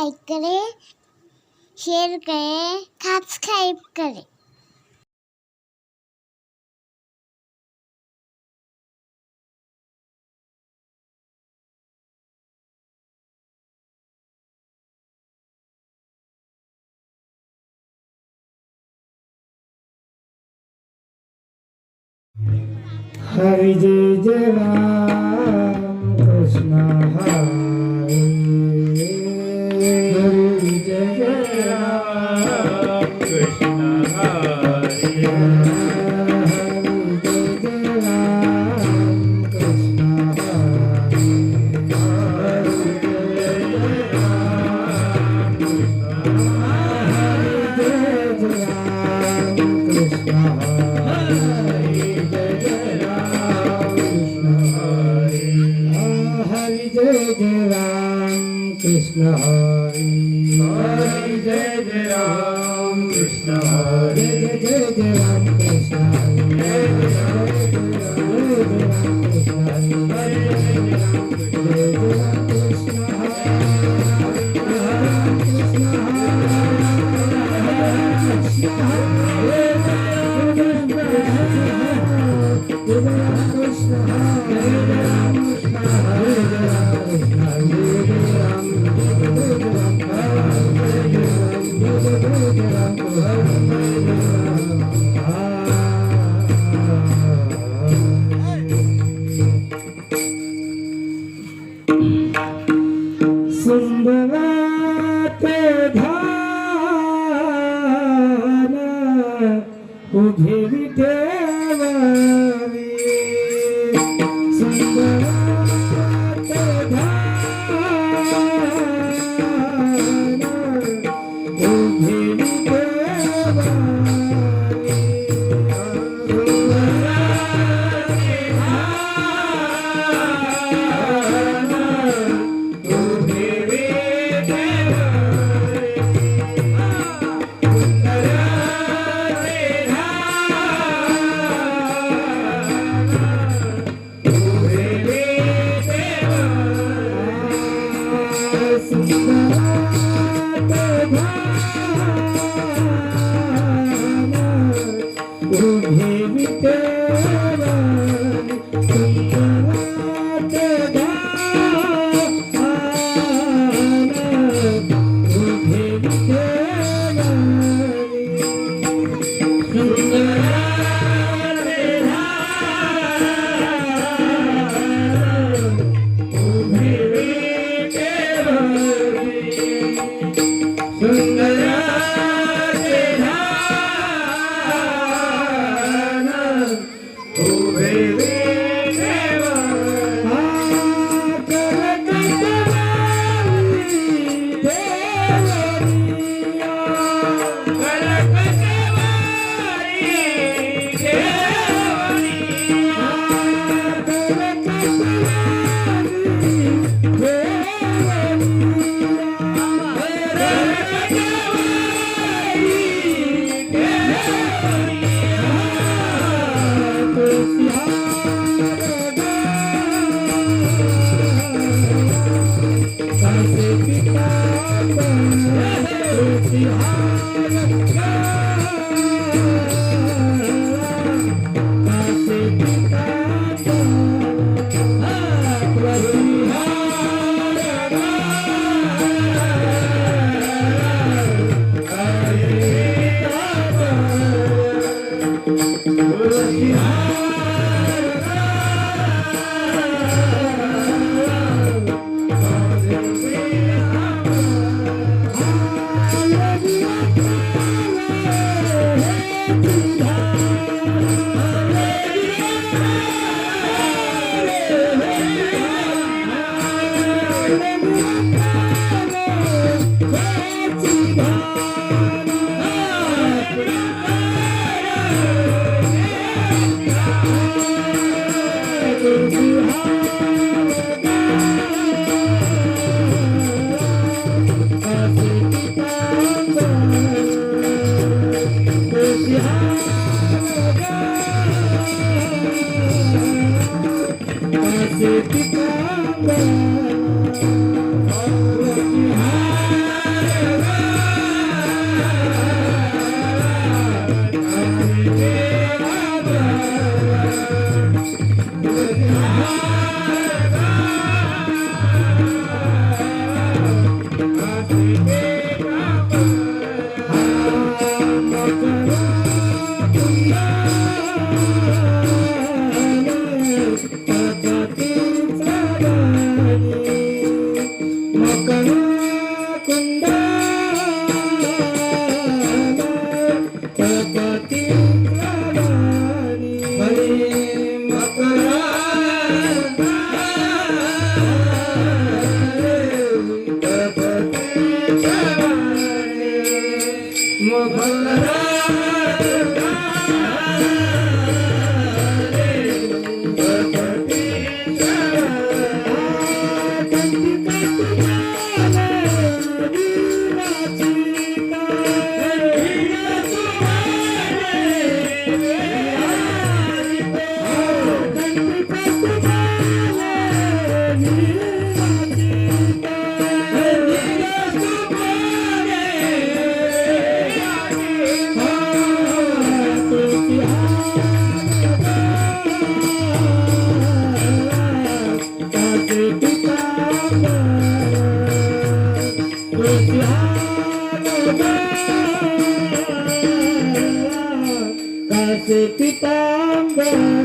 Like करें, share करें, subscribe करें। हरि जय जय राम कृष्ण हरि हरि जय जय राम कृष्ण हरि हरि जय जय राम कृष्ण हरि हरि जय जय राम कृष्ण हरि हरि जय जय राम कृष्ण हरि हरि जय जय राम कृष्ण हरि जय जय राम कृष्ण हरि जय जय राम कृष्ण हरि हरि जय जय राम कृष्ण हरि सुंदराते धान उभे विटेवारी सुंदराते धान उभे विटेवारी कासे पीतांबर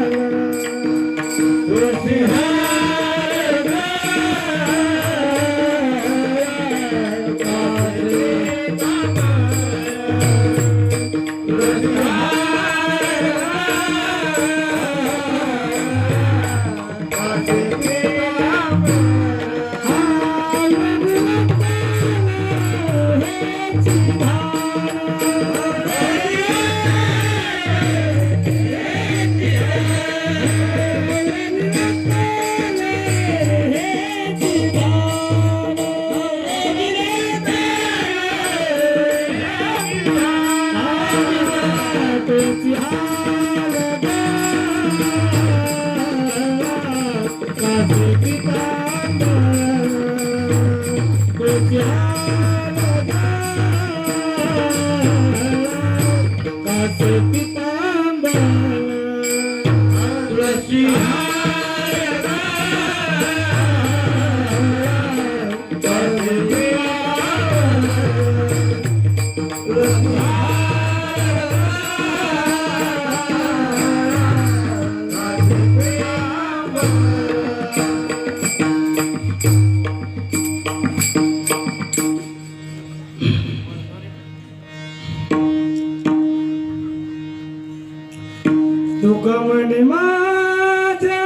तुका म्हणे माझ्या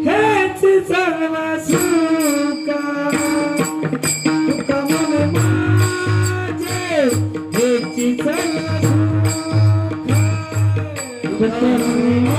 हेच सर्व सुका तुका म्हणे माझे हेच सर्व सुका तुका म्हणे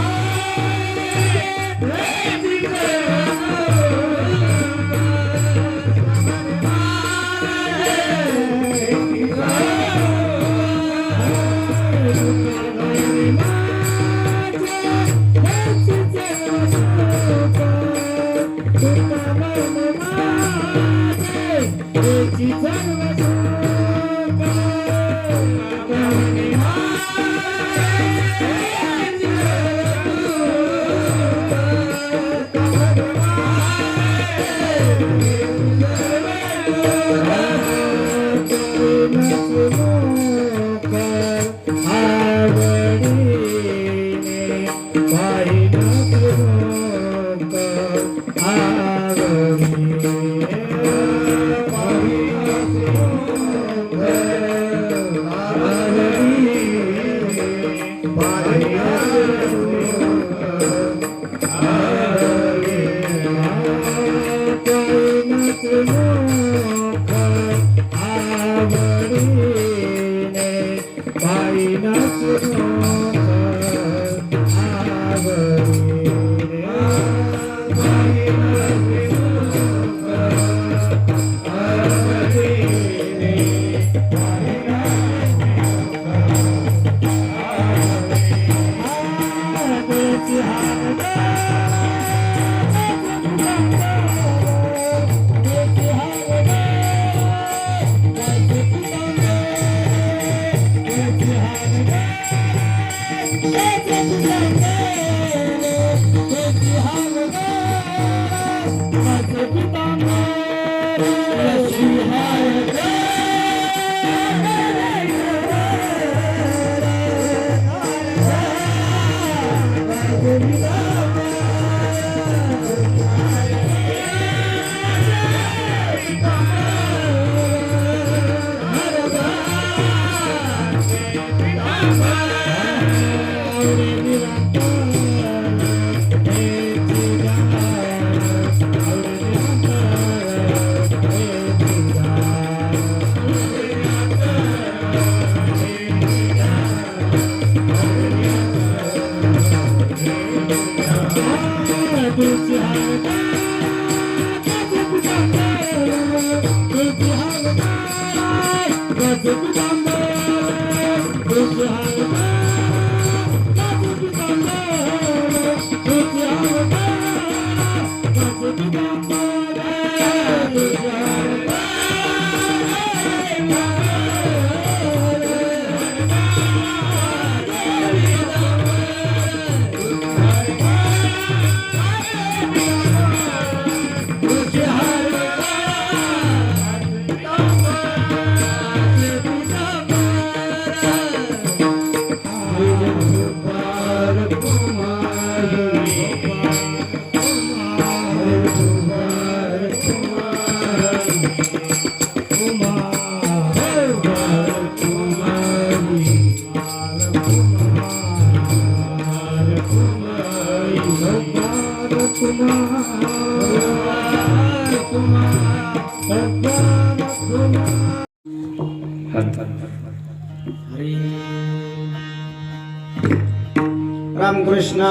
रामकृष्ण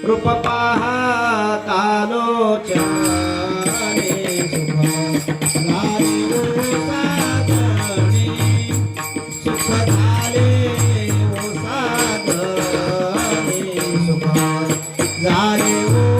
रूप पाहतालो चारे सुख झाले ओ साधने सुख झाले ओ साधने रूप झाले ओ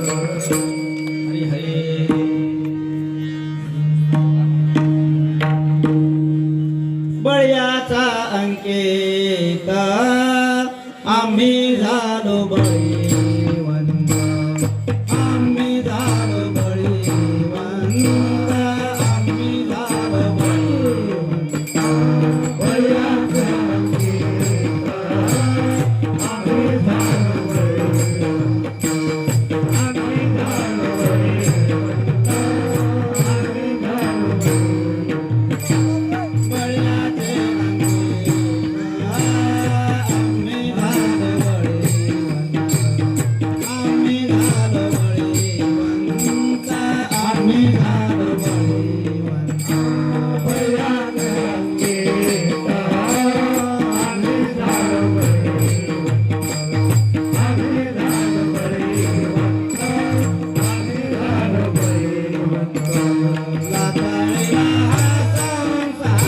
हरी हरी बळ्याचा अंकेत आम्ही झालो बळीवंत आम्ही झालो बळीवंत आम्ही झालो बळीवंत बळ्याचा अंकेत आम्ही झालो बळीवंत आम्ही झालो बळीवंत आम्ही झालो बळ्याचे आम्ही झालो बळीवंत आम्ही झालो बळीवंत आम्ही झालो बळीवंत बळ्याचे अंकेत आम्ही झालो बळीवंत आम्ही झालो बळीवंत आम्ही झालो बळीवंत लाथाळीला हा संसार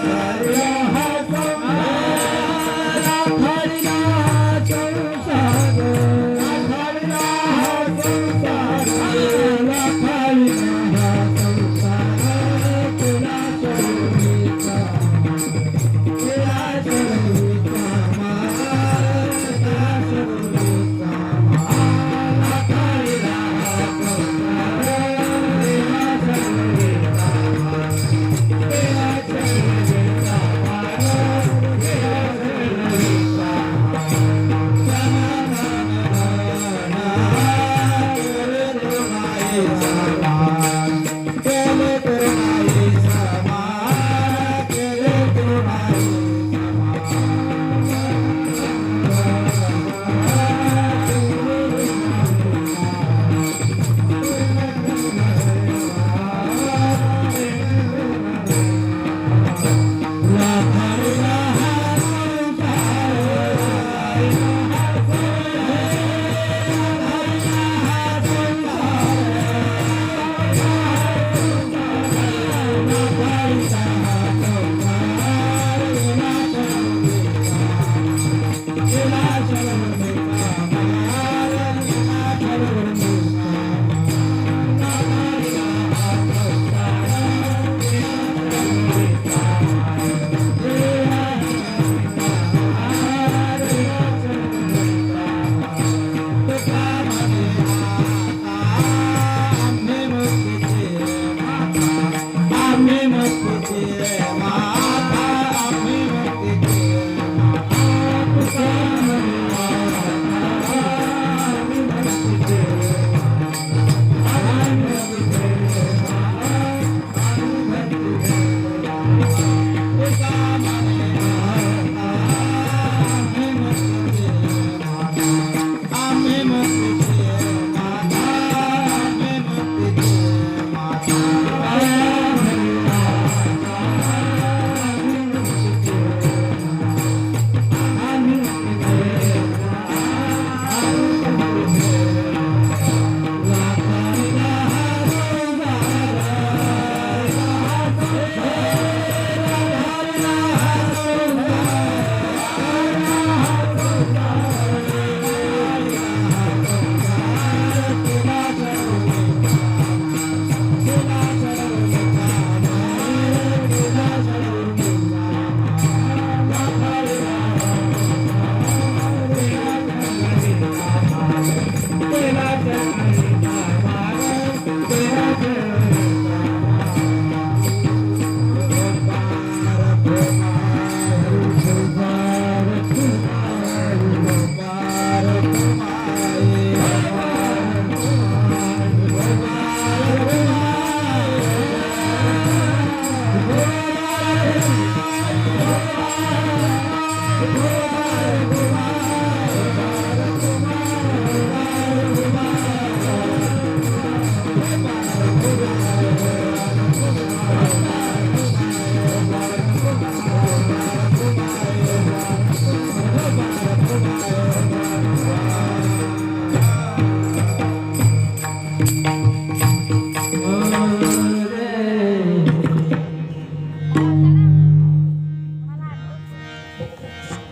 लाथाळीला हा संसार लाथाळीला हा संसार लाथाळीला हा संसार लाथाळीला हा संसार तुला चढवीचा तुला चढवीचा मार तुला चढवीचा मार लाथाळीला हा संसार तुला चढवीचा मार तुला चढवीचा मार तुला चढवीचा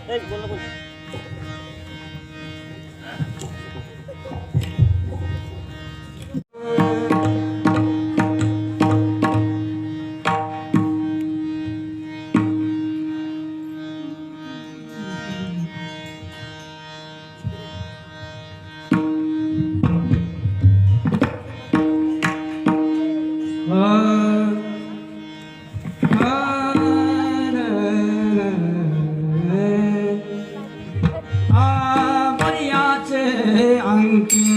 बर्याचे अंकी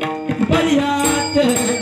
बर्याचे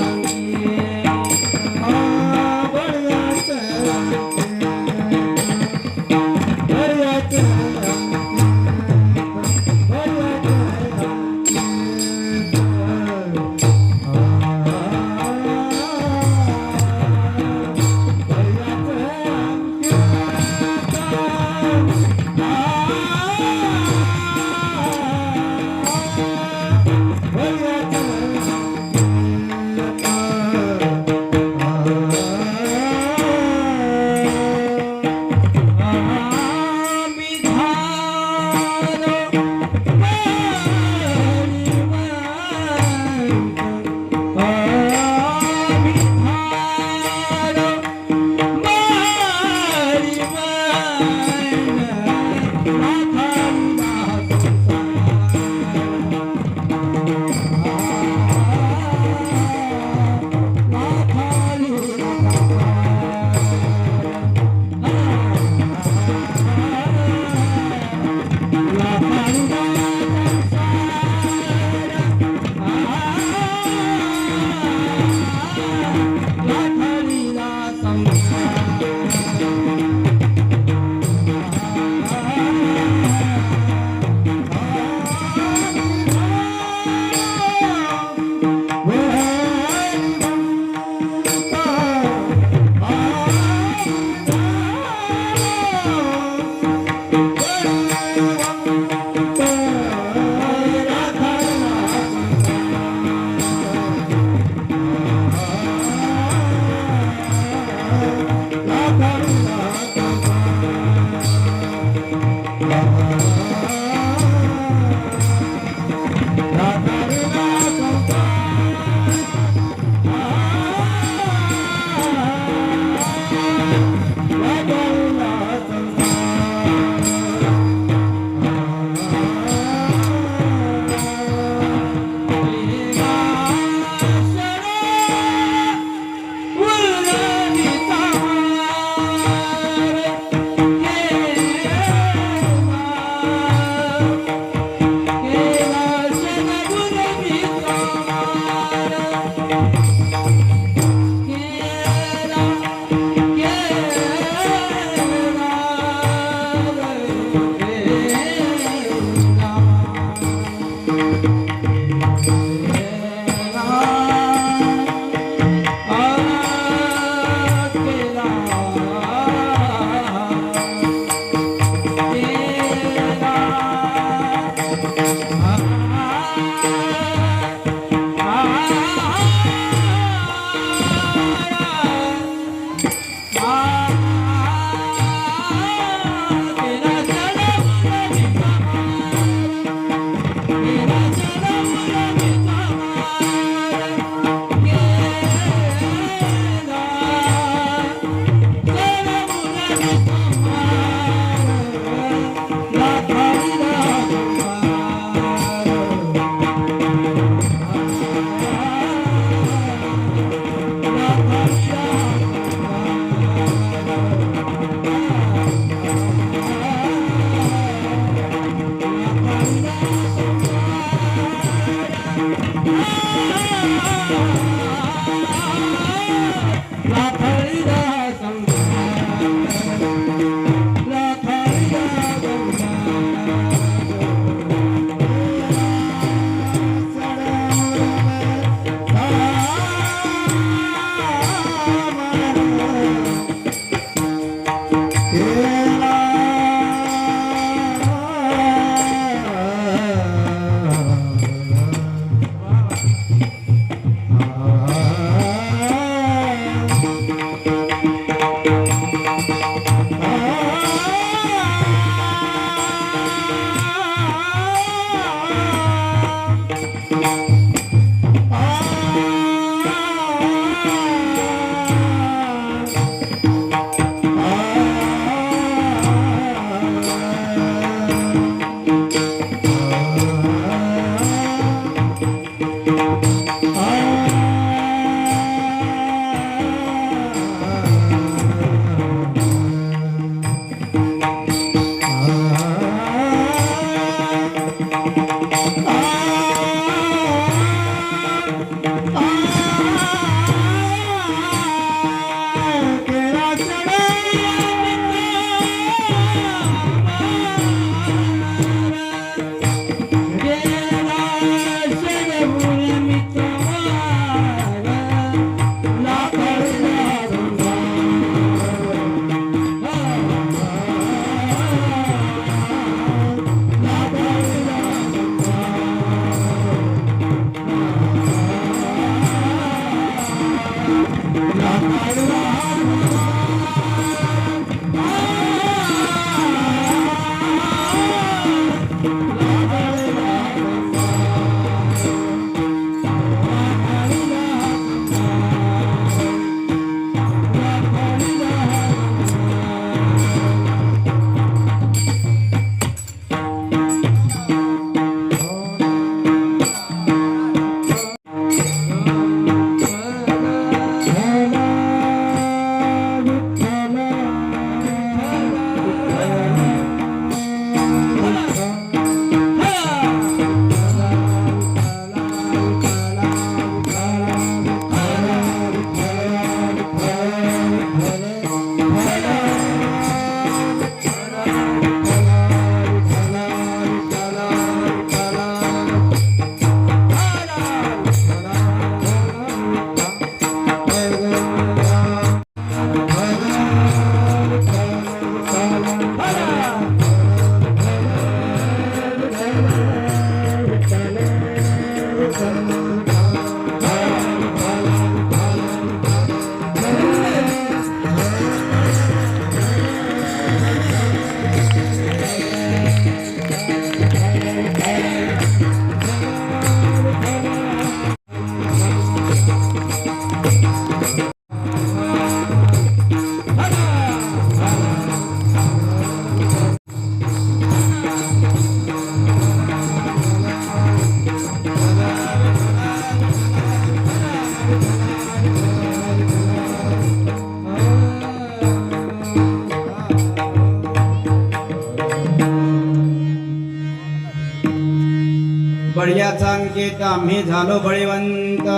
बळीयाचा अंकित आम्ही झालो बळीवंत,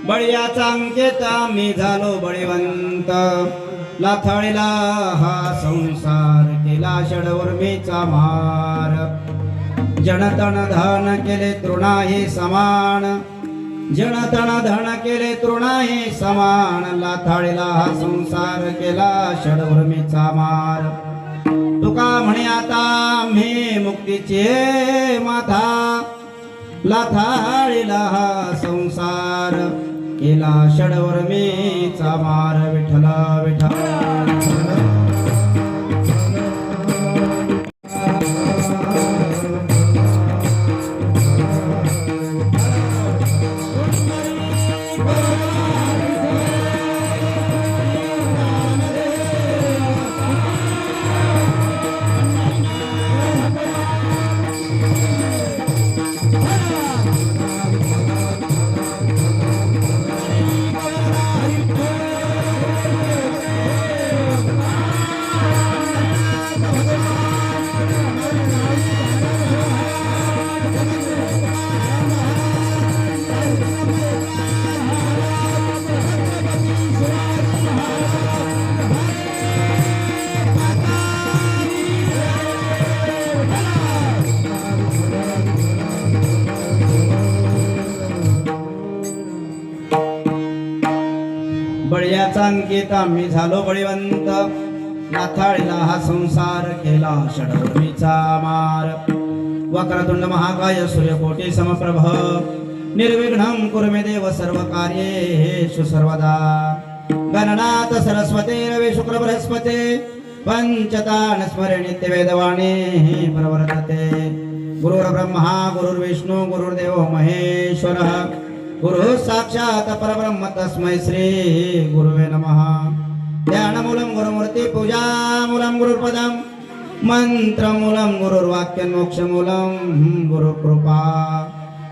बळीयाचा अंकित आम्ही झालो बळीवंत. लाथाळीला हा संसार केला षडवर्मीचा मार. जनतन धन केले तृणाही समान, जनतन धन केले तृणाही समान. लाथाळीला हा संसार केला षडवर्मीचा मार. तुका म्हणे आता आम्ही मुक्तीचे माथा. लाथाळीला हा संसार केला षडवर्मीचा मार. विठ्ठल विठ्ठल बळीयाचा अंकित आम्ही झालो बळीवंत. नाथाळीला हा संसार केला षडवर्मीचा मार. वक्रतुंड महाकाय सूर्यकोटी समप्रभ निर्विघ्नं कुरु मे देव सर्व कार्येषु सर्वदा. गणनाथ सरस्वती रवि शुक्र बृहस्पते पंचतान स्मरे नित्य वेदवाणी प्रवर्तते. गुरुर्ब्रह्मा गुरुर्विष्णु गुरुर्देव महेश्वरः गुरु साक्षात परब्रह्म तस्मै श्री गुरुवे नमः. ध्यानमूलं गुरुमूर्ति पूजामूलं गुरुपदं मंत्रमूलं गुरुर्वाक्यं मोक्षमूलं गुरुकृपा.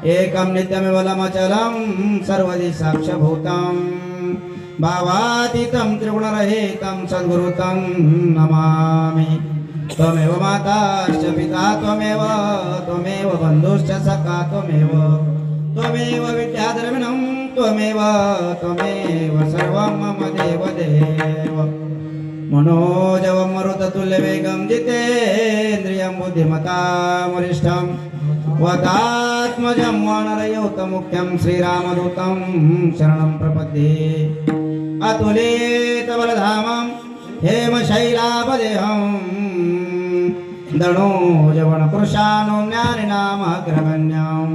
एकं नित्यमेवलमचलं सर्वदि साक्षभूतं भावातीतं त्रिगुणरहितं सद्गुरुतं नमामि. त्वमेव माताश्च पिता त्वमेव बन्धुश्च सखा त्वमेव विद्याधर्मिणं त्वमेव सर्वं मम देव देव. मनोजवं मरुततुल्यवेगं जितेन्द्रियं बुद्धिमतां वरिष्ठं वदात्मजं वानरयूतमुख्यं श्रीरामदूतं शरणं प्रपद्ये. अतुलितबलधामं हेमशैलापदेहं दणोजवनपुरुषाणो ज्ञानिनामग्रगण्यं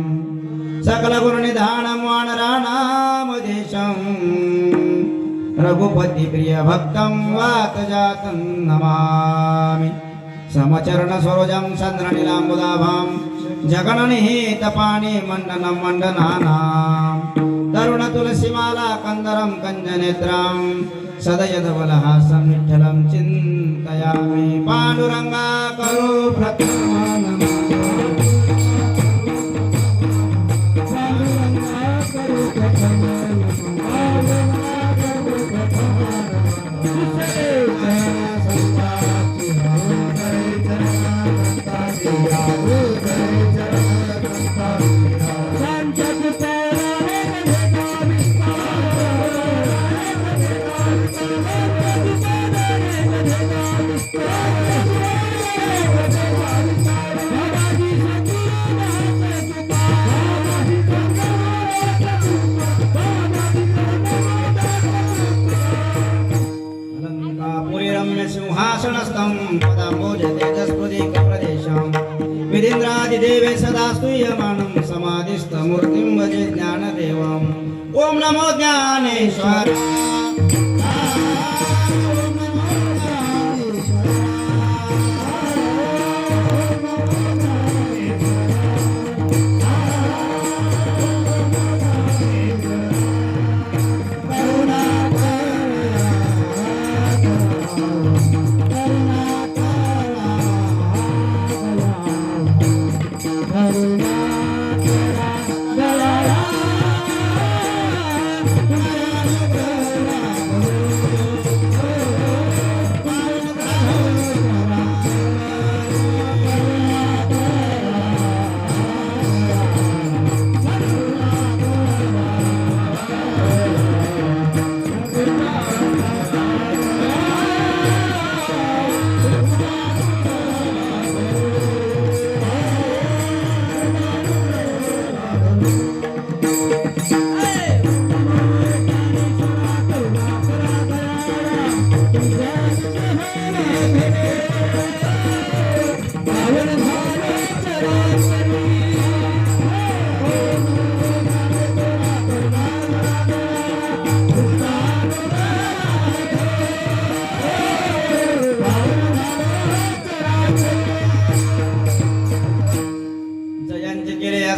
सकलगुरुनिधानं वानराणामधीशम् रघुपति प्रिय भक्तं वातजातं नमामि समचरण सरोजं चन्द्रनीलाम्बुदाभां जगन्निहितपाणि मण्डनं मण्डनानां तरुण तुलसीमाला कंदरं कञ्जनेत्रं सदयदवलहासं विठ्ठलं चिन्तयामि पाण्डुरङ्गा करो प्रथमं सिंहासनस्थं पदाम्बोजे तेजस्प्रदीकप्रदेशं विधीन्द्रादिदेवे सदा स्तूयमानं समाधिस्थमूर्तिं भजे ज्ञानदेवम् ॐ नमो ज्ञानेश्वर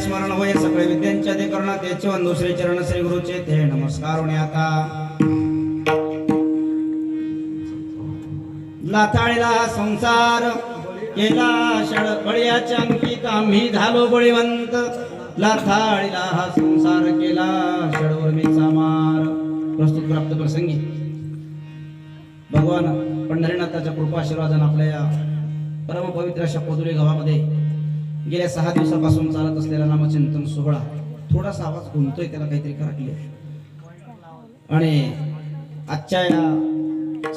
स्मरण होय सगळे विद्यांचे अधिकरण त्याचे वन दुसरे चरण श्री गुरुचे ते नमस्कार होणे आता लाथाळीला संसार केला बळीयाच्या अंकित आम्ही झालो बळीवंत लाथाळीला हा संसार केला षडवर्मीचा मार प्रस्तुत प्राप्त प्रसंगी भगवान पंढरीनाथाच्या कृपाशीर्वादाने आपल्या या परम पवित्र अशा पोदुरी गावामध्ये गेल्या 6 दिवसापासून चालत असलेला नामचिंतन सोहळा थोडासा आवाज घुमतोय त्याला काहीतरी करायला आणि आजच्या या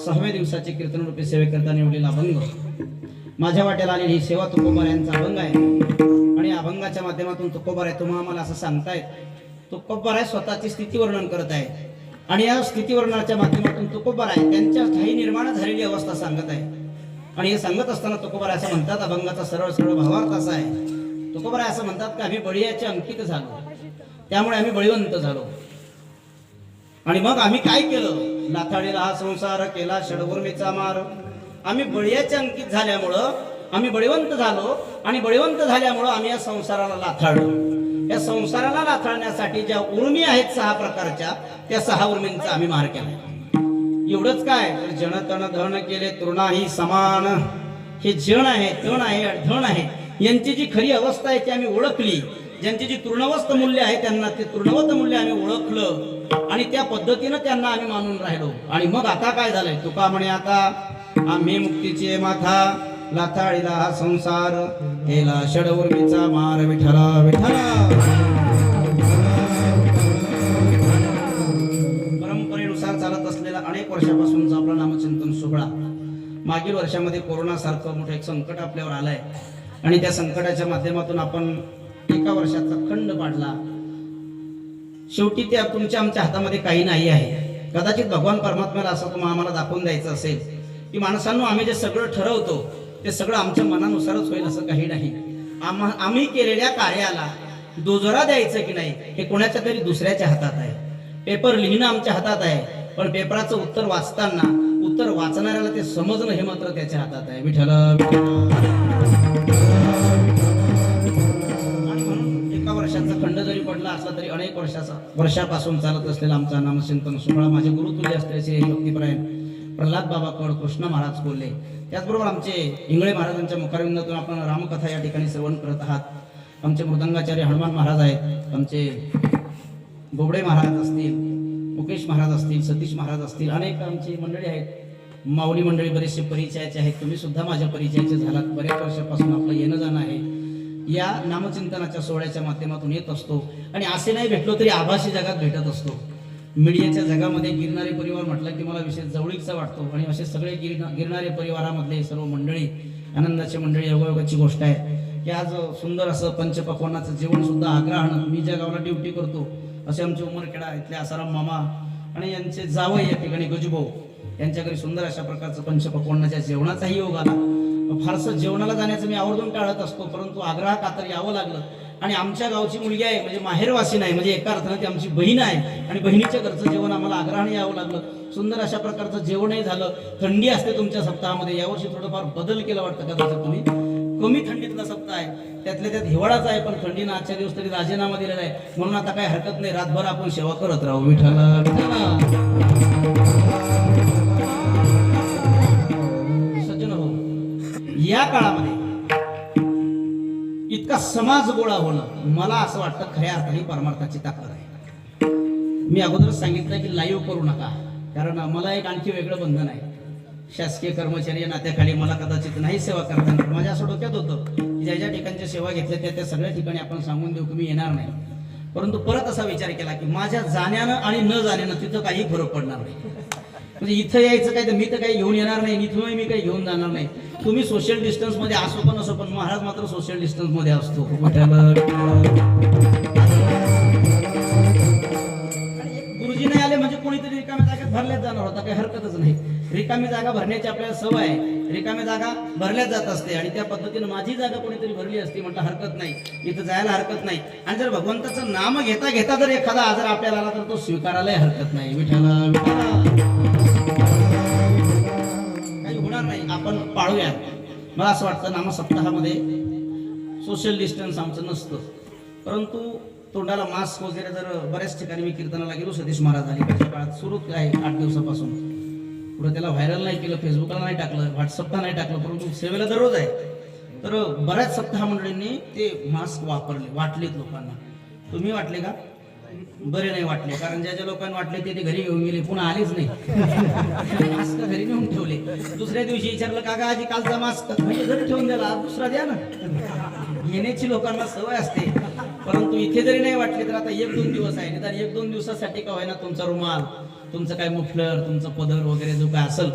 6व्या दिवसाचे कीर्तन रूपी सेवेकरता निवडलेला अभंग माझ्या वाट्याला आलेली ही सेवा तुकोबार यांचा अभंग आहे आणि अभंगाच्या माध्यमातून तुकोबार आहे तुम्हाला आम्हाला असं सांगतायत तुकोबार आहे स्वतःची स्थिती वर्णन करत आहे आणि या स्थिती वर्णनाच्या माध्यमातून तुकोबार आहे त्यांच्या ठाई निर्माण झालेली अवस्था सांगत आहे आणि हे सांगत असताना तुकोबार असं म्हणतात अभंगाचा सरळ सरळ भावार्थ असा आहे तुकोबार असं म्हणतात की आम्ही बळीयाचे अंकित झालो त्यामुळे आम्ही बळीवंत झालो आणि मग आम्ही काय केलं लाथाळीला हा संसार केला षडवर्मीचा मार आम्ही बळीयाचे अंकित झाल्यामुळं आम्ही बळीवंत झालो आणि बळीवंत झाल्यामुळं आम्ही या संसाराला लाथाळलो या संसाराला लाथाळण्यासाठी ज्या उर्मी आहेत 6 प्रकारच्या त्या 6 उर्मींचा आम्ही मार केला एवढंच काय तर जन तन धन केले तृणाही समान हे जन आहे तण आहे धन आहे यांची जी खरी अवस्था आहे ती आम्ही ओळखली ज्यांची जी तृणवस्त मूल्य आहे त्यांना ते तृणवत मूल्य आम्ही ओळखलं आणि त्या पद्धतीनं त्यांना आम्ही मानून राहिलो आणि मग आता काय झालंय तुका म्हणे आता आम्ही मुक्तीची माथा लाथाळीला हा संसार केला षडवर्मीचा मार विठ्ठला विठ्ठला परंपरेनुसार चालत असलेला अनेक वर्षापासूनचा आपला नामचिंतन सोहळा मागील वर्षामध्ये कोरोना सारखं मोठं एक संकट आपल्यावर आलंय आणि त्या संकटाच्या माध्यमातून आपण एका वर्षाचा खंड पाडला शेवटी ते तुमच्या आमच्या हातामध्ये काही नाही आहे कदाचित भगवान परमात्म्याला असं तुम्हाला आम्हाला दाखवून द्यायचं असेल की माणसांनो आम्ही जे सगळं ठरवतो ते सगळं आमच्या मनानुसारच होईल असं काही नाही आम्ही केलेल्या कार्याला दुजोरा द्यायचं की नाही हे कोणाच्या तरी दुसऱ्याच्या हातात आहे पेपर लिहिणं आमच्या हातात आहे पण पेपराचं उत्तर वाचताना उत्तर वाचणाऱ्याला ते समजणं हे मात्र त्याच्या हातात आहे. विठ्ठल एका वर्षाचा खंड जरी पडला असला तरी अनेक वर्षापासून चालत असलेला आमचा नामचिंतन सोहळा माझे गुरुतुल्य असल्याचे भक्तिपरायण प्रल्हाद बाबा कड कृष्ण महाराज बोलले. त्याचबरोबर आमचे इंगळे महाराजांच्या मुखारविंदातून आपण रामकथा या ठिकाणी श्रवण करत आहात. आमचे मृदंगाचार्य हनुमान महाराज आहेत, आमचे बोबडे महाराज असतील, मुकेश महाराज असतील, सतीश महाराज असतील, अनेक आमची मंडळी आहेत, माऊली मंडळी बरेचसे परिचयाचे आहेत. तुम्ही सुद्धा माझ्या परिचयाचे झालात. बऱ्याच वर्षापासून आपलं येणं जाणं आहे. या नामचिंतनाच्या सोहळ्याच्या माध्यमातून येत असतो आणि असे नाही भेटलो तरी आभासी जगात भेटत असतो. मीडियाच्या जगामध्ये गिरणारे परिवार म्हटलं की मला विशेष जवळीकचा वाटतो आणि असे सगळे गिरणारे परिवारामधले सर्व मंडळी आनंदाची मंडळी योगायोगाची गोष्ट आहे की आज सुंदर असं पंचपक्वानाचं जेवण सुद्धा आग्रहानं मी ज्या गावाला ड्युटी करतो असे आमचे उमरखेडा इथले आसाराम मामा आणि यांचे जावई या ठिकाणी गजूभाऊ यांच्या घरी सुंदर अशा प्रकारचं पंचपक्वानाच्या जेवणाचाही योग आला. फारसं जेवणाला जाण्याचं मी आवर्जून टाळत असतो, परंतु आग्रहाखातर यावं लागलं. आणि आमच्या गावची मुलगी आहे म्हणजे माहेरवासी नाही, म्हणजे एका अर्थानं ती आमची बहीण आहे आणि बहिणीच्या घरचं जेवण आम्हाला आग्रहाने यावं लागलं. सुंदर अशा प्रकारचं जेवणही झालं. थंडी असते तुमच्या सप्ताहामध्ये, यावर्षी थोडंफार बदल केला वाटतं का त्याच्यात तुम्ही? कमी थंडीतला सप्ताह आहे, त्यातल्या त्यात हिवाळाचा आहे, पण थंडीनं आजच्या दिवस तरी राजीनामा दिलेला आहे. म्हणून आता काही हरकत नाही, रातभर आपण सेवा करत राहू. विठ्ठल सज्जन हो, या काळामध्ये इतका समाज गोळा होणं मला असं वाटतं खऱ्या अर्थाने परमार्थाची ताकद आहे. मी अगोदरच सांगितलं की लाईव्ह करू नका, कारण मला एक आणखी वेगळं बंधन आहे. शासकीय कर्मचारी या नात्याखाली मला कदाचित नाही सेवा करताना माझ्या असं डोक्यात होतं की ज्या ज्या ठिकाणच्या सेवा घेतल्या त्या सगळ्या ठिकाणी आपण सांगून देऊ की मी येणार नाही. परंतु परत असा विचार केला की माझ्या जाण्यानं आणि न जाण्यानं तिथं काही फरक पडणार नाही. म्हणजे इथं यायचं काय तर मी तर काही घेऊन येणार नाही, इथूनही मी काही घेऊन जाणार नाही. तुम्ही सोशल डिस्टन्स मध्ये असो पण असो, पण महाराज मात्र सोशल डिस्टन्स मध्ये असतो. गुरुजी नाही आले म्हणजे कोणीतरी रिकाम्या जागेत भरल्याच जाणार होता, काही हरकतच नाही. रिकामी जागा भरण्याची आपल्याला सवय आहे, रिकाम्या जागा भरल्याच जात असते आणि त्या पद्धतीने माझी जागा कोणीतरी भरली असती म्हटलं हरकत नाही, इथं जायला हरकत नाही. आणि जर भगवंताचं नाम घेता घेता जर एखादा आजार आपल्याला आला तर तो स्वीकारायला हरकत नाही. विठ्ठला नाही, आपण पाळूया. मला असं वाटतं नामसप्ताहामध्ये सोशल डिस्टन्स आमचं नसतं, परंतु तोंडाला मास्क वगैरे जर बऱ्याच ठिकाणी मी कीर्तनाला गेलो, सतीश महाराज अलीकडच्या काळात सुरूच आहे 8 दिवसापासून. पुढे त्याला व्हायरल नाही केलं, फेसबुकला नाही टाकलं, व्हॉट्सअपला नाही टाकलं, परंतु सेवेला दररोज आहे. तर बऱ्याच सप्ताह मंडळींनी ते मास्क वाटलेत लोकांना. तुम्ही वाटले का? बरे नाही वाटले, कारण ज्या ज्या लोकांना वाटले ते घरी घेऊन गेले, पुन्हा आलेच नाही. मास्क घरी नेऊन ठेवले. दुसऱ्या दिवशी विचारलं काका आजी कालचा मास्क म्हणजे घरी ठेवून द्याला, दुसरा द्या ना. घेण्याची लोकांना सवय असते. परंतु इथे जरी नाही वाटले तर आता 1-2 दिवस आहे, निदान 1-2 दिवसासाठी का होईना तुमचा रुमाल, तुमचं काय मुफलर, तुमचं पदर वगैरे जो काय असेल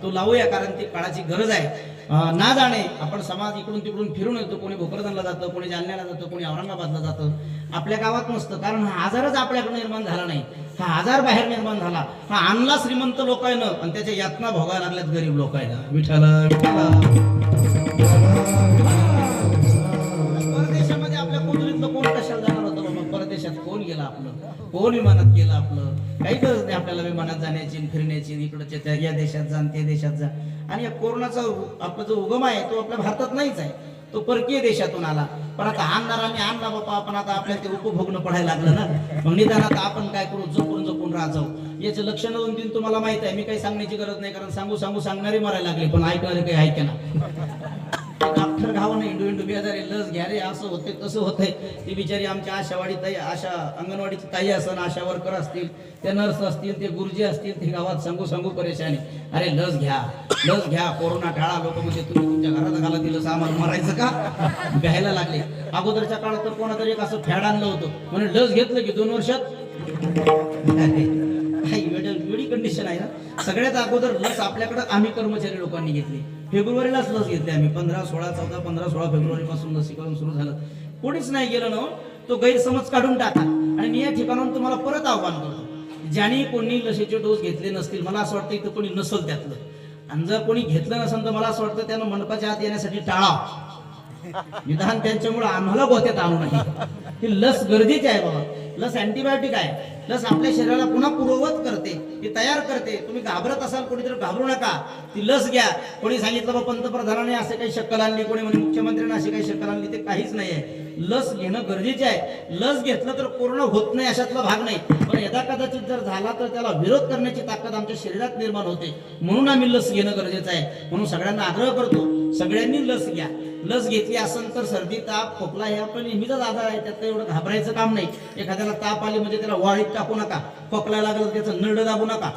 तो लावूया, कारण ती काळाची गरज आहे. ना जाणे आपण समाज इकडून तिकडून फिरून येतो, कोणी भोकरदनला जातं, कोणी जालन्याला जातं, कोणी औरंगाबादला जातं. आपल्या गावात नसतं, कारण हा आजारच आपल्याकडे निर्माण झाला नाही, हा आजार बाहेर निर्माण झाला. हा आणला श्रीमंत लोकांना आणि त्याच्या यातना भोगायला लागल्यात गरीब लोकांना. विठ्ठला परदेशामध्ये आपल्या कुंडलीतलं कोण कशाला जाणार होतं बाबा? परदेशात कोण गेला आपलं? कोण विमानात गेलं आपलं? काही गरज नाही आपल्याला विमानात जाण्याची, फिरण्याची, इकडच्या त्या या देशात जा ते देशात जा. आणि या कोरोनाचा आपला जो उगम आहे तो आपल्या भारतात नाहीच आहे, तो परकीय देशातून आला. पण आता आणणाराने आणला बाबा, आपण आता आपल्याला ते उपभोगणं पडायला लागलं ना. मग निदान आता आपण काय करू, जपून राजाऊ. याचे लक्षण 2-3 तुम्हाला माहित आहे, मी काही सांगण्याची गरज नाही, कारण सांगू सांगणारे मरायला लागले, पण ऐकणारे काही ऐके ना. डॉक्टर घावं नाही, इंडू बिहारी लस घ्या रे, असं होते तसं होतंय. ती बिचारी आमच्या आशावाडी ताई, आशा अंगणवाडीची ताई असं, आशा वर्कर असतील, त्या नर्स असतील, ते गुरुजी असतील, ते गावात सांगू परेशानी. अरे लस घ्या, कोरोना टाळा. लोक म्हणजे तुम्ही तुमच्या घरात घाला दिलं आम्हाला मरायचं का? घ्यायला लागले. अगोदरच्या काळात तर कोणातरी एक असं फॅड आणलं होतं, म्हणजे लस घेतलं की 2 वर्षात वेळी कंडिशन आहे ना. सगळ्यात अगोदर लस आपल्याकडे आम्ही कर्मचारी लोकांनी घेतली. फेब्रुवारीलाच लस घेतली आम्ही, 15-16 फेब्रुवारी पासून लसीकरण सुरू झालं. कोणीच नाही गेलं ना. तो गैरसमज काढून टाका. आणि मी या ठिकाणाहून तुम्हाला परत आव्हान करतो, ज्यांनी कोणी लसीचे डोस घेतले नसतील, मला असं वाटतं इथं कोणी नसल त्यातलं, आणि जर कोणी घेतलं नसेल तर मला असं वाटतं त्यानं मंडपाच्या आत येण्यासाठी टाळा. निदान त्यांच्यामुळे आम्हाला गोत्यात आणू नाही. ही लस गरजेची आहे बाबा. लस अँटीबायोटिक आहे. लस आपल्या शरीराला पुन्हा पूर्ववत करते, ती तयार करते. तुम्ही घाबरत असाल कोणीतरी घाबरू नका, ती लस घ्या. कोणी सांगितलं बा पंतप्रधानाने असे काही शक्कल आणली, कोणी म्हणे मुख्यमंत्र्यांनी अशी काही शक्कल आणली, ते काहीच नाही आहे. लस घेणं गरजेचे आहे. लस घेतलं तर कोरोना होत नाही अशातला भाग नाही, पण यदा कदाचित जर झाला तर त्याला विरोध करण्याची ताकद आमच्या शरीरात निर्माण होते. म्हणून आम्ही लस घेणं गरजेचं आहे. म्हणून सगळ्यांना आग्रह करतो, सगळ्यांनी लस घ्या. लस घेतली असेल तर सर्दी ताप खोकला हे आपला नेहमीचाच आजार आहे, त्यात एवढं घाबरायचं काम नाही. एखाद्याला ताप आली म्हणजे त्याला वाळीत टाकू नका, खोकला लागलं त्याचं नरड दाबू नका.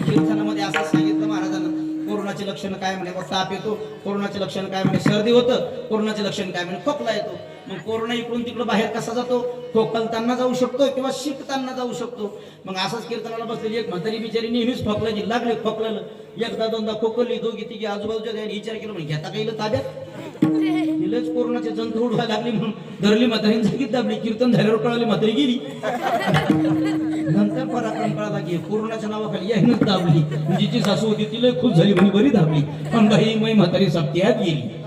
कीर्तनामध्ये असं सांगितलं महाराजांना, कोरोनाचे लक्षण काय म्हणे, ताप येतो. कोरोनाचे लक्षण काय म्हणे, सर्दी होतं. कोरोनाचे लक्षण काय म्हणे, खोकला येतो. मग कोरोना इकडून तिकडं बाहेर कसा जातो, खोकलताना जाऊ शकतो किंवा शिकताना जाऊ शकतो. मग असंच कीर्तनाला बसलेली एक म्हातारी बिचारी नेहमीच खोकल्याची लागली, खोकलेलं एकदा दोनदा खोकली, दोघी तिघी आजूबाजूच्या त्याने विचार केला, म्हणजे घेता काही ताब्यात, हिलाच कोरोनाचे जंतू उडवायला लागली म्हणून धरली म्हातारीने जागीच दाबली. कीर्तन झाल्यावर कळाली म्हातारी गेली. नंतर पराक्रम कळाला की कोरोनाच्या नावाखाली यायनच दाबली. जिची सासू होती तिला खुश झाली, म्हणजे बरी दाबली, पण बाई मै म्हातारी सप्त्यात गेली.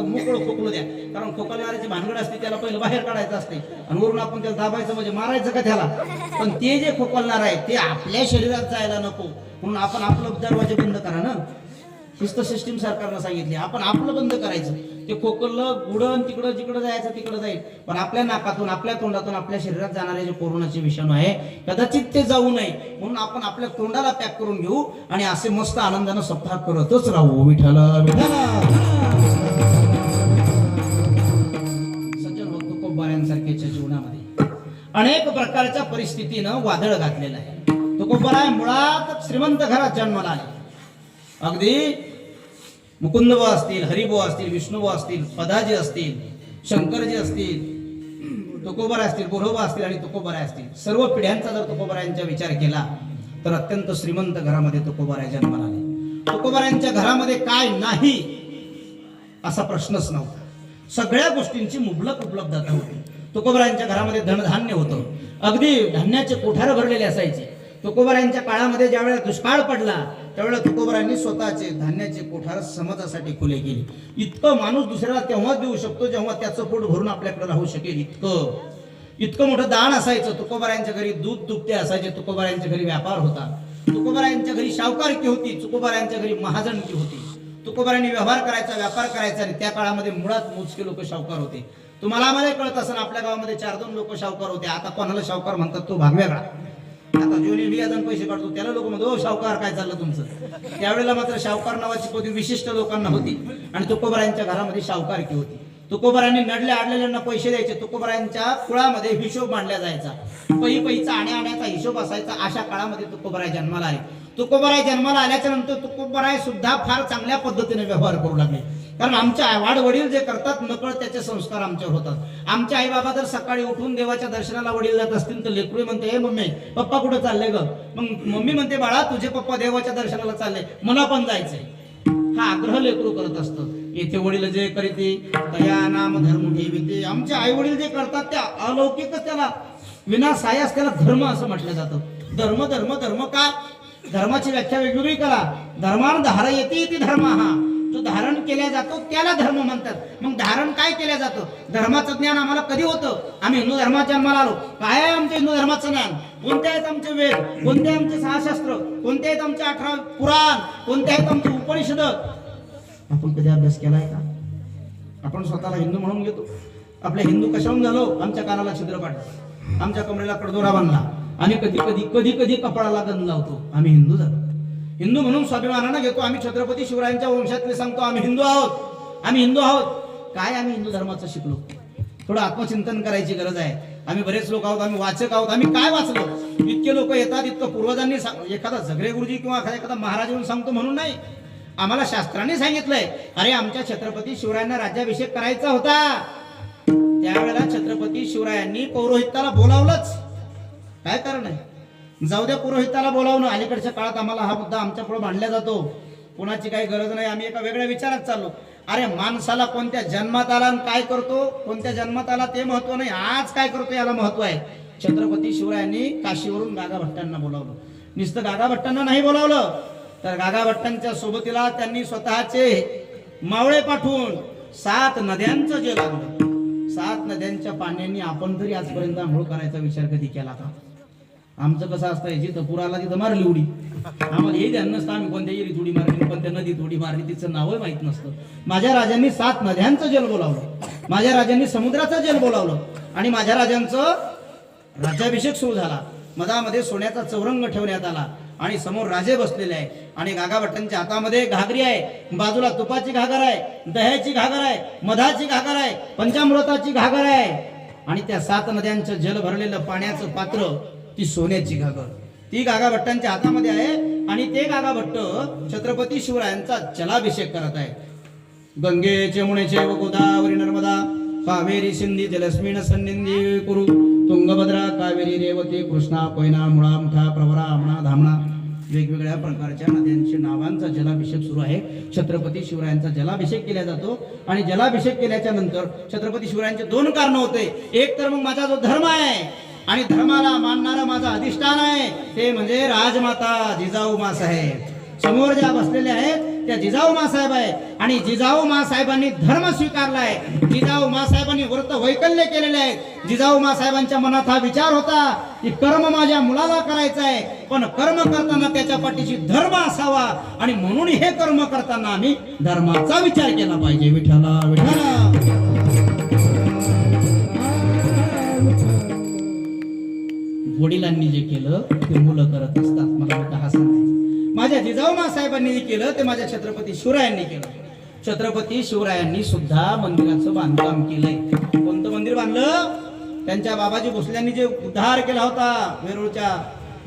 मोकळं खोकलं द्या, कारण खोकलणाऱ्याची भानगड असते, त्याला पहिलं बाहेर काढायचं असते आणि वरून आपण त्याला दाबायचं म्हणजे मारायचं का त्याला. पण ते जे खोकलणार आहे ते आपल्या शरीरात जायला नको, म्हणून आपण आपलं दरवाजे बंद करा ना. शिस्त सिस्टीम सरकारनं सांगितली, आपण आपलं बंद करायचं. ते खोकलं गुडन तिकडं जिकडं जायचं तिकडं जाईल, पण आपल्या नाकातून आपल्या तोंडातून आपल्या शरीरात जाणारे जे कोरोनाचे विषाणू आहे कदाचित ते जाऊ नये म्हणून आपण आपल्या तोंडाला पॅक करून घेऊ आणि असे मस्त आनंदानं सप्ताह करतच राहू. विठ्ठला सज्जन भक्त तुकोबाऱ्यांसारख्याच्या जीवनामध्ये अनेक प्रकारच्या परिस्थितीनं वादळ घातलेलं आहे. तुकोबाराय मुळात श्रीमंत घरात जन्माला आले. अगदी मुकुंदबुवा असतील, हरिबुवा असतील, विष्णुबुवा असतील, पदाजी असतील, शंकरजी असतील, तुकोबाराय असतील, बोरोबा असतील आणि तुकोबाराय असतील, सर्व पिढ्यांचा जर तुकोबारायांचा विचार केला तर अत्यंत श्रीमंत घरामध्ये तुकोबाराय जन्माला आले. तुकोबारायांच्या घरामध्ये काय नाही असा प्रश्नच नव्हता. सगळ्या गोष्टींची मुबलक उपलब्धता होती. तुकोबारायांच्या घरामध्ये धनधान्य होतं, अगदी धान्याचे कोठार भरलेले असायचे. तुकोबारायांच्या काळामध्ये ज्यावेळेला दुष्काळ पडला त्यावेळेला तुकोबारायांनी स्वतःचे धान्याचे कोठार समाजासाठी खुले केले. इतकं माणूस दुसऱ्याला तेव्हाच देऊ शकतो जेव्हा त्याचं पोट भरून आपल्याकडे राहू शकेल, इतकं मोठं दान असायचं. तुकोबारायांच्या घरी दूध दुभते असायचे, तुकोबारायांच्या घरी व्यापार होता, तुकोबारायांच्या घरी शाहूकारकी होती, तुकोबारायांच्या घरी महाजनकी होती. तुकोबारायांनी व्यवहार करायचा, व्यापार करायचा आणि त्या काळामध्ये मुळात मोजके लोक शाहूकार होते. तुम्हाला आम्हाला कळत असं आपल्या गावामध्ये 4-2 लोक शाहूकार होते. आता कोणाला शाहूकार म्हणतात तो भाग वेगळा. आता जो लिहिजन पैसे काढतो त्याला लोक म्हणतो ओ शाहूकार काय चाललं तुमचं. त्यावेळेला मात्र शाहूकार नावाची पदवी विशिष्ट लोकांना होती आणि तुकोबारायांच्या घरामध्ये शाहूकारकी होती. तुकोबारायांनी नडल्या आडलेल्यांना पैसे द्यायचे. तुकोबारायांच्या कुळामध्ये हिशोब मांडला जायचा, पैचा आण्याचा हिशोब असायचा. अशा काळामध्ये तुकोबाराय जन्माला आले. तुकोबाराय जन्माला आल्याच्या नंतर तुकोबाराय सुद्धा फार चांगल्या पद्धतीने व्यवहार करू लागले, कारण आमच्या वाड वडील जे करतात नकळत त्याचे संस्कार आमच्यावर होतात. आमचे आई बाबा जर सकाळी उठून देवाच्या दर्शनाला वडील जात असतील तर लेकरू म्हणते हे मम्मी पप्पा कुठं चालले ग. मग मम्मी म्हणते बाळा तुझे पप्पा देवाच्या दर्शनाला चालले, मला पण जायचंय. हा आग्रह लेकरू करत असतं. येथे वडील जे करीते तया नाम धर्म ठेविते. आमचे आई वडील जे करतात त्या अलौकिकच, त्याला विना सायास त्याला धर्म असं म्हटलं जातं. धर्म धर्म धर्म का, धर्माची व्याख्या वेगवेगळी करा. धर्मान धारा येते ती धर्म, हा जो धारण केला जातो त्याला धर्म म्हणतात. मग धारण काय केलं जातं, धर्माचं ज्ञान आम्हाला कधी होतं, आम्ही हिंदू धर्माच्या जन्माला आलो. काय आहे आमचे हिंदू धर्माचं ज्ञान, कोणते आहेत आमचे वेद, कोणते आमचे 6 शास्त्र, कोणते आहेत आमचे 18 पुराण, कोणते आहेत आमचे उपनिषद. आपण कधी अभ्यास केलाय का? आपण स्वतःला हिंदू म्हणून घेतो. आपले हिंदू कशाहून झालो, आमच्या कानाला छिद्र पाडलं, आमच्या कमरेला कडदोरा बांधला, आम्ही कधी कधी कपाळाला गंध लावतो, आम्ही हिंदू झालो. हिंदू म्हणून स्वाभिमानानं घेतो. आम्ही छत्रपती शिवरायांच्या वंशातले सांगतो आम्ही हिंदू आहोत, आम्ही हिंदू आहोत. काय आम्ही हिंदू धर्माचं शिकलो? थोडं आत्मचिंतन करायची गरज आहे. आम्ही बरेच लोक आहोत, आम्ही वाचक आहोत. आम्ही काय वाचलो? इतके लोक येतात, इतकं पूर्वजांनी एखादा झगडे गुरुजी किंवा एखादा महाराज येऊन सांगतो म्हणून नाही. आम्हाला शास्त्रांनी सांगितलंय, अरे आमच्या छत्रपती शिवरायांना राज्याभिषेक करायचा होता, त्यावेळेला छत्रपती शिवरायांनी पौरोहित्याला बोलावलंच. काय कारण आहे? जाऊ द्या पुरोहिताला बोलावणं. अलीकडच्या काळात आम्हाला हा मुद्दा आमच्या पुढे मांडला जातो. कोणाची काही गरज नाही, आम्ही एका वेगळ्या विचारात चाललो. अरे माणसाला कोणत्या जन्मात आला आणि काय करतो, कोणत्या जन्मात आला ते महत्व नाही, आज काय करतो याला महत्व आहे. छत्रपती शिवरायांनी काशीवरून गागा भट्टांना बोलावलं. नुसतं गागा भट्टांना नाही बोलावलं, तर गागा भट्टांच्या सोबतीला त्यांनी स्वतःचे मावळे पाठवून 7 नद्यांचं जल आणलं. 7 नद्यांच्या पाण्याने आपण तरी आजपर्यंत आंघोळ करायचा विचार कधी केला का? आमचं कसं असतंय, जिथं पुराला तिथं मारली उडी. आम्हाला हे ध्यान नसतं आम्ही कोणत्या एरीत उडी मारली, कोणत्या नदीत उडी मारली, तिचं नावही माहित नसतं. माझ्या राजांनी 7 नद्यांचं जल बोलावलं, माझ्या राजांनी समुद्राचं जल बोलावलं आणि माझ्या राजांचं राज्याभिषेक सुरू झाला. मधामध्ये सोन्याचा चौरंग ठेवण्यात आला आणि समोर राजे बसलेले आहे आणि गागाभट्टांच्या हातामध्ये घागरी आहे, बाजूला तुपाची घागर आहे, दह्याची घागर आहे, मधाची घागर आहे, पंचामृताची घागर आहे आणि त्या 7 नद्यांचं जल भरलेलं पाण्याचं पात्र, ती सोन्याची घागर, ती गागाभट्टांच्या हातामध्ये आहे आणि ते गागाभट्ट छत्रपती शिवरायांचा जलाभिषेक करत आहे. गंगे चमुनेचे व गोदावरी नर्मदा कावेरी सिंधी जलस्मिन सन्निधी कुरु तुंगभद्रा कावेरी रेवती कृष्णा कोयना मुळा मुठा प्रवरा आमणा धामणा, वेगवेगळ्या प्रकारच्या नद्यांच्या नावांचा जलाभिषेक सुरू आहे. छत्रपती शिवरायांचा जलाभिषेक केला जातो आणि जलाभिषेक केल्याच्या नंतर छत्रपती शिवरायांचे 2 कारण होते. एक तर मग माझा जो धर्म आहे आणि धर्माला मानणारा माझा अधिष्ठान आहे ते म्हणजे राजमाता जिजाऊ मासाहेब. समोर ज्या बसलेल्या आहेत त्या जिजाऊ मासाहेब आहे आणि जिजाऊ मासाहेबांनी धर्म स्वीकारलाय, जिजाऊ मासाहेबांनी व्रत वैकल्य केलेले आहे. जिजाऊ मासाहेबांच्या मनात हा विचार होता की कर्म माझ्या मुलाला करायचं आहे, पण कर्म करताना त्याच्या पाठीशी धर्म असावा आणि म्हणून हे कर्म करताना आम्ही धर्माचा विचार केला पाहिजे. विठ्ठला विठ्ठला. वडिलांनी जे केलं ते मुलं करत असतात, मला वाटतं हा सांगायचं. माझ्या जिजाऊ मासाहेबांनी जे केलं ते माझ्या छत्रपती शिवरायांनी केलं. छत्रपती शिवरायांनी सुद्धा मंदिराचं बांधकाम केलंय. कोणतं मंदिर बांधलं? त्यांच्या बाबाजी भोसल्यांनी जे उद्धार केला होता, वेरूळच्या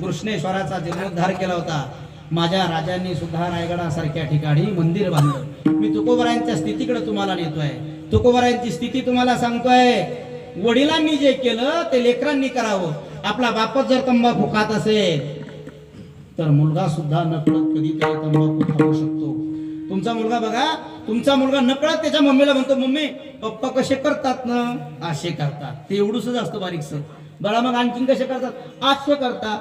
कृष्णेश्वराचा जीर्णोद्धार केला होता, माझ्या राजांनी सुद्धा रायगडासारख्या ठिकाणी मंदिर बांधलं. मी तुकोबरायांच्या स्थितीकडे तुम्हाला नेतोय, तुकोबरायांची स्थिती तुम्हाला सांगतोय. वडिलांनी जे केलं ते लेकरांनी करावं. आपला बापच जर तंबाखू खात असेल तर मुलगा सुद्धा नकळत कधीतरी तंबाखू खाऊ शकतो. तुमचा मुलगा बघा, तुमचा मुलगा नकळत त्याच्या मम्मीला म्हणतो, मम्मी पप्पा कसे करतात ना, असे करतात. ते एवढूच असतं बारीकसं. बाळा मग आणखीन कसे करतात, असे करतात.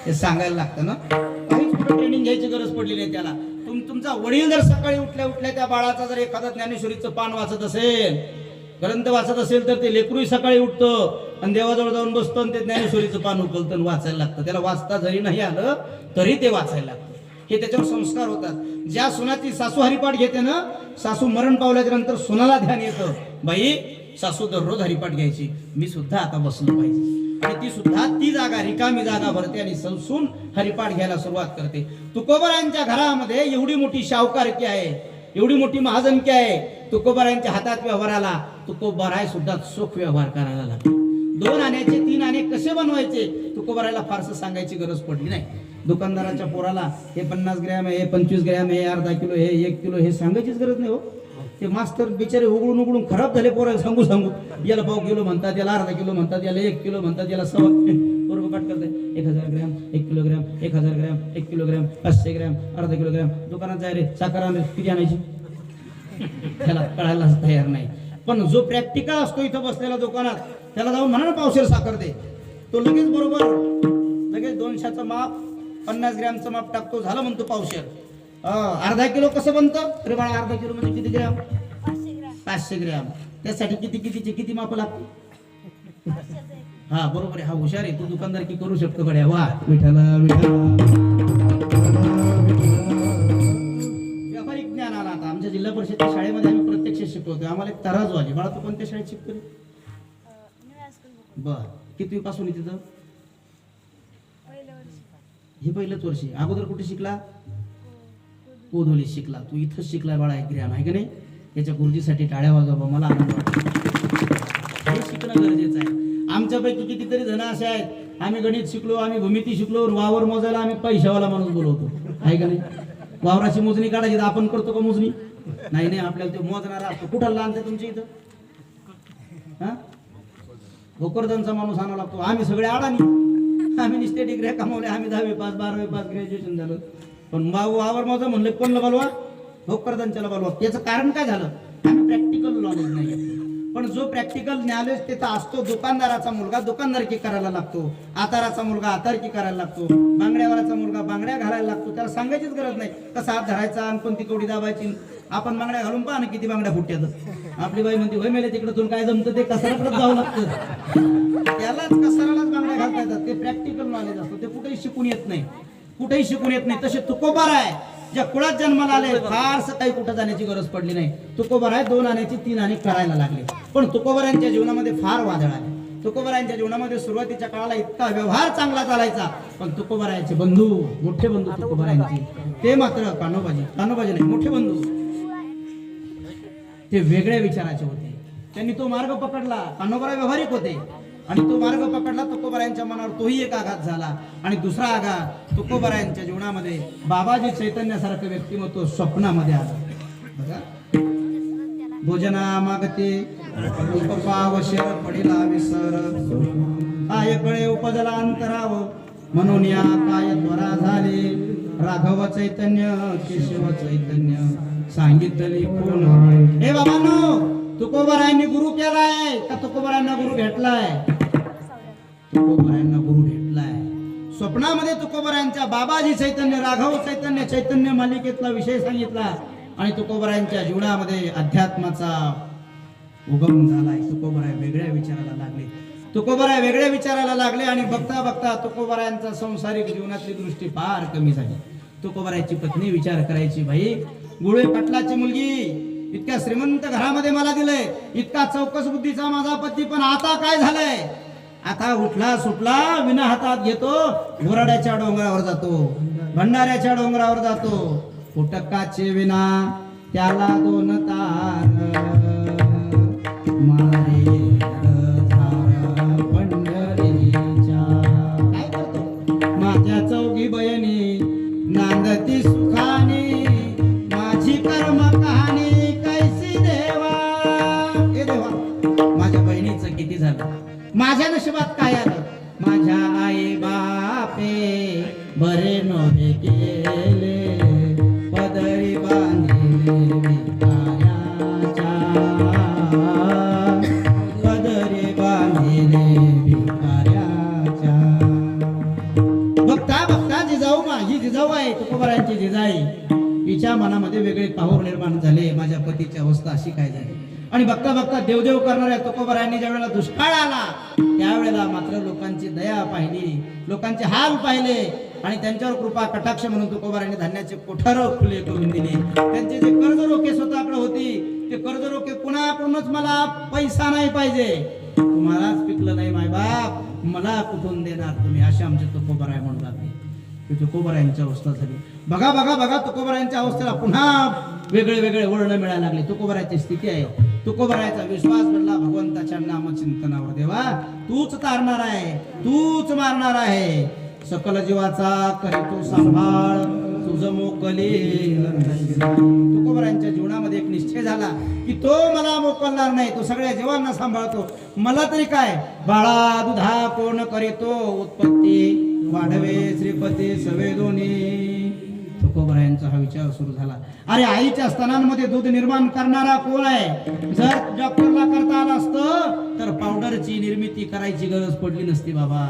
हे सांगायला लागतं ना, काहीच ट्रेनिंग घ्यायची गरज पडली नाही त्याला. तुमचा वडील जर सकाळी उठल्या उठल्या त्या बाळाचा जर एखादा ज्ञानेश्वरीचं पान वाचत असेल, ग्रंथ वाचत असेल, तर ते लेकरूही सकाळी उठतं आणि देवाजवळ जाऊन बसतो आणि ते ज्ञानेश्वरीचं पान उकलतं आणि वाचायला लागतं. त्याला वाचता जरी नाही आलं तरी ते वाचायला लागतं. हे त्याच्यावर संस्कार होतात. ज्या सुनाची सासू हरिपाठ घेते ना, सासू मरण पावल्याच्या नंतर सुनाला ध्यान येतं, बाई सासू दररोज हरिपाठ घ्यायची, मी सुद्धा आता बसलो पाहिजे. आणि ती सुद्धा ती जागा रिकामी जागा भरते आणि संसून हरिपाठ घ्यायला सुरुवात करते. तुकोबरायांच्या घरामध्ये एवढी मोठी शाहूकारकी आहे, एवढी मोठी महाजनकी आहे. तुकोबरायांच्या हातात व्यवहार आला, तुकोबराय सुद्धा चोख व्यवहार करायला लागले. 2 आण्याचे 3 आणे कसे बनवायचे तुकोबरायला फारसं सांगायची गरज पडली नाही. दुकानदाराच्या पोराला हे 50 ग्रॅम आहे, हे 25 ग्रॅम आहे, अर्धा किलो हे 1 किलो हे सांगायचीच गरज नाही हो. ते मास्तर बिचारे उघडून उघडून खराब झाले पोराला सांगू सांगू. याला पाव किलो म्हणतात, याला अर्धा किलो म्हणतात, याला 1 किलो म्हणतात, याला सवा बरोबर पाठ करतात. 1000 gram, 1 kilogram, 1000 gram, 1 kilogram, 500 gram, अर्धा किलोग्रॅम. दुकानात जाय रे, साखर आण रे, किती आणायची त्याला कळायलाच तयार नाही. पण जो प्रॅक्टिकल असतो इथं बसलेला दुकानात, त्याला जाऊन म्हणा ना पावशेर साखर दे, तो लगेच बरोबर लगेच 200चं माप 50 ग्रॅमचं माप टाकतो, झालं म्हणतो पावशेर. अर्धा किलो कसं बनतं? अरे बाळा अर्धा किलो म्हणजे किती ग्रॅम? 500 ग्रॅम. त्यासाठी किती माप लागते? हा बरोबर आहे, हा हुशार आहे, तू दुकानदार की करू शकतो गड्या. वा विठ्ठला विठ्ठला. व्यावहारिक ज्ञान आला आता. आमच्या जिल्हा परिषदेच्या शाळेमध्ये आम्ही प्रत्यक्ष शिकवतो. आम्हाला एक तराजू आली. बाळा तू कोणत्या शाळेत शिकतो? बर, किती पासून तिथं? हे पहिलंच वर्षी. अगोदर कुठे शिकला? कोधोली शिकला. तू इथंच शिकला बाळा. 1 ग्रॅम आहे की नाही? त्याच्या गुरुजीसाठी टाळ्या वाजवा. मला आनंद वाटतो. हे शिकणं गरजेचं आहे. आमच्यापैकी कितीतरी जण असे आहेत, आम्ही गणित शिकलो, आम्ही भूमिती शिकलो, वावर मोजायला आम्ही पैशावाला माणूस बोलवतो, आहे का नाही? वावराची मोजणी काढायची, आपण करतो का मोजणी? नाही नाही, आपल्याला ते मोजणारा असतो. कुठं लांब आहे तुमच्या इथं? हा, भोकरदनचा माणूस आणावा लागतो. आम्ही सगळे अडाणी, आम्ही नुसते डिग्री कमावले, आम्ही 10वी पास 12वी पास ग्रॅज्युएशन झालं. पण वावर मोजा म्हणलं कोणला बोलवा? भोकरदनच्याला बोलवा. याचं कारण काय झालं? आम्ही प्रॅक्टिकल नॉलेज नाही घेतलं. पण जो प्रॅक्टिकल ज्ञानेश त्याचा असतो, दुकानदाराचा मुलगा दुकानदारकी करायला लागतो, आताराचा मुलगा आतारकी करायला लागतो, बांगड्यावाल्याचा मुलगा बांगड्या घालायला लागतो. त्याला सांगायचीच गरज नाही कसा हात धरायचा आणि कोणती कवडी दाबायची. आपण बांगड्या घालून पहा ना किती बांगड्या फुटतात. आपली बाई म्हणते होय मेले तिकडे तुला काय जमतं ते कसाराकडे जावं लागतं. त्यालाच कसारालाच बांगड्या घालता येतात. ते प्रॅक्टिकल नॉलेज असतं, ते कुठेही शिकून येत नाही, कुठेही शिकून येत नाही. तसे तुकोबार आहे, ज्या कुळात जन्माला आले फारसं काही कुठं जाण्याची गरज पडली नाही. तुकोबार आहे 2 आण्याची 3 आणे करायला लागले. पण तुकोबारांच्या जीवनामध्ये फार वादळ आले. तुकोबारांच्या जीवनामध्ये सुरुवातीच्या काळाला इतका व्यवहार चांगला चालायचा, पण तुकोबारायांचे बंधू, मोठे बंधू तुकोबारायांचे, ते मात्र कान्होबाजी नाही, मोठे बंधू ते वेगळ्या विचाराचे होते. त्यांनी तो मार्ग पकडला. कान्होबाराय व्यावहारिक होते आणि तो मार्ग पकडला. तुकोबारायांच्या मनावर तोही एक आघात झाला. आणि दुसरा आघात तुकोबारायांच्या जीवनामध्ये बाबाजी चैतन्यासारखं व्यक्तिमत्व स्वप्नामध्ये आलं. बघा, भोजना मागते उपपावशर पडिला विसर, काय कळे उपजला अंतराव, म्हणून या काय त्वरा झाले, राघव चैतन्य केशव चैतन्य सांगितली कोण. हे बाबांनो, तुकोबारायांनी गुरु केलाय का तुकोबारायांना गुरु भेटलाय? तुकोबारायांना गुरु भेटलाय. स्वप्नामध्ये तुकोबारायांच्या बाबाजी चैतन्य, राघव चैतन्य, चैतन्य मालिकेतला विषय सांगितला आणि तुकोबारायांच्या जीवनामध्ये अध्यात्माचा उगम झालाय. तुकोबाराय वेगळ्या विचाराला लागले. तुकोबाराय वेगळ्या विचाराला लागले आणि बघता बघता तुकोबारायांचा संसारिक जीवनातली दृष्टी फार कमी झाली. तुकोबारायची पत्नी विचार करायची, भाई गुळे पाटलाची मुलगी इतक्या श्रीमंत घरामध्ये मला दिलंय, इतका चौकस बुद्धीचा माझा पती, पण आता काय झालंय? आता उठला सुटला विना हातात घेतो, घोराड्याच्या डोंगरावर जातो, भंडाऱ्याच्या डोंगरावर जातो, फुटकाचे विना त्याला 2 तार, मारे पंढरीच्या. काय करतो? माझ्या चौघी बहिणी नांदती सुखाने, माझी कर्म कहाणी कैसी देवा. हे देवा, माझ्या बहिणीचं किती झालं, माझ्या नशिबात काय आलं? माझ्या आई बापे बरे नव्हे केले, पदरी बांधिले भिकाऱ्याच्या, पदरी बांधिले भिकाऱ्याच्या. बघता बघता जिजाऊ, माझी जिजाऊ आहे तुकोबारायांची जिजाई, हिच्या मनामध्ये वेगळे काहूर निर्माण झाले. माझ्या पतीची अवस्था अशी काय झाली? आणि बघता बघता देवदेव करणाऱ्या तुकोबारायांनी ज्या वेळेला दुष्काळ आला त्यावेळेला मात्र लोकांची दया पाहिली, लोकांचे हाल पाहिले आणि त्यांच्यावर कृपा कटाक्ष म्हणून तुकोबारायांनी धान्याचे कोठार खुले करून दिले. त्यांचे जे कर्ज रोखे स्वतःकडे होती ते कर्ज रोखे पुन्हा मला पैसा नाही पाहिजे, तुम्हालाच पिकलं नाही माय बाप, मला कुठून देणार तुम्ही, असे आमचे तुकोबाराय म्हणू लागले. तुकोबारायांची अवस्था झाली. बघा बघा बघा, तुकोबारायांच्या अवस्थेला पुन्हा वेगळे वेगळे वर्ण मिळायला लागले. तुकोबाराची स्थिती आहे, तुकोबारायचा विश्वास पडला भगवंताच्या नामचिंतनावर. देवा तूच तारणार आहे, तूच मारणार आहे, सकल जीवाचा करीतो सांभाळ, तुझ मोकले. तुकोबारायांच्या जीवनामध्ये एक निश्चय झाला की तो मला मोकलणार नाही, तो सगळ्या जीवांना सांभाळतो, मला तरी काय. बाळा दुधा कोण करीतो उत्पत्ती, वाढवे श्रीपती सवे दोन्ही. तुकोबारायांचा हा विचार सुरू झाला. अरे आईच्या स्तनांमध्ये दूध निर्माण करणारा कोण आहे? जर डॉक्टरला करता आलं असतं तर पावडरची निर्मिती करायची गरज पडली नसती बाबा.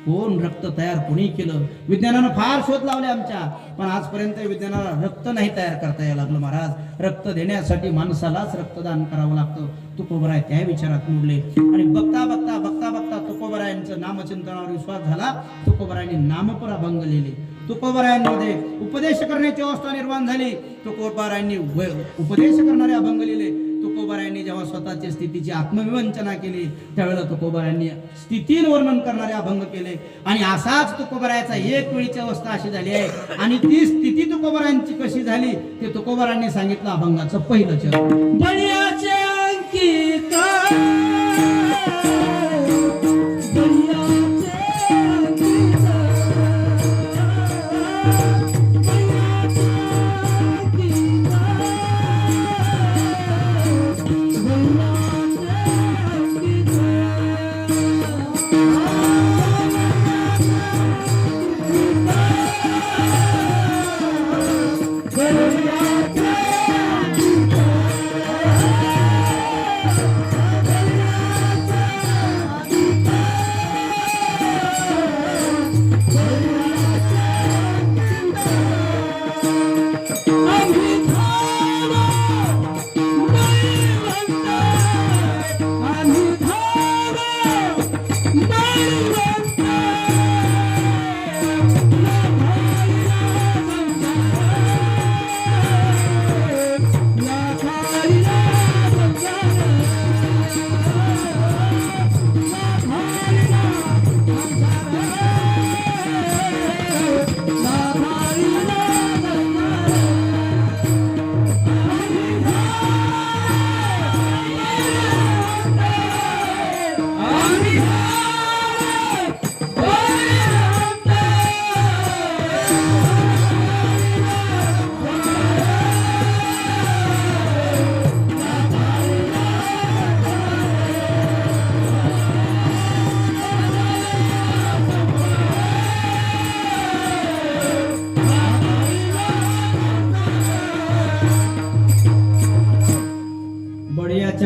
कोण रक्त तयार कोणी केलं? विज्ञानानं फार शोध लावले आमच्या, पण आजपर्यंत विज्ञानाला रक्त नाही तयार करता यायला लागलं महाराज. रक्त देण्यासाठी माणसालाच रक्तदान करावं लागतं. तुकोबाराय त्या विचारात मोडले आणि बघता बघता बघता बघता तुकोबारायांचं नामचिंतनावर विश्वास झाला. तुकोबारायांनी नामपर अभंग लिहिले. तुकोबारायांमध्ये उपदेश करण्याची अवस्था निर्माण झाली. तुकोबारायांनी उपदेश करणारे अभंग लिहिले. तुकोबारायांनी जेव्हा स्वतःच्या स्थितीची आत्मविवंचना केली त्यावेळेला तुकोबारायांनी स्थितीन वर्णन करणारे अभंग केले आणि असाच तुकोबारायाचा एक वेळीची अवस्था अशी झाली आहे. आणि ती स्थिती तुकोबारायांची कशी झाली ते तुकोबारायांनी सांगितलं अभंगाचं पहिलं चरण. बळ्याचे अंकिता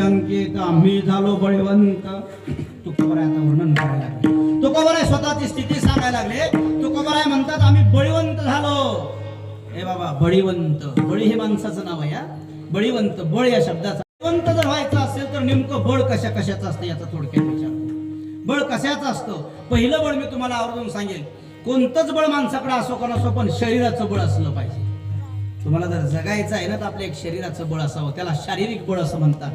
शंकेत आम्ही झालो बळवंत. तुकोबर आहे आता वर्णन करायला लागले. तुकोबर आहे स्वतःची स्थिती सांगायला लागले. तुकोबर आहे म्हणतात आम्ही बळीवंत झालो. हे बाबा बळीवंत, बळी हे माणसाचं नाव आहे. बळीवंत, बळ या शब्दाचा. बळीवंत जर व्हायचं असेल तर नेमकं बळ कशाचं असतं याचा थोडक्यात विचार. बळ कशाचं असतं? पहिलं बळ मी तुम्हाला आवर्जून सांगेल. कोणतंच बळ माणसाकडे असो का नसो पण शरीराचं बळ असलं पाहिजे. तुम्हाला जर जगायचं आहे ना तर आपलं एक शरीराचं बळ असावं. त्याला शारीरिक बळ असं म्हणतात.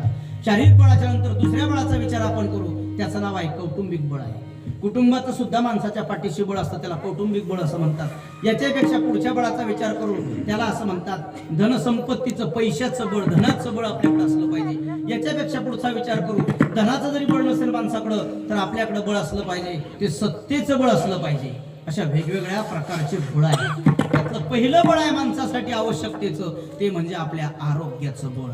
शारीरिक बळाच्या नंतर दुसऱ्या बळाचा विचार आपण करू. त्याचं नाव आहे कौटुंबिक बळ आहे. कुटुंबाचं सुद्धा माणसाच्या पाठीशी बळ असतं. त्याला कौटुंबिक बळ असं म्हणतात. याच्यापेक्षा पुढच्या बळाचा विचार करू. त्याला असं म्हणतात धनसंपत्तीचं, पैशाचं बळ, धनाचं बळ आपल्याकडे असलं पाहिजे. याच्यापेक्षा पुढचा विचार करू. धनाचं जरी बळ नसेल माणसाकडं तर आपल्याकडे बळ असलं पाहिजे. ते सत्तेचं बळ असलं पाहिजे. अशा वेगवेगळ्या प्रकारचे बळ आहे. त्यातलं पहिलं बळ आहे माणसासाठी आवश्यकतेचं, ते म्हणजे आपल्या आरोग्याचं बळ.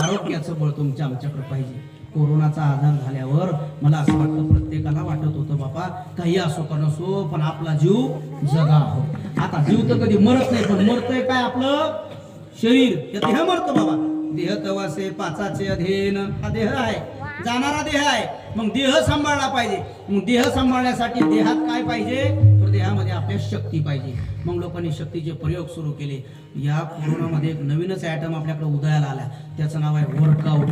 आरोग्याचं बळ तुमच्या आमच्याकडे पाहिजे. कोरोनाचा आजार झाल्यावर मला असं वाटतं प्रत्येकाला वाटत होतं बाबा काही असो का नसो पण आपला जीव जगा हो. आता जीव तर कधी मरत नाही पण मरतंय काय आपलं शरीर. देह मरतं बाबा. देह तवासे पाचाचे अधीन हा देह आहे, जाणारा देह आहे. मग देह सांभाळला पाहिजे. मग देह सांभाळण्यासाठी देहात काय पाहिजे तर देहामध्ये आपल्या शक्ती पाहिजे. मग लोकांनी शक्तीचे प्रयोग सुरू केले. या कोरोनामध्ये एक नवीनच आयटम आपल्याकडे उदयाला आला. त्याचं नाव आहे वर्कआउट.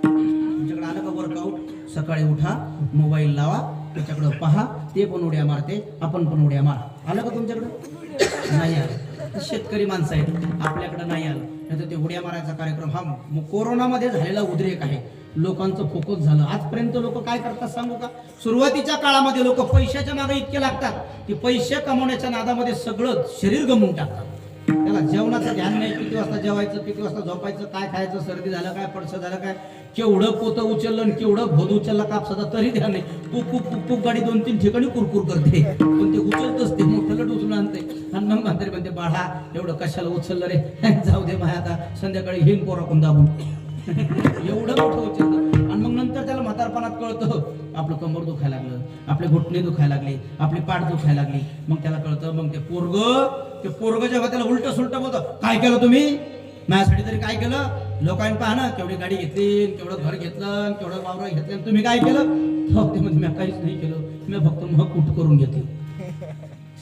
तुमच्याकडे आलं का वर्कआउट? सकाळी उठा, मोबाईल लावा, त्याच्याकडे पहा, ते पण उड्या मारते, आपण पण उड्या मार. आलं का तुमच्याकडे? नाही आलं. शेतकरी माणसं आहेत, आपल्याकडे नाही आलं. नाही तर ते उड्या मारायचा कार्यक्रम हा कोरोनामध्ये झालेला उद्रेक आहे. लोकांचं फोकस झालं. आजपर्यंत लोक काय करतात सांगू का? सुरुवातीच्या काळामध्ये लोक पैशाच्या मागे इतके लागतात की पैसे कमवण्याच्या नादामध्ये सगळं शरीर गमवून टाकतात. त्याला जेवणाचं ध्यान नाही. किती वाजता जेवायचं, किती वाजता झोपायचं, काय खायचं, सर्दी झालं काय, पडसं झालं काय, केवढं पोतं उचललं आणि केवढं भोद उचलला कापसाचा तरी ध्यान नाही. पुक गाडी 2-3 ठिकाणी कुरकुर करते पण ते उचलतच ते मोठं लट उचलून आणते. आणि मग म्हातारी म्हणते बाळा एवढं कशाला उचललं रे, जाऊ दे माय आता संध्याकाळी घेईन पोराकून दाबून. एवढं मोठं उचलतं. आणि मग नंतर त्याला म्हातारपणात कळतं आपलं कंबर दुखायला लागलं, आपले घुटणे दुखायला लागले, आपली पाठ दुखायला लागली. मग त्याला कळतं. मग ते पोरग जेव्हा त्याला उलट सुलट बोलतं, काय केलं तुम्ही माझ्यासाठी तरी काय केलं? लोकांनी पहा ना केवढी गाडी घेतली, केवढं घर घेतलं, केवढं वावर घेतलं, तुम्ही काय केलं? ते म्हणजे मी काहीच नाही केलं, मी फक्त मग कुट करून घेतली.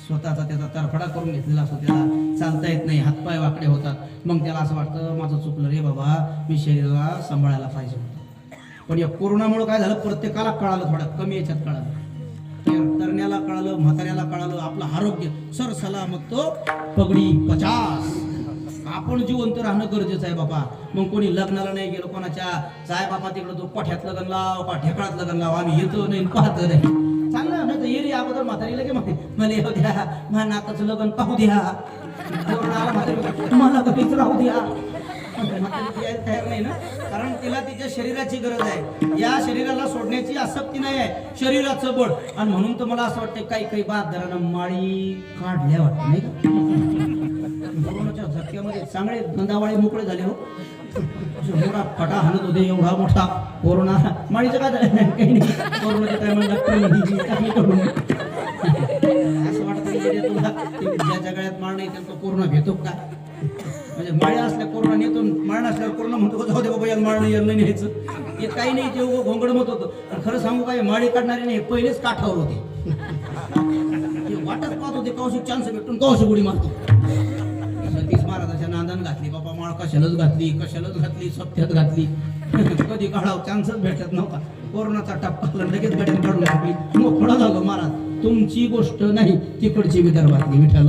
स्वतःचा त्याचा तरफडा करून घेतलेला असतो. त्याला चालता येत नाही, हातपाय वाकडे होतात. मग त्याला असं वाटतं माझं चुकलं रे बाबा, मी शरीराला सांभाळायला पाहिजे होतं. पण या कोरोनामुळे काय झालं, प्रत्येकाला कळालं, थोडा कमी याच्यात कळालं. तरण्याला कळालं, म्हाताऱ्याला कळालं, आपलं आरोग्य सर सलामत तो पगडी 50. आपण जिवंत राहणं गरजेचं आहे बाबा. मग कोणी लग्नाला नाही गेलो, कोणाच्या जाय बाबा तिकडं तो पठ्यात लग्न लाव का ठेकळात लग्न लाव, आम्ही येतो नाही पाहतो नाही. चांगलं नाही तर येरी अगोदर म्हातारीला की मला येऊ द्या, माझ्या नाकाचं लग्न पाहू द्या, मला कधीच राहू द्या. तयार नाही ना, कारण तिला तिच्या शरीराची गरज आहे. या शरीराला सोडण्याची आसक्ती नाही आहे, शरीराचं बळ. आणि म्हणून तर मला असं वाटतं काही बहादरानं माळी काढल्या वाटतं नाही का. कोरोनाच्या झटक्यामध्ये चांगले गंधावाळे मोकळे झाले हो. मोठा फटा हाणत होते, एवढा मोठा कोरोना. माळीचं काय झालं काही नाही, कोरोनाच्या टायमाला असं वाटतं तुला ज्याच्या गळ्यात माळ नाही त्यांचा कोरोना घेतो का? म्हणजे माळ्या असल्या कोरोना नेतो, माळ नसल्यावर कोरोना म्हणतो जाऊ दे बाबा याला माळ नाही, याला नाही न्यायचं. हे काही नाही, ते घोंगड मत होतं. आणि खरं सांगू काय, माळी काढणारे नाही पहिलेच काठावर होते. वाटच पाहत होते कौशिक चान्स भेटून कौशिक उडी मारतो. सतीश महाराजाच्या नांदन घातली बाबा माळ, कशालाच घातली, सप्त्यात घातली. कधी काढावं चान्सच भेटत नव्हता. कोरोनाचा टप्पा लगेच गाड्यात काढून टाकली, मोकळा झालो महाराज. तुमची गोष्ट नाही, तिकडची विदर्भातली. विठ्ठल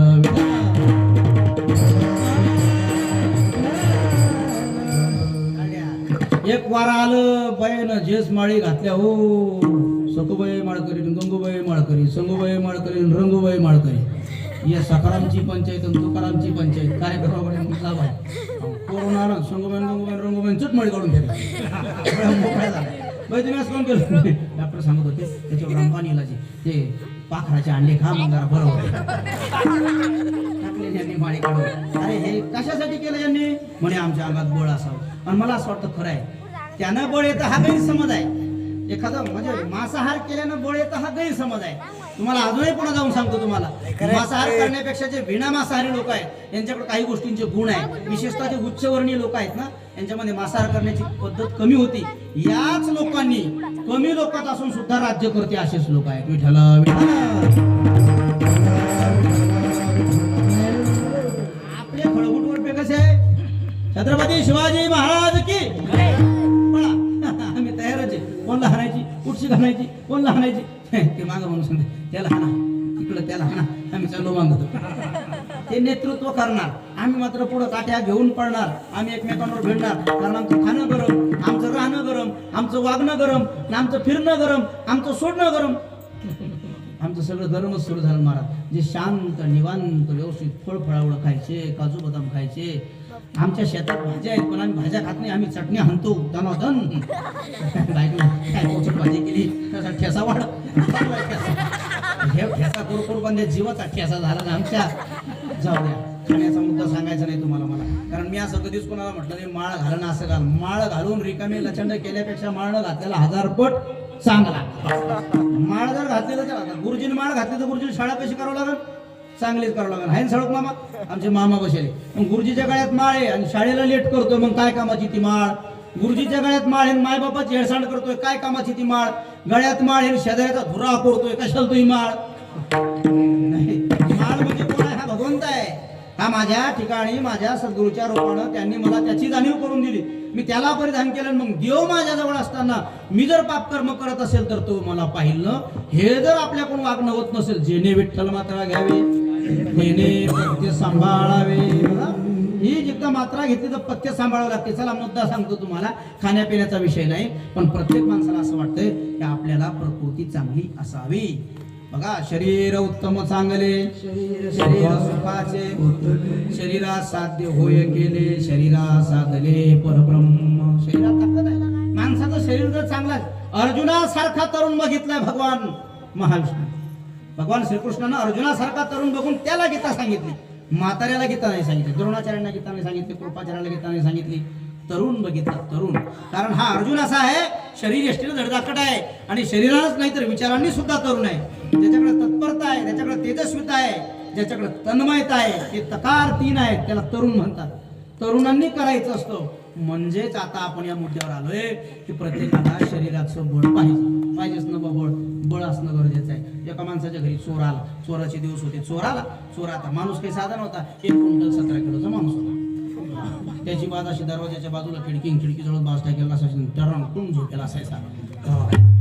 एक वारा आलं बाईनं जेस माळी घातल्या हो. सखुबाई माळकरी, गंगूबाई माळकरी, संगूबाई माळकरी, रंगूबाई माळकरी. या सकारामची पंचायत आणि तुकारामची पंचायत कार्यक्रमाकडे मुद्दा आहे. कोरोना आला, संगूबाई रंगूबाई चट माळी काढून घेतली. मोकळ्या झाला बाई, तुम्ही असं कोण केलं? डॉक्टर सांगत होते त्याच्यावर रामपाणी इलाजी, ते पाखराचे अंडे खा मग जरा बरं होते. टाकले यांनी माळी काढून. अरे हे कशासाठी केलं यांनी? म्हणे आमच्या अंगात बळ असावं. आणि मला असं वाटतं खरं आहे, त्यानं बळ येतं हा गैरसमज आहे. एखादा म्हणजे मांसाहार केल्यानं बळ येतं हा गैरसमज आहे. तुम्हाला अजूनही पुन्हा जाऊन सांगतो, तुम्हाला मांसाहार करण्यापेक्षा जे विना मांसाहारी लोक आहेत यांच्याकडे काही गोष्टींचे गुण आहेत. विशेषतः जे उच्चवर्णीय लोक आहेत ना, यांच्यामध्ये मांसाहार करण्याची पद्धत कमी होती. याच लोकांनी कमी लोकात असून सुद्धा राज्य करते असेच लोक आहेत. विठ्ठल आपले खळगुटवर पे कसे आहे? छत्रपती शिवाजी महाराज की पळा. आम्ही तयारच आहे. कोणला हाणायची, कुठची घालायची, कोणला हाणायची ते मागं म्हणून सांगते, त्याला हाणा, इकडं त्याला हाणा. आम्ही चाललो बांधतो. ते नेतृत्व करणार, आम्ही मात्र पुढे काठ्या घेऊन पडणार. आम्ही एकमेकांवर भिडणार. कारण आमचं खाणं गरम, आमचं राहणं गरम, आमचं वागणं गरम, आमचं फिरणं गरम, आमचं सोडणं गरम. आमचं सगळं गरमच सुरू झालं महाराज. जे शांत निवांत व्यवस्थित फळफळावळं खायचे, काजू बदाम खायचे. आमच्या शेतात भाज्या आहेत पण आम्ही भाज्या खात नाही. आम्ही चटणी हाणतो दनादन. बायकोची भाजी केली त्याचा ठेसा वाढ, हे ठेसा करू पण त्या जीवाचा ठेसा झाला ना आमच्या. जाऊ द्या, खाण्याचा मुद्दा सांगायचा नाही तुम्हाला मला. कारण मी असं कधीच कोणाला म्हटलं नाही माळ घालणं असं घाल. माळ घालून रिकामे लचंड केल्यापेक्षा माळणं घातलेला 1000 पट चांगला. माळ जर घातलेलं तर गुरुजीने माळ घातली तर गुरुजीने शाळा कशी करावं लागेल? चांगलीच करावं लागेल. आहे ना सळक मामा? आमचे मामा बसले. मग गुरुजीच्या गळ्यात माळ आहे आणि शाळेला लेट करतोय, मग काय कामाची ती माळ? गुरुजीच्या गळ्यात माळ आहे, मायबापाची हेळसांड करतोय, काय कामाची ती माळ? गळ्यात माळ आहे, शेजाऱ्याचा धुरा करतोय, कशाला तुही माळ? नाही, माळ म्हणजे कोण आहे? हा भगवंत आहे. हा माझ्या ठिकाणी माझ्या सद्गुरूच्या रूपानं त्यांनी मला त्याची जाणीव करून दिली. मी त्याला परिधान केलं. मग देव माझ्याजवळ असताना मी जर पापकर्म करत असेल तर तो मला पाहिलं. हे जर आपल्याकडून वागणं होत नसेल, जेणे विठ्ठल मात्रा घ्यावे तेने पथ्य सांभाळावे. ही जिथं मात्रा घेतली तर पथ्य सांभाळावं लागते. चला मुद्दा सांगतो तुम्हाला, खाण्यापिण्याचा विषय नाही, पण प्रत्येक माणसाला असं वाटतंय की आपल्याला प्रकृती चांगली असावी. बघा, शरीर उत्तम चांगले, शरीर सुखाचे, शरीरा साध्य होय केले, शरीरा साधले परब्रह्म. शरीरात ताकद आहे. माणसाचं शरीर जर चांगला, अर्जुनासारखा तरुण बघितलाय भगवान महाविष्णू. भगवान श्रीकृष्णानं अर्जुनासारखा तरुण बघून त्याला गीता सांगितली. म्हाताऱ्याला गीता नाही सांगितली, द्रोणाचार्यांना गीता नाही सांगितली, कृपाचार्याला गीता नाही सांगितली. तरुण बघितला, तरुण. कारण हा अर्जुन असा आहे, शरीर यष्टीनं धडधाकट आहे आणि शरीरानंच नाही तर विचारांनी सुद्धा तरुण आहे. ज्याच्याकडे तत्परता आहे, ज्याच्याकडे तेजस्विता आहे, ज्याच्याकडे तन्मयता आहे, ते तकार 3 आहेत, त्याला तरुण म्हणतात. तरुणांनी करायचं असतं. म्हणजेच आता आपण या मुद्द्यावर आलोय की प्रत्येकाला शरीराचं बळ पाहिजेच ना. बळ असणं गरजेचं आहे. एका माणसाच्या घरी चोर आला, चोराचे दिवस होते, चोर आता माणूस काही साधा नव्हता. 1 क्विंटल 17 किलोचा माणूस होता. त्याची बाज अशी दरवाजाच्या बाजूला खिडकीजवळ बाज टाकेला असायची, टरून झोपेला असायचा.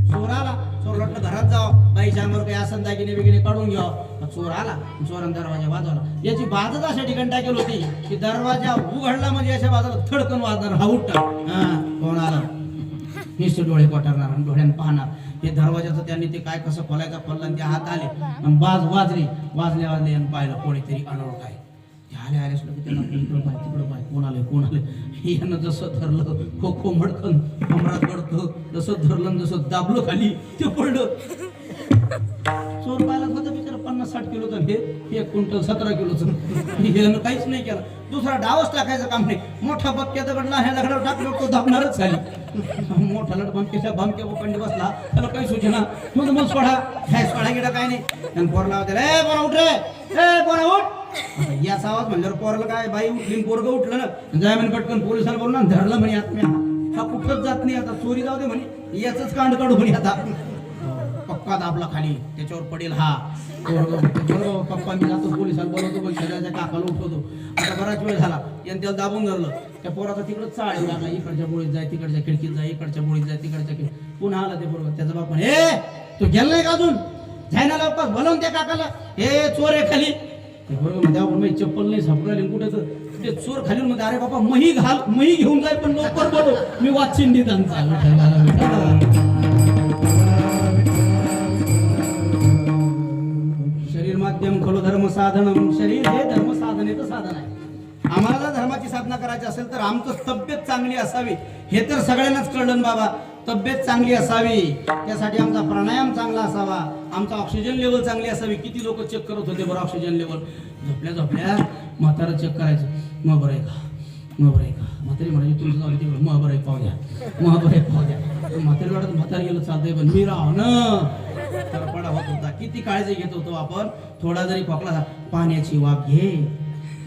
चोर आला, चोर वाटलं घरात जावं, बाईच्या अंगावर काही असं दागिने वगैरे काढून घ्यावं. चोर आला, चोरानं दरवाजा वाजवला. याची बाजच अशा ठिकाणी टाकेल होती की दरवाजा उघडला म्हणजे याच्या बाजूला थडकन वाजणार. हा उठा, कोण आला? नुसते डोळे कोटारणार आणि डोळ्यानं पाहणार. हे दरवाजाचं त्यांनी ते काय कसं खोलायचा खोलला आणि ते हात आले आणि बाज वाजले आणि पाहिलं कोणीतरी अनोळख आहे. आले सुद्धा त्यांना तिकडं पाय कोण आले. यानं जसं धरलं खो मडकन कमरात पडतं, जसं धरलं जसं दाबलं खाली ते पडलं. चोर पाहिला होता बिचारा 50-60 किलोचा, हे 1 क्विंटल 17 किलोचं. यानं काहीच नाही केलं. दुसरा डावच टाकायचं काम नाही. मोठा बक्क्या दगडला ह्या दगडावर टाकलं तो दाबणारच खाली. मोठा लट भामक्या बोकंडी बसला, त्याला काही सूचना मग सोडा गिडा काय नाही. आणि पोरला होते, पोरा उठ रे, पोरा उठ. याचा आवाज म्हणल्यावर पोराला काय, बाई उठली पोरग उठलं ना, जाय म्हणे पटकन पोलिसाला बोलला धरलं म्हणे. आता हा कुठंच जात नाही, आता चोरी जाऊ दे म्हणे, याच कांड काढू म्हणे. आता पक्का दाबला खाली, त्याच्यावर पडेल हा बरोबर. पप्पा मी जातो पोलिसाला बोलवतो, पण शेजारच्या काकाला उठवतो. आता बराच वेळ झाला, याने त्याला दाबून धरलं. त्या पोराचा तिकडं चाळ लागला, इकडच्या बोळीत जाय, तिकडच्या खिडकीत जाय, इकडच्या बोळीत जाय, तिकडच्या खिडकीत. पुन्हा आला ते बरोबर. त्याचा बाप म्हणे, तू गेला नाही का अजून? जायना लवकर बोलवून त्या काकाला, हे चोर आहे खाली. ते बरोबर द्या पण चप्पल नाही सापडली कुठे. तर ते चोर खाली मध्ये, अरे बाबा मही घेऊन जाय पण लवकर बोलव, मी वाचिंडी त्यांचा. शरीर माध्यम खलो धर्म साधन. शरीर हे धर्म साधनेचं साधन आहे. आम्हाला धर्माची साधना करायची असेल तर आमचं तब्येत चांगली असावी. हे तर सगळ्यांनाच कळलं बाबा, तब्येत चांगली असावी. त्यासाठी आमचा प्राणायाम चांगला असावा, आमचा ऑक्सिजन लेवल चांगली असावी. किती लोक चेक करत होते बरं ऑक्सिजन लेवल. झोपल्या म्हातारं चेक करायचं, मग बरं आहे का, म्हातारी म्हणायची तुमचं जाऊ तिकडं, मग बरं आहे पाहू द्या. म्हातारी वाटत म्हातारी गेलं चालतंय, पण मी राह ना त्याला पडा होत होता. किती काळजी घेत होतो आपण. थोडा जरी खोकला, पाण्याची वाफ घे,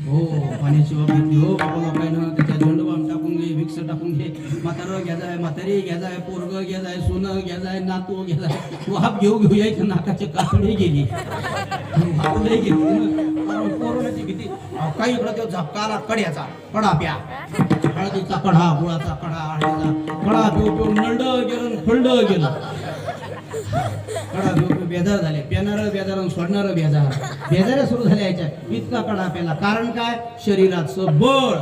हो पाण्याची वाफ घेतली हो बाबा लोकांना त्याच्या झेंडू बाम टाकून घे विक्स टाकून घे म्हातारं घ्या जाय म्हातारी घ्या जाय पोरग घ्या जाय सोनं घ्या जाय नातू घ्या जाय वाफ घेऊ घेऊ यायचं नाकाचे कातडी गेली बापले गेली ना कोरोनाची भीती काही इकडं तो झपकाला कड्याचा कडा प्या हळदीचा कढा गुळाचा कडा हळदीचा कडा पिऊ पिऊ नळड गेलं फळड गेलं कडा पिऊ बेजार झाले पेणारं बेजार सोडणारं बेजार बेजाऱ्या सुरू झाल्या याच्या इतका कडा प्याला कारण काय शरीराचं बळ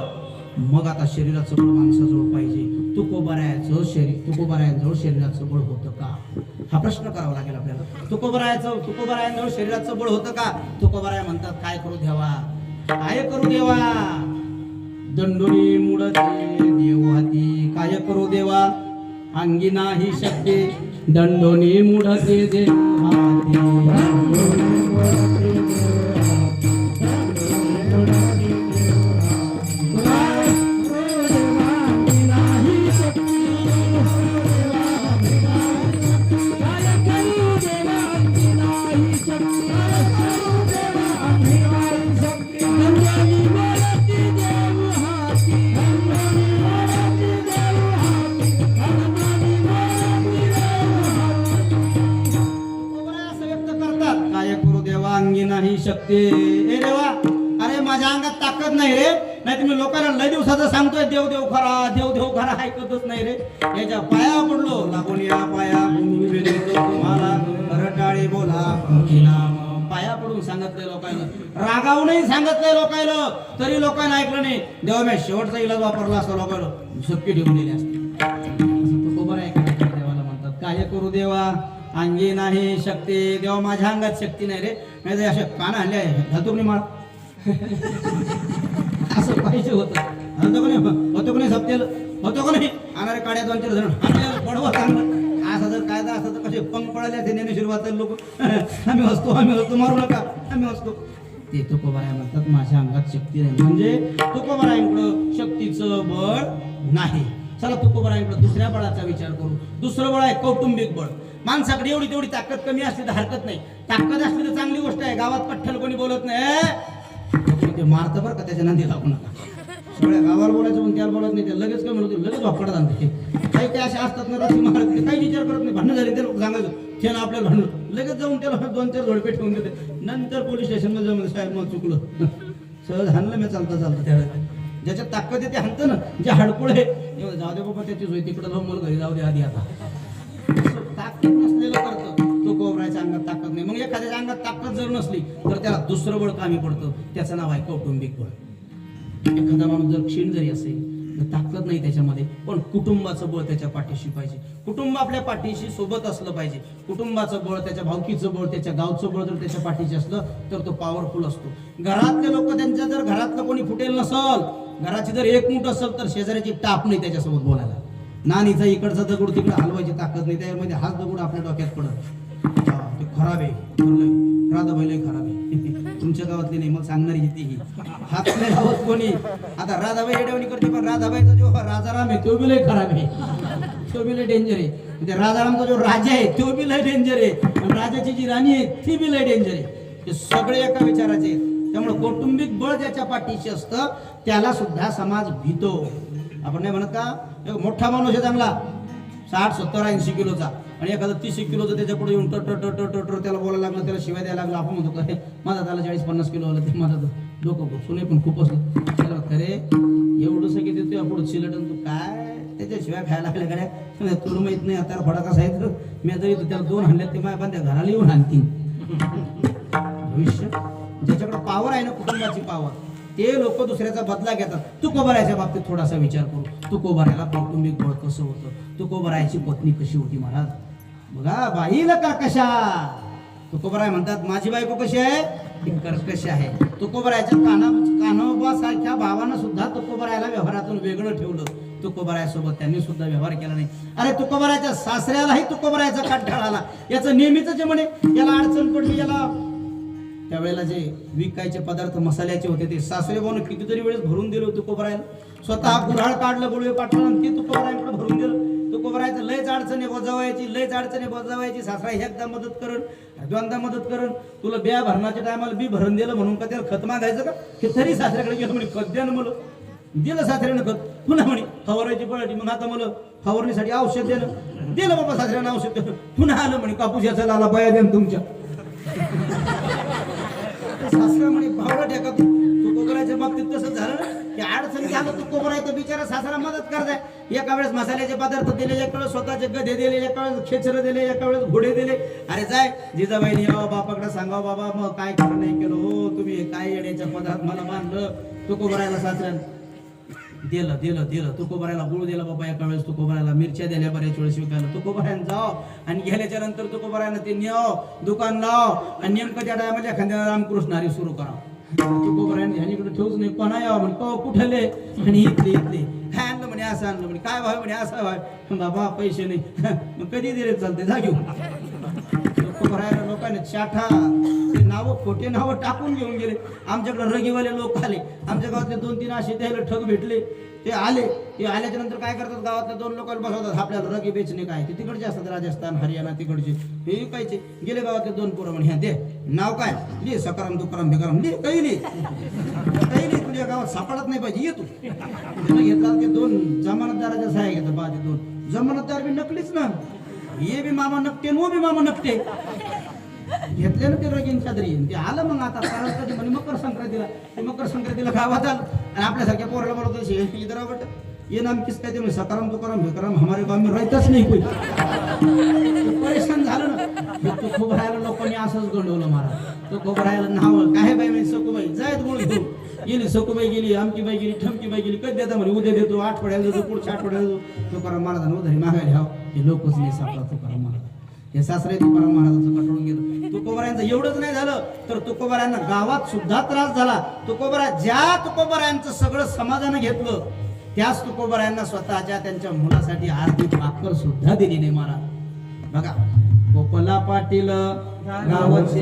मग आता शरीराचं बळ माणसाजवळ पाहिजे तुकोबारायाचं तुकोबारायांजवळ शरीराचं बळ होतं का हा प्रश्न करावा लागेल आपल्याला तुकोबारायांजवळ शरीराचं बळ होतं का तुकोबाराया म्हणतात काय करू देवा काय करू देवा दंडोरी मुडते देव हाती काय करू देवा अंगी नाही शक्य दंडोनी मुडते देव हाती शक्ती ए देवा अरे माझ्या अंगात ताकद नाही रे नाही तुम्ही लोकांना लय दिवसाचं सांगतोय देव देव खरा ऐकतच नाही रे याच्या पाया पडलो लागून या पाया तुम्हाला रटाळे बोला पाया पडून सांगितलंय लोकांना रागावूनही सांगितलंय लोकांना तरी लोकांना ऐकलं नाही देवा मी शेवटचा इलाज वापरला असं लोकांना शक्ती ठेवून दिली असते बरोबर आहे का देवाला म्हणतात काय करू देवा अंगी नाही शक्ती देवा माझ्या अंगात शक्ती नाही रे नाही असे कान आणले धतुकणी माळ असं पाहिजे होतं होतो कोणी सप्तेल होतो कोणी आणणारे काड्या 2-4 जण आपल्याला पडवा चांगलं असं जर कायदा असं तर कसे पंख पडले ते ज्ञानेश्वर वाचले लोक आम्ही हसतो मारू नका आम्ही हसतो ते तुकोबाराय म्हणतात माझ्या अंगात शक्ती नाही म्हणजे तुकोबारायांकडं शक्तीचं बळ नाही चला तुकोबारायांकडे दुसऱ्या बळाचा विचार करू दुसरं बळ आहे कौटुंबिक बळ माणसाकडे एवढी तेवढी ताकद कमी असली तर हरकत नाही ताकद असली तर चांगली गोष्ट आहे गावात पठ्ठल कोणी बोलत नाही ते मारतं बरं का त्याच्या नांदी लागू नका सगळ्या गावाला बोलायचं पण त्याला बोलत नाही ते लगेच काय म्हणतो लगेच वापरत आणते काही काही असे असतात ना रस्ते मारत काही विचार करत नाही भांडणं झाली त्याला सांगायचं ते ना आपल्याला भांडण लगेच जाऊन त्याला 2-4 झोडपे ठेवून देते नंतर पोलीस स्टेशनमध्ये जाऊन साहेब मग चुकलं सहज हाणलं मी चालता त्यावेळेला ज्याच्या ताकद आहे ते हाणतं ना जे हडकुळ आहे जाऊ दे बाबा त्याची सोय तिकडं जाऊन मला घरी जाऊ दे आधी आता ताकद नसलेलं करतं तो कोबराच्या अंगात ताकद नाही मग एखाद्याच्या अंगात ताकद जर नसली तर त्याला दुसरं बळ कामी पडतं त्याचं नाव आहे कौटुंबिक बळ एखादा माणूस जर क्षीण जरी असेल तर ताकद नाही त्याच्यामध्ये पण कुटुंबाचं बळ त्याच्या पाठीशी पाहिजे कुटुंब आपल्या पाठीशी सोबत असलं पाहिजे कुटुंबाचं बळ त्याच्या भावकीचं बळ त्याच्या गावचं बळ जर त्याच्या पाठीशी असलं तर तो पॉवरफुल असतो घरातले लोक त्यांच्या जर घरातलं कोणी फुटेल नसल घराची जर एकमूठ असेल तर शेजाऱ्याची टाप नाही त्याच्यासोबत बोलायला नानीचा इकडचा दगड तिकडे हलवायची ताकद नाही त्यामध्ये हाच दगड आपल्या डोक्यात पडत ते खराब आहे राधाबाई लय खराब आहे तुमच्या गावातली नाही मग सांगणारी ही हात नाही लावत कोणी आता राधाबाई एडवणी करते पण राधाबाईचा जो राजाराम आहे तो बी लय खराब आहे तो बी लय डेंजर आहे म्हणजे राजारामचा जो राजा आहे तो बी लय डेंजर आहे आणि राजाची जी राणी आहे ती बी लय डेंजर आहे ते सगळे एका विचाराचे आहेत त्यामुळे कौटुंबिक बळ ज्याच्या पाठीशी असतं त्याला सुद्धा समाज भीतो आपण नाही म्हणत का एक मोठा माणूस आहे चांगला 60-70-80 किलोचा आणि एखादा 30 किलोचा त्याच्या पुढे येऊन टर त्याला बोलायला लागलं त्याला शिवाय द्यायला लागलं आपण म्हणतो का माझा त्याला 40-50 किलो आलं ते माझं डोकं सुने पण खूप असलं त्याला खरे एवढं सगळं देतो आपण शिलटन तू काय त्याच्याशिवाय खायला लागल्या गाड्या तुला माहित नाही आता फडा कसा आहे तर मी आता येतो त्याला 2 हाणल्यात ते माझ्या पण त्या घराला येऊन आणतील भविष्य ज्याच्याकडे पावर आहे ना कुटुंबाची पावर ते लोक दुसऱ्याचा बदला घेतात तुकोबारायच्या बाबतीत थोडासा विचार करू तुकोबारायला कौटुंबिक बळ कसं होतं तुकोबारायची पत्नी कशी होती महाराज बघा बाईला कर्कशा तुकोबाराय म्हणतात माझी बायको कशी आहे ती कर्कश आहे तुकोबारायच्या कान्होबासारख्या भावानं सुद्धा तुकोबारायला व्यवहारातून वेगळं ठेवलं तुकोबारायासोबत त्यांनी सुद्धा व्यवहार केला नाही अरे तुकोबारायच्या सासऱ्यालाही तुकोबारायचा कंटाळा आला याचं नेहमीच जे म्हणे याला अडचण पडली याला त्यावेळेला जे विकायचे पदार्थ मसाल्याचे होते ते सासरे भाऊन कितीतरी वेळेस भरून दिलं तुकोबारायला स्वतः गुऱ्हाळ काढलं गोळवे पाठवलं आणि ते तुकोबारायांकडे भरून दिलं तुकोबारायचं लय लयच अडचणी बजावायची, लयच अडचणी बजावायची. सासरा एकदा मदत करण, दोनदा मदत करण. तुला बिया भरण्याच्या टायमाला बी भरून दिलं म्हणून का त्याला खत मागायचं का? की तरी सासऱ्याकडे गेलं म्हणे खत द्या ना मला. दिलं सासऱ्यानं खत. पुन्हा म्हणे फवारायची पळायची. मग आता मला फवारणीसाठी औषध देणं. दिलं बाबा सासऱ्यानं औषध. पुन्हा आलं म्हणे कापूस याचा लाला बाया द्या तुमच्या. सासरा म्हणे भावला टेका तू कोकराच्या बाबतीत तसं झालं ना की अडचणी झालं तू कोकरायचं बिचारा सासरा मदत करताय. एका वेळेस मसाल्याचे पदार्थ दिले, एका वेळेस स्वतःचे गधे दिले, एका वेळेस खेचरं दिले, एका वेळेस घोडे दिले. अरे जाय जिजाबाईने यावं बापाकडे सांगावं बाबा मग काय खरं नाही केलं हो तुम्ही काय येण्याच्या पदार्थ मला मानलं. तू कोकरायला सासऱ्यानं दिलं दिलं दिलं. तुकोबरायला गुळ दिला बाबा एका वेळेस. तुकोबरायला मिरच्या दिल्या बऱ्याच वेळेस विकायला. तुकोबरायला जाव आणि गेल्याच्या नंतर तुकोबरायला ते न्याव दुकान लाव आणि नेमकं त्या टायमाला एखाद्या रामकृष्णारी सुरू करावं. तुकोबरायला ह्यानीकडे ठेवूच नाही. कोणा यावं म्हणे कवा कुठले आणि इथले इथले काय आणलं म्हणे असं आणलं म्हणे काय व्हावं म्हणे असं व्हावं. बाबा पैसे नाही. मग कधी दिले चालते जा घेऊन. तुकोबरायला लोकांनी चाठा नावं खोटे नावं टाकून घेऊन गेले. आमच्याकडे रगीवाले लोक आले. आमच्या गावातले 2-3 असे त्याला ठग भेटले. ते आले. ते आल्याच्या नंतर काय करतात गावातल्या 2 लोकांना बसवतात. आपल्याला रगी बेचणे काय ते तिकडचे असतात राजस्थान हरियाणा तिकडचे हे विकायचे. गेले गावातले 2 पोरं म्हणे ह्या दे नाव काय लिहि सकाराम तुकाराम भिकाराम लिहि काही लिहि तुझ्या गावात सापडत नाही पाहिजे ये तू. घेतला ते 2 जमानतदाराच्या सहाय्य घेतात. बाजे 2 जमानतदार बी नकलीच ना. ये बी मामा नकटे वो बी मामा नकटे. घेतले ना ते रगीन चादरी. ते आलं मग आता कारण कधी म्हणे मकर संक्रांतीला गावात आलं आणि आपल्यासारख्या पोराला बोलतो इधर आवडत ये नाम किस काय ते म्हणे सकाराम तुकाराम भिकाराम हमारे गाव में राहतच नाही कोई. परेशान झालं ना. तो खूप राहायला लोकांनी असंच गंडवलं मला. तो खूप राहायला नाव काय बाई म्हणे सकुबाई जायत गोळी घेऊन गेली. सकुबाई गेली, आमची बाई गेली, ठमकी बाई गेली. कधी देता म्हणे उद्या देतो, आठवड्याला देतो, पुढच्या आठवड्याला देतो. तुकाराम महाराजांना उधारी मागायला हवं. हे लोकच नाही सापडा तुकाराम महाराज. हे सासरे तुकाराम महाराजांचं कटळून गेलं. तुकोबरायांचं एवढंच नाही झालं तर तुकोबरायांना गावात सुद्धा त्रास झाला. ज्या तुकोबरायांचं सगळं समाजानं घेतलं त्याच तुकोबरायांना स्वतःच्या त्यांच्या मुलासाठी अर्धी भाकर सुद्धा दिली नाही महाराज. बघा गोपाला पाटील गावाचे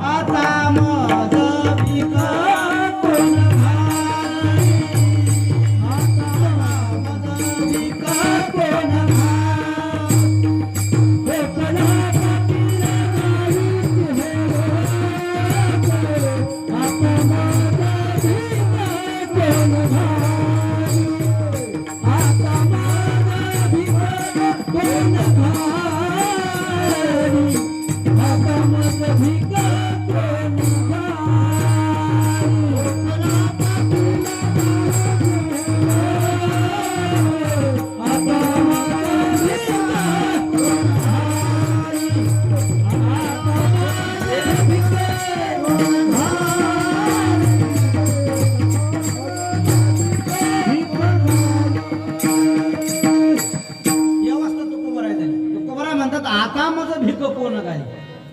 आता माझा भिका कोण घाली, आता माझा भिका कोण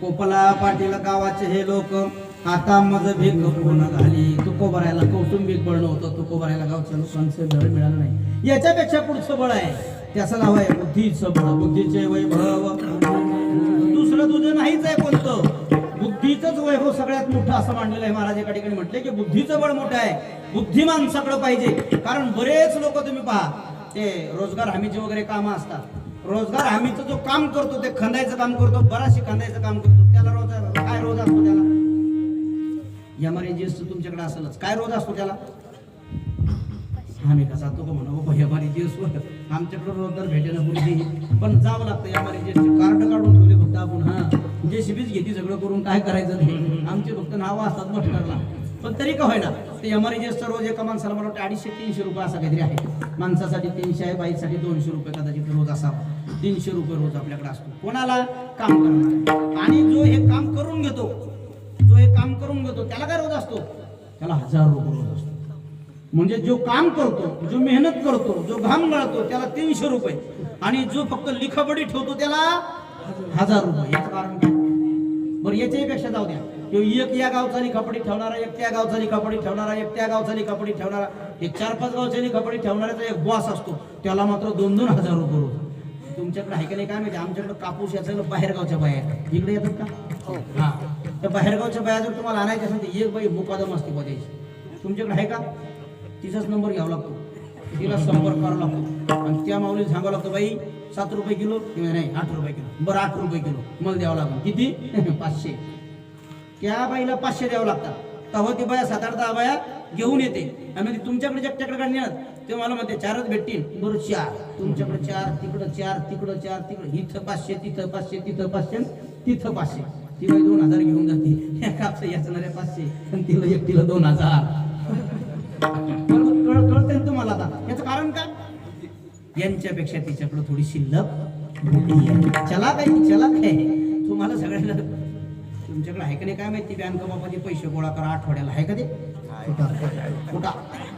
गोपाला पाटील गावाचे हे लोक आता माझं भीक कोण घाली. तुकोबरायला कौटुंबिक बळ नव्हतं. तुकोबरायला गावच्या लोकांचं बळ मिळालं नाही. याच्यापेक्षा पुढचं बळ आहे त्याचं नाव आहे बुद्धीचं बळ. बुद्धीचे वैभव दुसरं तुझं नाहीच आहे कोणतं. बुद्धीचंच वैभव सगळ्यात मोठं असं मांडलेलं आहे. महाराज एका ठिकाणी म्हटले की बुद्धीचं बळ मोठं आहे. बुद्धिमान सगळं पाहिजे. कारण बरेच लोक तुम्ही पहा ते रोजगार हमीचे वगैरे कामं असतात. रोजगार हमीचं जो काम करतो ते खंदायचं काम करतो, बराचशी खंदायचं काम करतो. त्याला रोज काय रोज असतो त्याला एमआरएजीएस तुमच्याकडे असेलच. काय रोज असतो त्याला आम्ही कसा तो का म्हणा एमआरएजीएस वर आमच्याकडे रोजगार भेटेना पूर्वी पण जावं लागतं. एमआरएजीएस कार्ड काढून ठेवले फक्त आपण. हा जेसीबीच घेते सगळं करून काय करायचं नाही. आमचे फक्त नावं असतात मटकारला. पण तरी का होईना ते एमआरएजीएसचा रोज एका माणसाला मला वाटतं 250-300 रुपये असा काहीतरी आहे. माणसासाठी 300 आहे, बाईसाठी 200 रुपये कदाचित रोज असावा. 300 रुपये रोज आपल्याकडे असतो. कोणाला काम करणार. आणि जो हे काम करून घेतो त्याला काय रोज असतो त्याला 1000 रुपये रोज असतो. म्हणजे जो काम करतो, जो मेहनत करतो, जो घाम गळतो त्याला 300 रुपये आणि जो फक्त लिखाबडी ठेवतो त्याला 1000 रुपये. याचं कारण काय बरं याच्याही पेक्षा जाऊ द्या. एक या गावचा लिखापडी ठेवणारा, एक त्या गावचा लिखापडी ठेवणारा, एक त्या गावचा लिखापडी ठेवणारा, एक 4-5 गावच्या लिखापडी ठेवणाऱ्याचा एक बॉस असतो. त्याला मात्र 2-2 हजार रुपये रोज. तुमच्याकडे आहे का नाही काय माहिती. आमच्याकडे कापूस याचा बाहेर गावच्या बाया इकडे येतात का. हा त्या बाहेरगावच्या बाया जर तुम्हाला आणायच्या असेल तर एक बाई मुकादम असते बजायची. तुमच्याकडे आहे का. तिचाच नंबर घ्यावा लागतो, तिला संपर्क करावा लागतो. आणि त्या माऊली सांगावं लागतं बाई 7 रुपये किलो किंवा नाही 8 रुपये किलो. बरं 8 रुपये किलो मला द्यावं लागेल. किती? 500. त्या बाईला 500 द्यावं लागतात. तेव्हा ती बाया 7-8 बाया घेऊन येते. आणि तुमच्याकडे एकट्याकडे काढण्यात ते मला म्हणते 4च भेटतील. बरं 4 तुमच्याकडे 4 तिकडं 4 तिकडं 4 तिकडं इथं 500 तिथं 500 तिथं 500 तिथं 500. ती बाई 2000 घेऊन जाते. कापसा याचणाऱ्या 500 आणि तिला एकटीला 2000. कळतंय तुम्हाला आता याचं कारण काय? यांच्यापेक्षा तिच्याकडे थोडी शिल्लक बुद्धी आहे. चला काय तुम्हाला सगळ्यांना तुमच्याकडे आहे का नाही काय माहिती. बँक बापाचे पैसे गोळा करा आठवड्याला आहे का ते?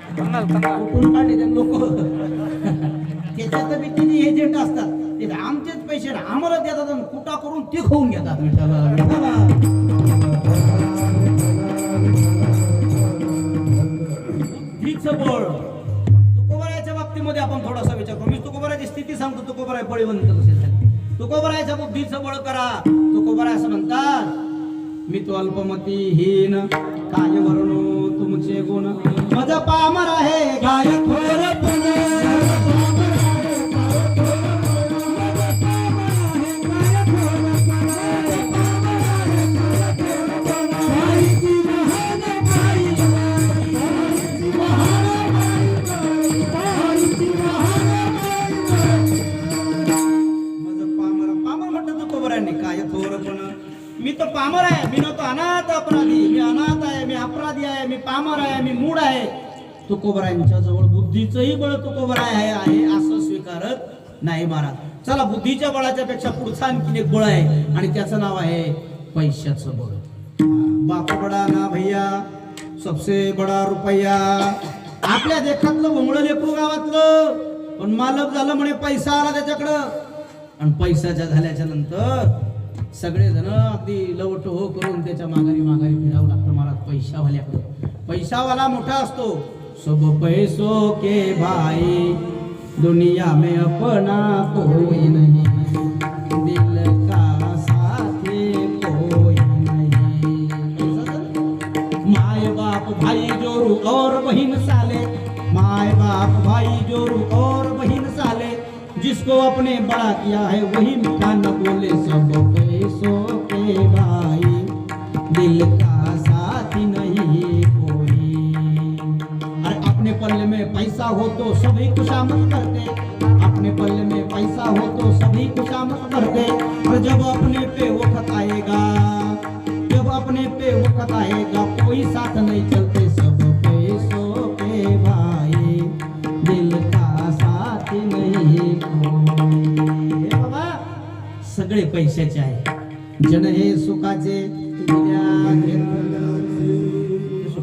कुठून काढले ते लोक? त्याच्यात बी तिथे एजंट असतात. ते आमचेच पैसे आम्हाला देतात आणि कुठा करून ते खाऊन घेतात. बुद्धीचं बळ. तुकोबरायच्या बाबतीमध्ये आपण थोडासा विचार करू. मी तुकोबरायची स्थिती सांगतो. तुकोबराय बळीवंत कसे झाले. तुकोबरायच्या बुद्धीचं बळ करा. तुकोबराय असं म्हणतात, मी तो अल्पमती हीन काय वर्णू तुमचे गुण मज पामर आहे गाय थोरपण. मी तो पामर आहे. मी नव्हतो अनाथ अपराधी. मी अनाथ आहे. मी अपराधी आहे. मी पामर आहे. मी मूढ आहे. तुकोबरायांच्या जवळ बुद्धीचंही बळ तुकोबराय आहे असं स्वीकारत नाही महाराज. चला बुद्धीच्या बळाच्या पेक्षा पुढचा आणखीन एक बळ आहे आणि त्याचं नाव आहे पैशाचं बळ. बाप बडा ना भैया सबसे बडा रुपया. आपल्या देखातलं भोंगळं लेकरू गावातलं पण मालक झालं म्हणे पैसा आला त्याच्याकडं. आणि पैशाच्या झाल्याच्या नंतर सगळे जण अगदी लवट हो करून त्याच्या माघारी फिरावं लागतं महाराज पैशावाल्याकडं. पैशावाला मोठा असतो. सब पैसों के भाई दुनिया में अपना कोई नहीं, दिल का साथी कोई नहीं. माय बाप भाई जोरू और बहिन साले. माय बाप भाई जोरू और बहिन साले. जिसको अपने बड़ा किया है वही मीठा न बोले. सब पैसों के भाई दिल का साथी नहीं कोई. अरे अपने पल्ले में पैसा हो तो सभी खुशामद करते. अपने पल्ले में पैसा हो तो सभी खुशामद करते. और जब अपने पे वक्त आएगा, जब अपने पे वक्त आएगा कोई साथ नहीं चलते. सब पैसों के भाई दिल का साथी नहीं कोई. बाबा सगळे पैशाचे आहे. जन हे सुखाचे.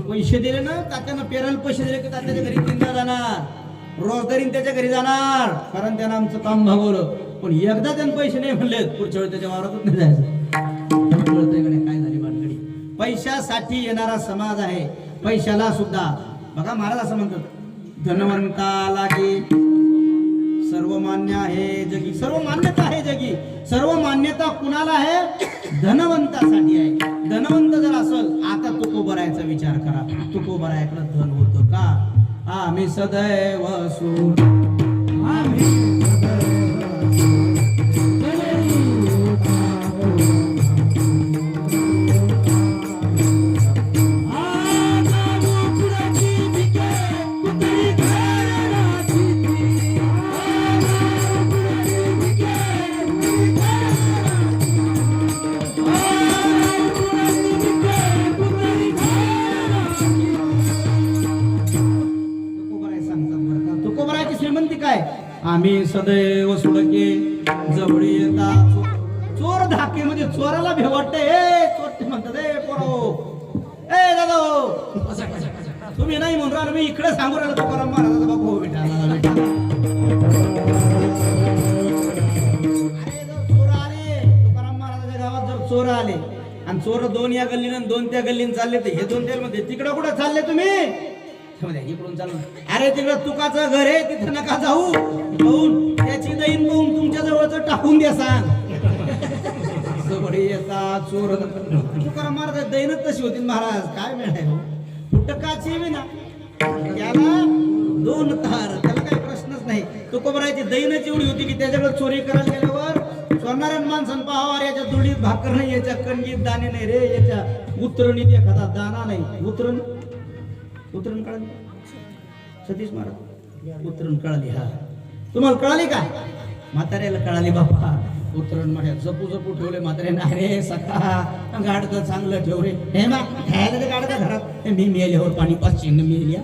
पैसे दिले ना तात्यानं पेरायला पैसे दिले की तात्याच्या घरी 3दा जाणार. रोजदारीन त्याच्या घरी जाणार कारण त्यानं आमचं काम भागवलं. पण एकदा त्यानं पैसे नाही म्हणले पुढच्या वेळी त्याच्या वावरातच नाही जायचं. काय झाली भानगडी. पैशासाठी येणारा समाज आहे. पैशाला सुद्धा बघा महाराज असं म्हणतात, धनवंताला की सर्व मान्य आहे जगी. सर्व मान्यता आहे जगी. सर्व मान्यता कुणाला आहे? धनवंतासाठी आहे. धनवंत जर असेल आता तुकोबरायचा विचार करा. तुकोबरायकडे धन होतं का? आम्ही सदैव सूर. आम्ही सदैव सुडके जवळ येता. चोर धाकेमध्ये चोराला भेवटते. हे चोर म्हणतात ए पोरो ए दादा तुम्ही नाही म्हणून राहिला. मी इकडे सांगू राहिलो तुकाराम महाराजाचा बापू हो बेटा. चोर आले तुकाराम महाराजाच्या गावात. जर चोर आले आणि चोर 2 या गल्लीनं 2 त्या गल्लीनं चालले तर हे 2 त्यामध्ये तिकडे कुठे चालले तुम्ही? इकडून चालू. अरे तिकडं तुकाचं घर आहे तिथं नका जाऊ. त्याची दैन पाहून तुमच्या जवळच टाकून द्या सांग. येतात चोर. तुकाराम महाराज दैनच तशी होती महाराज. काय मिळाय हो फुटकाची ना त्याला 2 तार. त्याला काही प्रश्नच नाही. नाही. तुकोबरायची दैनच एवढी होती की त्याच्याकडे चोरी करायला गेल्यावर चोरणाऱ्या माणसानं पाहावा याच्या दुडीत भाकर नाही, याच्या कणगीत दाणे नाही रे, याच्या उतरणीत एखादा दाना नाही. उतरण कळाली सतीश महाराज, उतरण कळाली. हा तुम्हाला कळाली का? म्हाताऱ्याला कळाली बाबा. उतरण माझ्या जपू जपू ठेवले म्हाताऱ्याने. अरे सखा गाडगं चांगलं ठेव रे. हे ना खायला ते गाडगं घरात. मी मेल्यावर पाणी पाचशे मेल्या.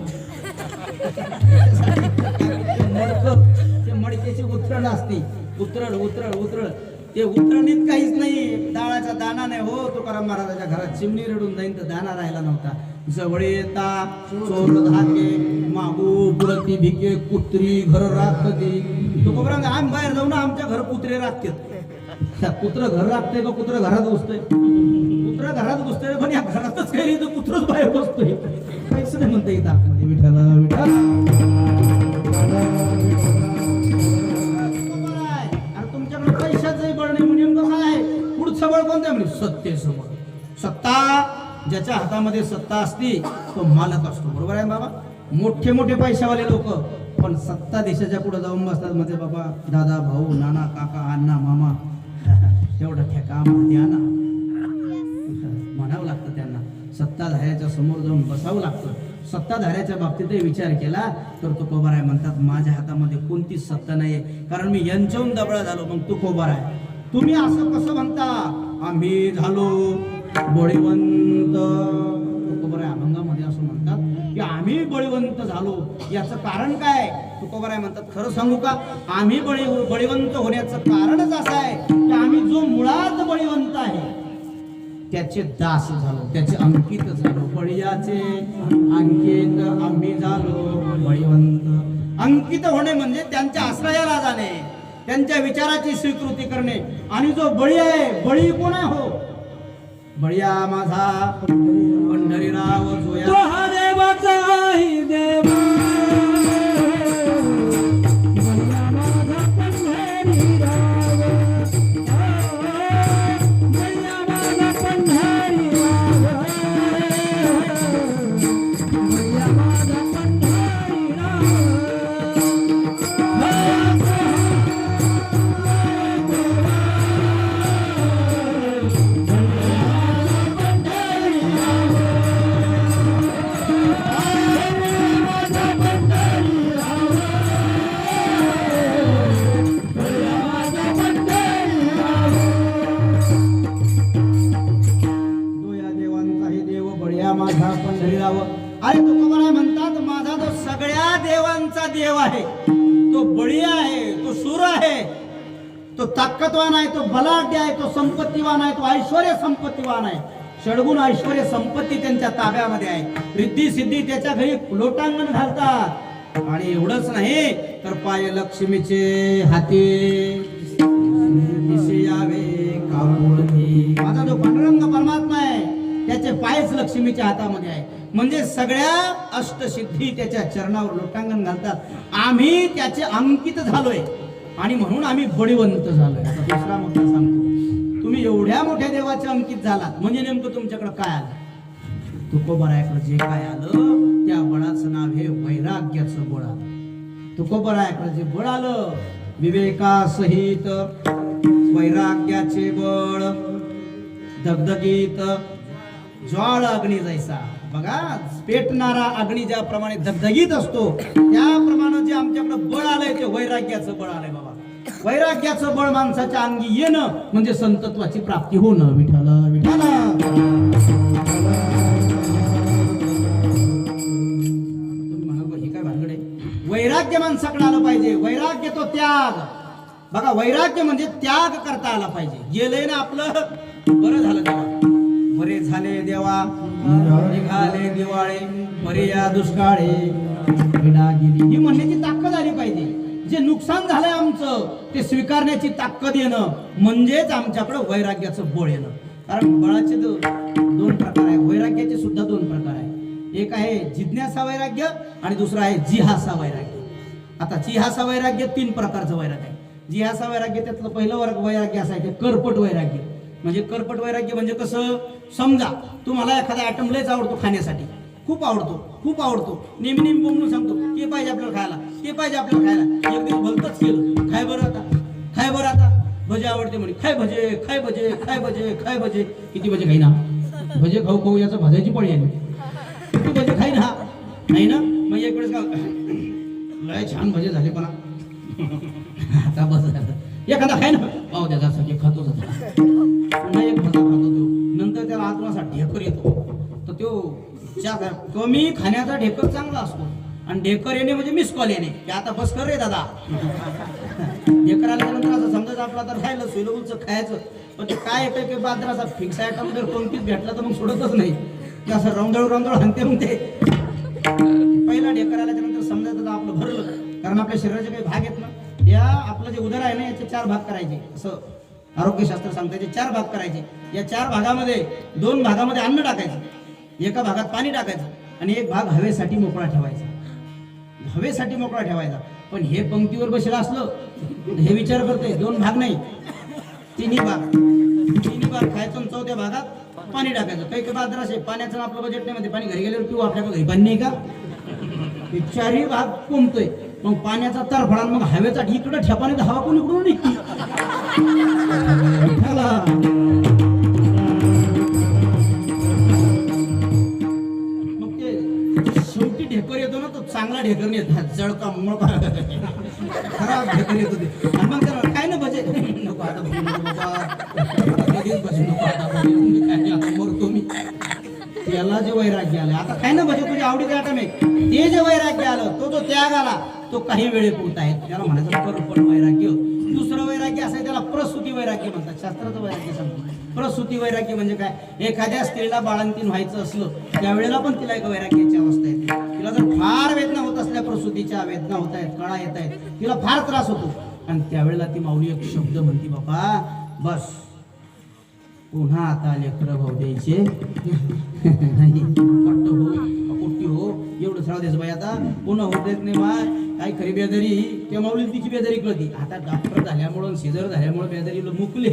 ते मडक्याची उतरण असते. उतरळ ते उतरणीत काहीच नाही. डाळाचा दाना नाही हो. तुकाराम महाराजाच्या घरात चिमणी रडून जाईन तर दाना राहिला नव्हता. जवळ येता चोर धाके मागू पुरती भिके कुत्री घर राखती. तुकोबराम आम्ही बाहेर जाऊ ना, आमच्या घर कुत्रे राखतात. कुत्र घर राखते का कुत्र घरात घुसतंय? कुत्र घरात घुसतंय पण या घरातच काही तर कुत्रच बाहेर बसतोय. काहीच नाही म्हणता येत आतमध्ये. विठाला विठाला तुमच्याकडे पैशाचंही बळ नाही म्हणजे नेमकं काय? पुढचं बळ कोणतं म्हणजे सत्तेचं बळ. सत्ता ज्याच्या हातामध्ये सत्ता असती तो मालक असतो. बरोबर आहे बाबा. मोठे मोठे पैशावाले लोक पण सत्ता देशाच्या पुढे जाऊन बसतात. म्हणजे बाबा दादा भाऊ नाना काका अण्णा मामा तेवढा ठेका आम्हाला द्या ना म्हणावं लागतं त्यांना. सत्ताधाऱ्याच्या समोर जाऊन बसावं लागतं. सत्ताधाऱ्याच्या बाबतीतही विचार केला तर तुकोबाराय म्हणतात माझ्या हातामध्ये कोणतीच सत्ता नाहीये, कारण मी यांच्याहून दबळा झालो. मग तुकोबाराय तुम्ही असं कसं म्हणता? आम्ही झालो बळीवंत. तुकोबाराय अभंगामध्ये असं म्हणतात की आम्ही बळीवंत झालो. याचं कारण काय? तुकोबाराय म्हणतात खरं सांगू का? आम्ही बळीवंत होण्याचं कारणच असं आहे की आम्ही जो मुळात बळीवंत आहे त्याचे दास झालो, त्याचे अंकित झालो. बळीयाचे अंकित आम्ही झालो बळीवंत. अंकित होणे म्हणजे त्यांच्या आश्रयाला जाणे, त्यांच्या विचाराची स्वीकृती करणे. आणि जो बळी आहे, बळी कोण आहे हो? बळीया माझा पंढरीराव जोया देवाचा देवा. अरे तुकोबाराय म्हणतात माझा जो सगळ्या देवांचा देव आहे तो बळी आहे, तो शूर आहे, तो ताकदवान आहे, तो बलाढ्य आहे, तो संपत्तीवान आहे, तो ऐश्वर्य संपत्तीवान आहे. षडगुण ऐश्वर्य संपत्ती त्यांच्या ताब्यामध्ये आहे. रिद्धी सिद्धी त्याच्या घरी लोटांगण घालतात. आणि एवढंच नाही तर पाय लक्ष्मीचे हाती दिसे यावे काकुळती. माझा जो पांडुरंग परमात्मा आहे त्याचे पायच लक्ष्मीच्या हातामध्ये आहे. म्हणजे सगळ्या अष्टसिद्धी त्याच्या चरणावर लोटांगण घालतात. आम्ही त्याचे अंकित झालोय आणि म्हणून आम्ही बळीवंत झालोय. आता दुसरा मुद्दा सांगतो. तुम्ही एवढ्या मोठ्या देवाचे अंकित झालात म्हणजे नेमकं तुमच्याकडे काय आलं? तुकोबारायाकडे जे काय आलं त्या बळाचं नाव हे वैराग्याचं बळ आलं. तुकोबारायाकडे जे बळ आलं विवेकासहित वैराग्याचे बळ, दगदगीत ज्वाळ अग्नी जैसा. बघा पेटणारा अग्नी ज्याप्रमाणे धगधगीत असतो त्याप्रमाणे जे आमच्याकडे बळ आलंय ते वैराग्याचं बळ आलंय बाबा. वैराग्याचं बळ माणसाच्या अंगी येणं म्हणजे संतत्वाची प्राप्ती होणं. विठाला विठाला. तुम्ही म्हणाल हे काय भानगड आहे? वैराग्य माणसाकडे आलं पाहिजे. वैराग्य तो त्याग. बघा वैराग्य म्हणजे त्याग करता आला पाहिजे. गेलंय ना आपलं, बरं झालं देवा, बरे झाले देवा, निघाले दिवाळे, बरे या दुष्काळे विडा गेली. ही म्हणण्याची ताकद आली पाहिजे. जे नुकसान झालंय आमचं ते स्वीकारण्याची ताकद येणं म्हणजेच आमच्याकडे वैराग्याचं बळ येणं. कारण बळाचे दोन प्रकार आहे, वैराग्याचे सुद्धा दोन प्रकार आहे. एक आहे जिज्ञासा वैराग्य आणि दुसरा आहे जिहासा वैराग्य. आता जिहासा वैराग्य तीन प्रकारचं वैराग्य आहे. जिहासा वैराग्य त्यातलं पहिलं वैराग्य असं आहे ते करपट वैराग्य. म्हणजे करपट वैराग्य म्हणजे कसं? समजा तुम्हाला एखादा आयटम लयच आवडतो खाण्यासाठी, खूप आवडतो, नेहमी बोंबून सांगतो की पाहिजे आपल्याला खायला, ते पाहिजे आपल्याला खायला. एक दिवस भलतंच केलं, खाय बरं आता, खाय बरं आता, भजे आवडते म्हणे, खाय भजे, खाय भजे, खाय भजे, खाय भजे. किती भजे खाईना, भजे खाऊ खाऊ याचं भाजायची पळी आहे. किती भजे खाईना, नाही ना. मग एक वेळेस का लय छान भजे झाले पण आता बस झालं. एखादा खाय ना, पाव द्या जसं खातोच आता. पुन्हा एक भजा खातो तो, नंतर त्याला आत्मासा ढेकर येतो. तर तो कमी खाण्याचा ढेकर चांगला असतो, आणि ढेकर येणे म्हणजे मिस कॉल येणे, की आता बस कर रे दादा. ढेकर आल्यानंतर असं समजायचं आपला तर खायला सोयलबुलचं खायचं. पण ते काय येतं की बाजाराचा फिक्स आयटम जर कोणतीच भेटला तर मग सोडतच नाही, की असं रौंदळ हाणते मग ते. पहिला ढेकर आल्याच्या नंतर समजायचं आपलं भरलं. कारण आपल्या शरीराचे काही भाग आहेत ना, या आपलं जे उदर आहे ना याचे 4 भाग करायचे. असं आरोग्यशास्त्र सांगतं, याचे 4 भाग करायचे. या 4 भागामध्ये 2 भागामध्ये अन्न टाकायचं, एका भागात पाणी टाकायचं, आणि एक भाग हवेसाठी मोकळा ठेवायचा. हवेसाठी मोकळा ठेवायचा. पण हे पंक्तीवर बसलं असलं हे विचार करते 2 भाग नाही, 3 भाग खायचं. 4थ्या भागात पाणी टाकायचं. काही बाजार असे पाण्याचं आपलं बजेट नाही, मध्ये पाणी घरी गेल्यावर पिऊ, आपल्याकडे घरी पाणी नाही का. हे 4ही भाग कोंबतोय. मग पाण्याचा तरफडा, मग हवेचा इकडं ठेपाने तर हवा कोण इकडून निघते. मग ते शेवटी ढेकर येतो ना, तो चांगला ढेकर नाही येत, जळका मळका खराब ढेकर येतो ते. आणि मग त्याला काय ना भजे नको आता, भजे नको बाबा, कधीच भजे नको आता, भजे काय आता मरतो मी. त्याला जे वैराग्य आलं, आता काय ना भजे तुझ्या आवडीचे आटम आहे, ते जे वैराग्य आलं, तो जो त्याग आला, तो काही वेळेपुरता आहे. त्याला म्हणायचं परपण वैराग्य. दुसरं वैराग्य असं आहे, त्याला प्रसूती वैराग्य म्हणतात. शास्त्राचं वैराग्य सांगतो. प्रसूती वैराग्य म्हणजे काय, एखाद्या स्त्रीला बाळंतीण व्हायचं असलं त्यावेळेला पण तिला एक वैराग्याची अवस्था येते. तिला जर फार वेदना होत असल्या, प्रसूतीच्या वेदना होत आहेत, कळा येत आहेत, तिला फार त्रास होतो, आणि त्यावेळेला ती माऊली एक शब्द म्हणते, बाबा बस पुन्हा आता लेकरं भाऊ द्यायचे नाही, पट्ट हो पोट्टी हो, एवढं सराव द्यायचं बाई, आता पुन्हा होत देत नाही बा. काय खरी बेजारी, त्या माऊली तिची बेजारी कळती. आता डॉक्टर झाल्यामुळं, शेजर झाल्यामुळे बेजारी मुकले.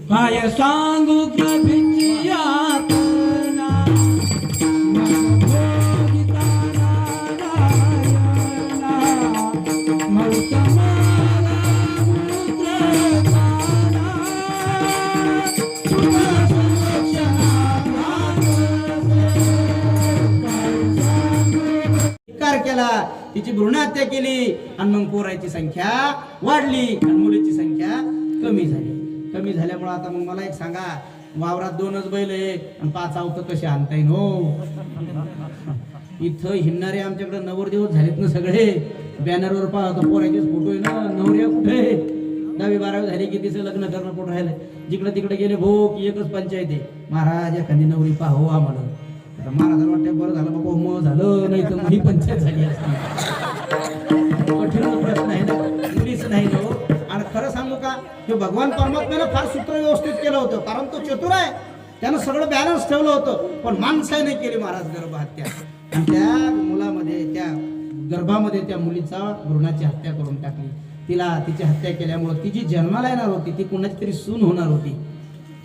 काय सांगू प्रभूची यातना, केला, तिची भ्रूण हत्या केली, आणि मग पोराची संख्या वाढली आणि मुलीची संख्या कमी झाल्यामुळे आता मग मला एक सांगा, वावरात 2च बैल आहे आणि 5 आवतं कसे आणता येईल हो. इथं हिंडणारे आमच्याकडे नवरदेव झालेत ना सगळे. बॅनरवर पाहतो पोराचेच फोटो आहे ना, नवऱ्या कुठे 10वी 12वी झाली की तिचं लग्न करणं पोट राहिलंय. जिकडे तिकडे गेले भो की एकच पंचायत आहे, महाराज एखादी नवरी पाहो आम्हाला. महाराजांना वाटतं बरं झालं बाबा मग झालं, नाही तर ही पंचायत झाली असती. कठीण प्रश्न आहे ना, मुलीच नाही हो. आणि खरं सांगू का, हे भगवान परमात्म्यानं फार सूत्र व्यवस्थित केलं होतं, कारण तो चतुर आहे, त्यानं सगळं बॅलन्स ठेवलं होतं. पण माणसाने केली महाराज गर्भहत्या, आणि त्या मुलामध्ये, त्या गर्भामध्ये त्या मुलीचा भ्रूणाची हत्या करून टाकली. तिची हत्या केल्यामुळं तिची जन्माला येणार होती, ती कोणाची तरी सून होणार होती,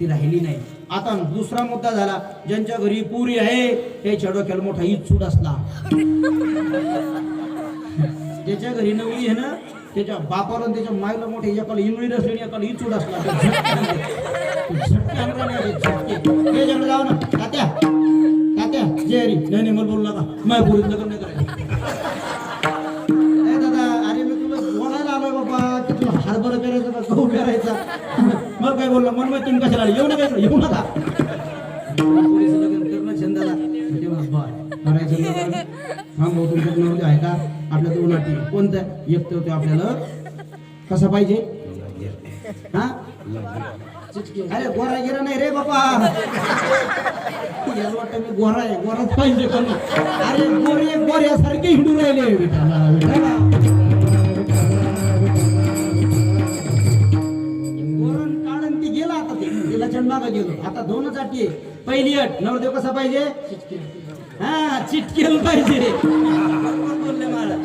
ती राहिली नाही. आता दुसरा मुद्दा झाला, ज्यांच्या घरी पुरी आहे त्याच्या डोक्याला मोठा इचूड असला. ज्याच्या घरी नवरी आहे ना, त्याच्या बापाला त्याच्या मायला मोठे, एकाला इंगळी नसली, एकाला इचूड असला, त्याच्याकडे जाऊ ना, तात्या जे हरी नाही मला बोलू नका, माय पुरीत लग्न नाही करायचं. दादा अरे मी तुला बोलायला आलोय बाबा, की तुला हरभरा करायचा का गहू करायचा. मग काय बोलला, मन माहिती तुम्ही कशाला येऊ नका, येऊ नका. पुरीचं लग्न करणं छंदाला करायचं लग्न. हा भाऊ तुमच्याकडे नवरी आहे का, आपल्या 2 अटी कोणत्या, एक तर आपल्याला कसा पाहिजे, हा अरे गोरा गिरा नाही रे बाबा, याला वाटतं मी गोरा आहे, गोराच पाहिजे. पण अरे गोऱ्यासारखे हिंडू राहिले. गोरण काढून ती गेला, आता तिला चंडमागा गेलो. आता 2च अटी आहे. पहिली अट, नवरदेव कसा पाहिजे, हा चिटकेल पाहिजे. बोलले मला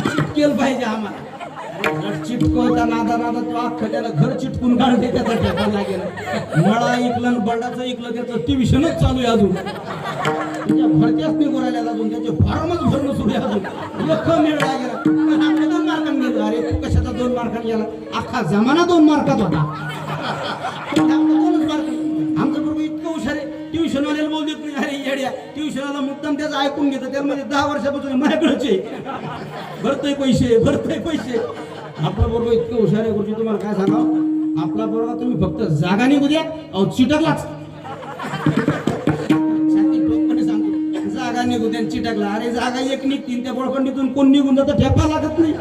चिटकेल पाहिजे आम्हाला. चिटकवता नादा तो अख्खं त्याला घर चिटकून काढते, त्याचा ठेका लागेल. मळा ऐकलं आणि बर्डाचं ऐकलं, त्याचं ट्युशनच चालू आहे अजून. तुझ्या भरत्याच निघून राहिल्या अजून त्याचे फॉर्मच भरणं सुरू आहे अजून एक मिळ राहिला गेला पण आपल्या 2 मार्कांनी गेलो. अरे तू कशाचा 2 मार्कांनी गेला अख्खा जमाना 2 मार्कात होता आपला 2च मार्क. आमचं बरोबर इतकं हुशार आहे ट्युशन वाल्याला बोल देत नाही अरे येड्या ट्युशनवाला मुद्दाम त्याचं ऐकून घेतं त्यामध्ये 10 वर्षापासून माझ्याकडचे भरतोय पैसे आपला बरोबर इतकं हुशार आहे गुरुजी तुम्हाला काय सांगावं आपला बरोबर तुम्ही फक्त जागा निघू द्या अहो चिटकलाच सांगतो जागा निघू द्या चिटकला अरे जागा एक निघतील त्या बोळखंडीतून कोण निघून जातं ठेपा लागत नाही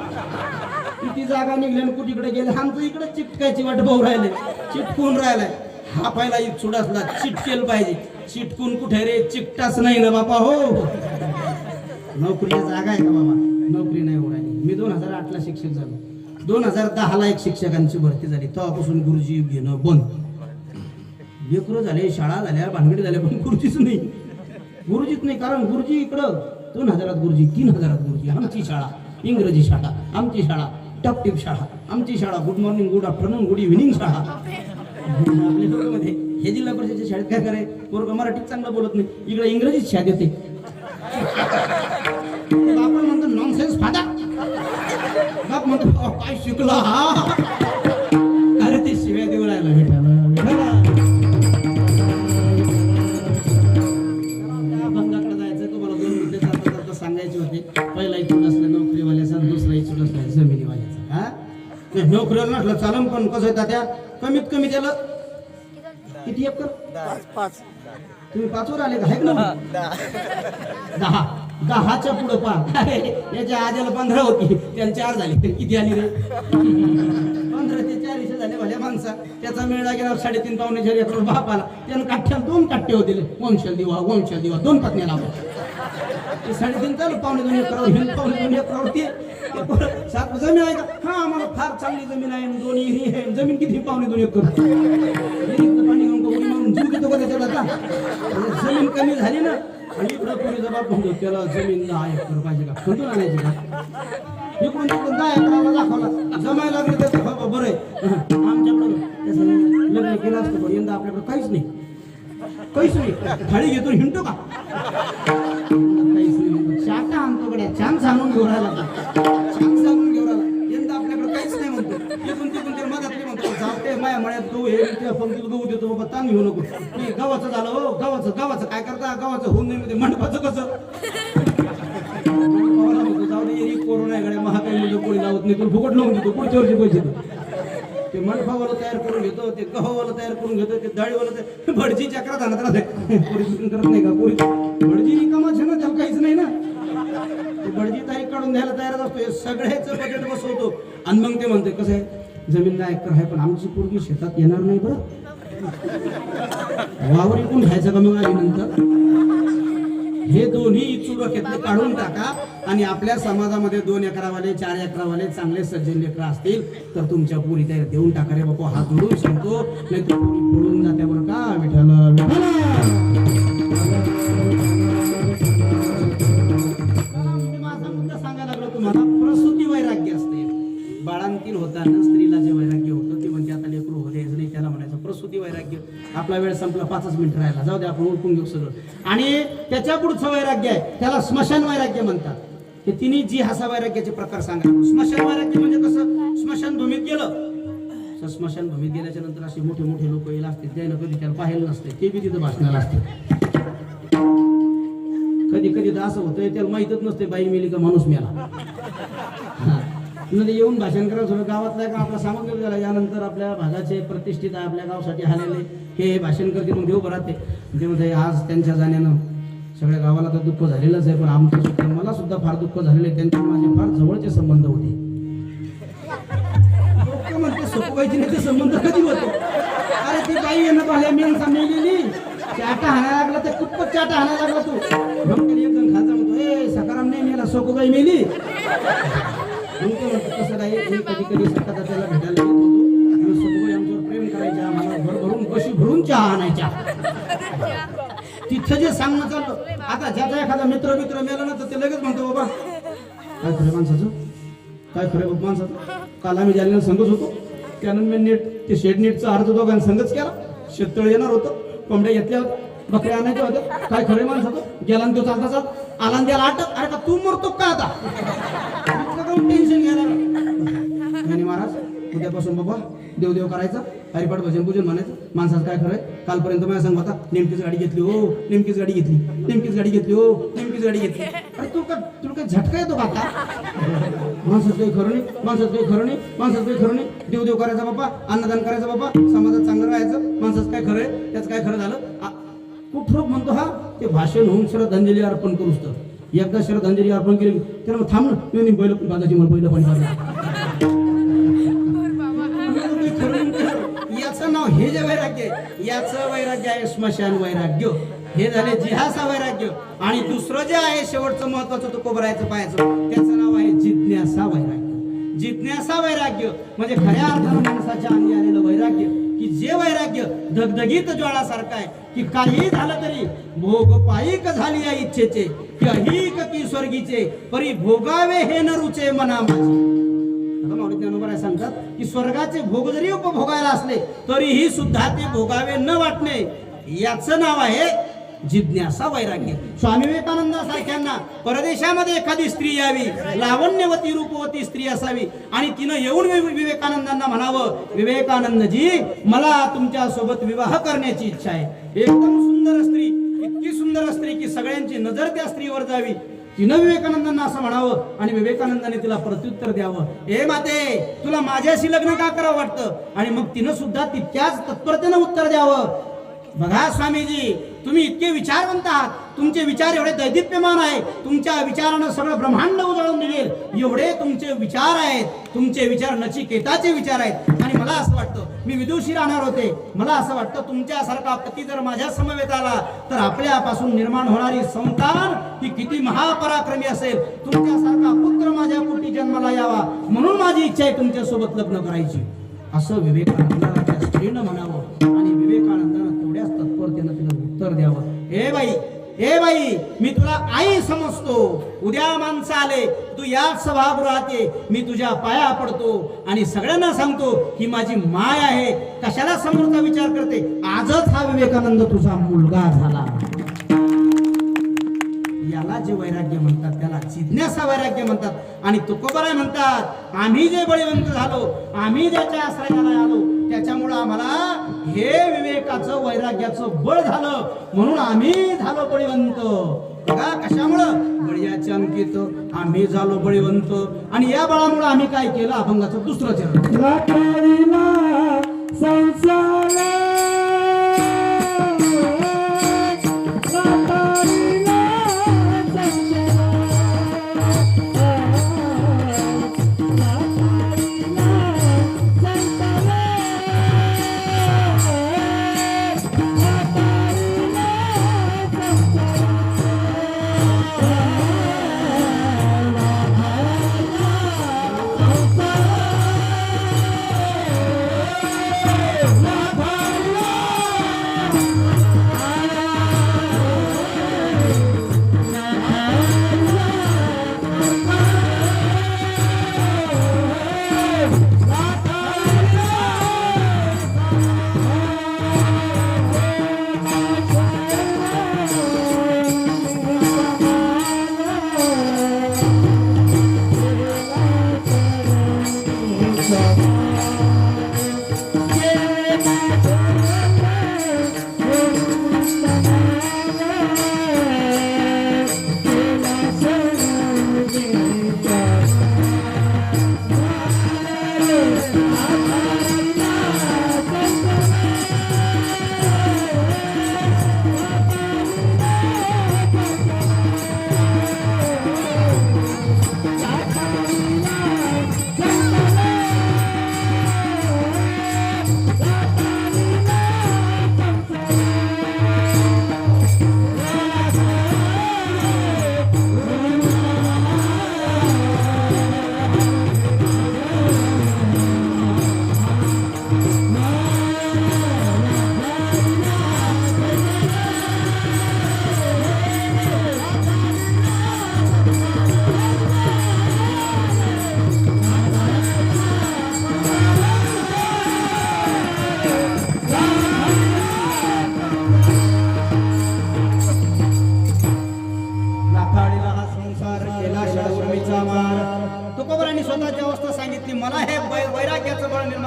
किती जागा निघल्या आणि कुठीकडे गेले आमचं इकडे चिटकायची वाट भाऊ राहिले चिटकून राहिलाय हा पहिला इच्छुड असला चिटकेल पाहिजे चिटकून कुठे रे चिकटाच नाही ना बापा हो नोकरीला जागा आहे का बाबा नोकरी नाही हो राहिली मी 2008ला शिक्षक झालो 2010ला एक शिक्षकांची भरती झाली तेव्हापासून गुरुजी घेणं बंद लेकरं झाले शाळा झाल्या भानगडी झाल्या पण गुरुजीच नाही कारण गुरुजी इकडं 2000 गुरुजी 3000 गुरुजी आमची शाळा इंग्रजी शाळा आमची शाळा टपटिप शाळा आमची शाळा good morning good afternoon good evening शाळा आपल्या दोघांमध्ये हे जिल्हा परिषदेच्या शाळेत काय करे पोरग मराठीत चांगलं बोलत नाही इकडे इंग्रजीत शाळेत येते आपण म्हणतो नॉनसेन्स फादा बाप म्हणतो काय शिकला हा अरे ते शिव्या देऊ राहिला भंगाकडे जायचं तुम्हाला 2 मुद्दे जाता सांगायचे होते पहिला इथून असलं नोकरीवाल्याचा दुसरा इथून असला जमिनीवाल्याचा हा नोकरीवर नसलं चालन पण कसं आहे त्या कमीत कमी त्याला किती एकर 5 तुम्ही 5 वर आले का ना 10च्या पुढे 5 याच्या आजला 15 होती त्याला 4 झाले किती आली रे 15 ते 40 झाले भल्या माणसा त्याचा मेळा गेला 3.5 पावणे 4 एकर बाप आला त्यानं काठ्याला 2 काट्टे होते वंशल दिवा 2 पत्न्या लावल्या ते 3.5 चालू पावणे 2 एकरावर हिंद पावणे 2 एकरावरती 7 जमीन आहे का हा आम्हाला फार चांगली जमीन आहे 2 विहिरी आहे जमीन किती पावणे 2 एकर पाणी घेऊन जीव घेतो का त्याच्यात आता जमीन कमी झाली ना आणि इकडं पुरीचा बाप म्हणतो त्याला जमीन 10 एकर पाहिजे का कुठून आणायची का इकडून 10 एकराला दाखवला जमायला लागले त्याचं बाबा बरं आहे आमच्याकडं त्याचं लग्न केलं असतं पण यंदा आपल्याकडे काहीच नाही थाळी घेतो हिंडतो का काहीच नाही शाटा आणतो कडे छान सांगून घेऊन राहिला यंदा आपल्याकडे काहीच नाही म्हणतो इकडून तिकडून ते मधातले म्हणतो जाते माया मळ्यात गहू हे त्या पंक्तीत गहू देतो बाबा ताण घेऊ नको मी गव्हाचं झालं हो गव्हाचं काय करता गव्हाचं होऊन नाही मंडपाचं कसं जाऊ दे कोरोना गड्या महागाई म्हणजे कोणी लावत नाही तो फुकट लावून देतो पुढच्या वर्षी पैसे ते मंडपावाला तयार करून घेतो ते गव्हावाला तयार करून घेतो ते डाळीवाला भडजी चक्रात आणत राहते कोणी शूटिंग करत नाही का कोणी भडजी रिकामाच आहे ना त्याला काहीच नाही ना ते भडजी तारीख काढून द्यायला तयारच असतो हे सगळ्याचं बजेट बसवतो आणि मग ते म्हणते कसं आहे जमीन 10 एकर आहे पण आमची पोरगी शेतात येणार नाही बरं वावर इकून खायचं का मग आल्यानंतर हे दोन्ही इच्छुक घेतले काढून टाका आणि आपल्या समाजामध्ये 2 एकरावाले 4 एकरावाले चांगले सज्जन लेकर असतील तर तुमच्या पुरी त्या देऊन टाका रे बापू हात जोडून सांगतो नाही तर पुरी पळून जाते बरं का माझा मुद्दा सांगायला लागलो तुम्हाला प्रसूती वैराग्य असते बाळांतील होताना स्त्रीला जे वैराग्य होतं ते म्हणजे आता लेकरू होते नाही त्याला म्हणायचं प्रसूती वैराग्य आपला वेळ संपला 5च मिनिट राहिला जाऊ दे आपण ओळखून घेऊ सगळं आणि त्याच्या पुढचं वैराग्य आहे त्याला स्मशान वैराग्य म्हणतात हे तिन्ही जी हासा वैराग्याचे प्रकार सांगा स्मशान वैराग्य म्हणजे कसं स्मशानभूमीत गेलं स्मशानभूमीत गेल्याच्या नंतर असे मोठे मोठे लोक येईल असते त्यानं कधी त्याला पाहिलं नसते ते बी तिथं भाषणाला असते कधी तर असं होतंय त्याला माहीतच नसते बाई मेली का माणूस मेला मध्ये येऊन भाषण करायला थोडं गावातला का आपला सामग्री झाला यानंतर आपल्या भागाचे प्रतिष्ठित आपल्या गावासाठी आलेले हे भाषण करते मग देव भराते ते म्हणते आज त्यांच्या जाण्यानं सगळ्या गावाला तर दुःख झालेलंच आहे पण आमचं सुद्धा मला सुद्धा फार दुःख झालेलं आहे त्यांचे माझे फार जवळचे संबंध होते लोक म्हणते सोपवायचे नाही ते संबंध कधी होते अरे ती बाई येणं पाहिल्या मेनसा मेलेली चाटा हाणायला लागला ते कुठपत चाटा हाणायला लागला तू एक जण खाजा म्हणतो ए सकाराम नाही मेला सोकोबाई मेली कसं नाही मी कधी सकाळ त्याला भेटायला येत होतो आणि सोकोबाई आमच्यावर प्रेम करायच्या आम्हाला भरभरून कशी भरून चहा आणायच्या तिथं जे सांगणं चाललं आता ज्याचा एखादा मित्र मेला ना तर ते लगेच म्हणतो बाबा काय खरं माणसाचं काय खरं बाबा माणसाचं काल आम्ही जालन्याला संघच होतो त्यानंतर मी नीट ते शेड नीटचा अर्ज दोघांनी संघच केला शेततळ येणार होतं कोंबड्या घेतल्या होत्या बकऱ्या आणायच्या होत्या काय खरे माणसाचं गेला तो चालता चालत आला आणि त्याला अटक अरे का तू मरतो का आता टेन्शन घ्यायला महाराज उद्यापासून बाबा देवदेव करायचं हरिपाठ भजन पूजन म्हणायचं माणसाचं काय खरंय कालपर्यंत माझ्या सांग होता नेमकीच गाडी घेतली हो नेमकीच गाडी घेतली नेमकीच गाडी घेतली हो नेमकीच गाडी घेतली अरे तुला काय झटका येतो का आता माणसाचं काही खरं नाही माणसाचं काही खरं नाही माणसाचं काही खरं नाही देवदेव करायचा बाबा अन्नदान करायचं बाबा समाजात चांगलं राहायचं माणसाचं काय खरं आहे त्याचं काय खरं झालं खूप लोक म्हणतो हा ते भाषण होऊन श्रद्धांजली अर्पण करूच तर एकदा श्रद्धांजली अर्पण केली त्याला मग थांब ना बैल बांधायची मला बैल पण याचं नाव हे जे वैराग्य आहे याचं वैराग्य आहे स्मशान वैराग्य हे झाले जिहासा वैराग्य आणि दुसरं जे आहे शेवटचं महत्वाचं तो कोबरायचं पाहायचं त्याचं नाव आहे जिज्ञासा वैराग्य जिज्ञासा वैराग्य म्हणजे खऱ्या अर्थानं माणसाच्या अंगी आलेलं वैराग्य की जे वैराग्य धगधगीत ज्वाळासारखं आहे की काही झालं तरी भोग पायिक झाली या इच्छेचे की अहिक की स्वर्गीचे परी भोगावे हे न रुचे मना माझी सांगतात की स्वर्गाचे भोग जरी उपभोगायला असले तरीही सुद्धा ते भोगावे न वाटणे याचं नाव आहे जिज्ञासा वैराग्य स्वामी विवेकानंदासारख्यांना परदेशामध्ये एखादी स्त्री यावी लावण्यवती रूपवती स्त्री असावी आणि तिनं येऊन विवेकानंदांना म्हणावं विवेकानंदजी मला तुमच्या सोबत विवाह करण्याची इच्छा आहे एकदम सुंदर स्त्री इतकी सुंदर स्त्री की सगळ्यांची नजर त्या स्त्रीवर जावी तिनं विवेकानंदांना असं म्हणावं आणि विवेकानंदाने तिला प्रत्युत्तर द्यावं ए माते तुला माझ्याशी लग्न का करावं वाटतं आणि मग तिनं सुद्धा तितक्याच तत्परतेनं उत्तर द्यावं बघा स्वामीजी तुम्ही इतके विचारवंत आहात तुमचे विचार एवढे दैदिप्यमान आहे तुमच्या विचारानं सगळं ब्रह्मांड उजळून निघेल एवढे तुमचे विचार आहेत तुमचे विचार नचिकेताचे विचार आहेत आणि मला असं वाटतं मी विदुषी राहणार होते मला असं वाटतं तुमच्यासारखा पती जर माझ्या समवेत आला तर आपल्यापासून निर्माण होणारी संतान ही किती महापराक्रमी असेल तुमच्यासारखा पुत्र माझ्या पोटी जन्माला यावा म्हणून माझी इच्छा आहे तुमच्यासोबत लग्न करायची असं विवेकानंदाच्या स्त्रीनं म्हणावं आणि विवेकानंदानं तेवढ्याच तत्परतेनं तिला उत्तर द्यावं ए बाई मी तुला आई समजतो उद्या माणसं आले तू या सभागृहात ये मी तुझ्या पाया पडतो आणि सगळ्यांना सांगतो ही माझी माय आहे कशाला समोरचा विचार करते आजच हा विवेकानंद तुझा मुलगा झाला याला जे वैराग्य म्हणतात त्याला जिज्ञासा वैराग्य म्हणतात आणि तुकोबाराय म्हणतात आम्ही जे बळीवंत झालो आम्ही ज्याच्या आश्रयाला आलो त्याच्यामुळे आम्हाला हे विवेकाचं वैराग्याचं बळ झालं म्हणून आम्ही झालो बळीवंत बघा कशामुळं बळीच्या अंकित आम्ही झालो बळीवंत आणि या बळामुळे आम्ही काय केलं अभंगाचं दुसरं चरण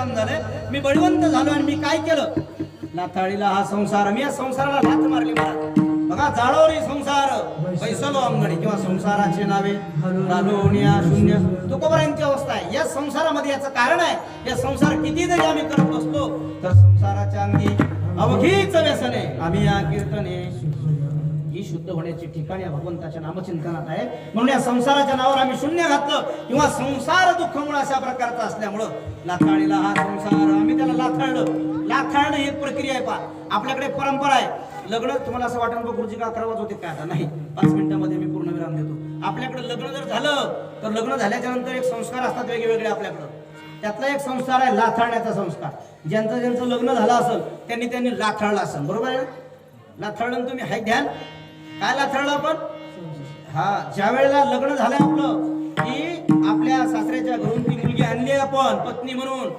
काम झालंय. मी बळवंत झालो आणि मी काय केलं, लाथाळीला हा संसार, मी या संसाराला लाथ मारली महाराज. बघा जाळवली संसार पैसलो अंगडी किंवा संसाराचे नावे रालोनिया शून्य. तुकोबरायांची अवस्था आहे या संसारामध्ये. याचं कारण आहे, या संसार किती जरी आम्ही करत बसतो तर संसाराच्या अंगी अवघीच व्यसने आम्ही या कीर्तने ही शुद्ध होण्याची ठिकाण या भगवंताच्या नामचिंतनात आहे. म्हणून या संसाराच्या नावावर आम्ही शून्य घातलं किंवा संसार दुःखमुळे अशा प्रकारचा असल्यामुळं लाथाळीला हा संसार, आम्ही त्याला लाथाळलं. लाथाळणं ही एक प्रक्रिया आहे. पा आपल्याकडे परंपरा आहे. लग्न तुम्हाला असं वाटतं बघ गुरुजी का 11 वाजत होते काय, आता नाही 5 मिनिटांमध्ये मी पूर्ण विराम देतो. आपल्याकडे लग्न जर झालं तर लग्न झाल्याच्या नंतर एक संस्कार असतात वेगवेगळे आपल्याकडं. त्यातला एक संस्कार आहे लाथाळण्याचा संस्कार. ज्यांचं ज्यांचं लग्न झालं असेल त्यांनी लाथाळलं असेल, बरोबर आहे. लाथाळलं तुम्ही हाय ध्यान काय लाथाळलं आपण. हा ज्या वेळेला लग्न झालंय आपलं की आपल्या सासऱ्याच्या घरून ती मुलगी आणली आपण पत्नी म्हणून,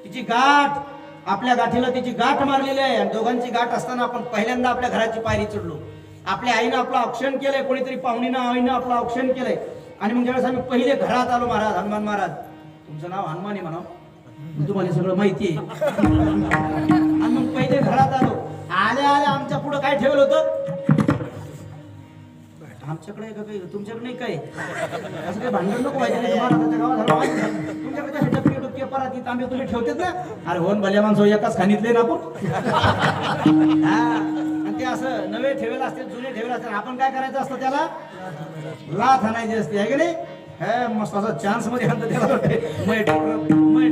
तिची गाठ, आपल्या गाठीला तिची गाठ मारलेली आहे. आणि दोघांची गाठ असताना आपण पहिल्यांदा आपल्या घराची पायरी चढलो. आपल्या आईनं आपलं औक्षण केलंय, कोणीतरी पाहुणीनं आईनं आपलं औक्षण केलंय. आणि मग ज्यावेळेस आम्ही पहिले घरात आलो, महाराज हनुमान महाराज, तुमचं नाव हनुमान आहे म्हणा, तुम्हाला सगळं माहिती आहे. आणि मग पहिले घरात आलो, आल्या आमच्या पुढं काय ठेवलं होतं, आमच्याकडे काही तुमच्याकडे नाही काय, असं काही भांडण नको व्हायचं. तुमच्याकडे डोके पराती तांबे तुम्ही ठेवतेत ना. अरे होन भल्या माणसं एकाच खाणीतले ना आपण. आणि ते असं नवे ठेवले असते, जुने ठेवले असते. आपण काय करायचं असतं, त्याला लाथ आणायची असते आहे की नाही. हे मस्त असं चान्स मध्ये आणतं त्याला.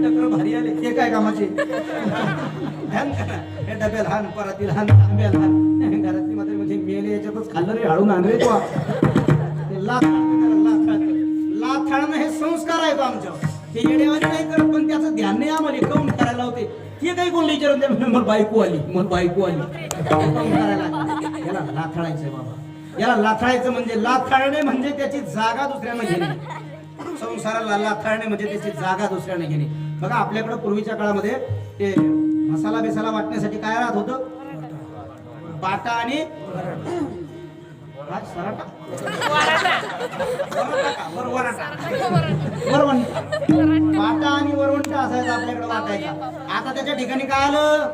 टकर भारी आले ते काय कामाचे. ध्यान करा, हे डबे लहान पराती लहान तांबे लहान. घरातली मात्र म्हणजे मेले याच्यातच खाल्लं रे, हाडून आणले तो. लाथाळणं हे संस्कार आहे तो आमच्यावर. ते येडेवाणी नाही करत, पण त्याचं ध्यान नाही आम्हाला काऊन करायला होते. ते काही कोण विचारून द्या, मला बायको आली, मला बायको आली करायला. याला लाथाळायचंय बाबा. याला लाथाळायचं म्हणजे, लाथाळणे म्हणजे त्याची जागा दुसऱ्यानं घेणे. संसाराला लाथाळणे म्हणजे त्याची जागा दुसऱ्याने घेणे. बघा आपल्याकडे पूर्वीच्या काळामध्ये ते मसाला बेसाला वाटण्यासाठी काय राहत होतं, बाटा आणि बाटा आणि वरवंटा असायचा आपल्याकडे वाटायचा. आता त्याच्या ठिकाणी काय आलं,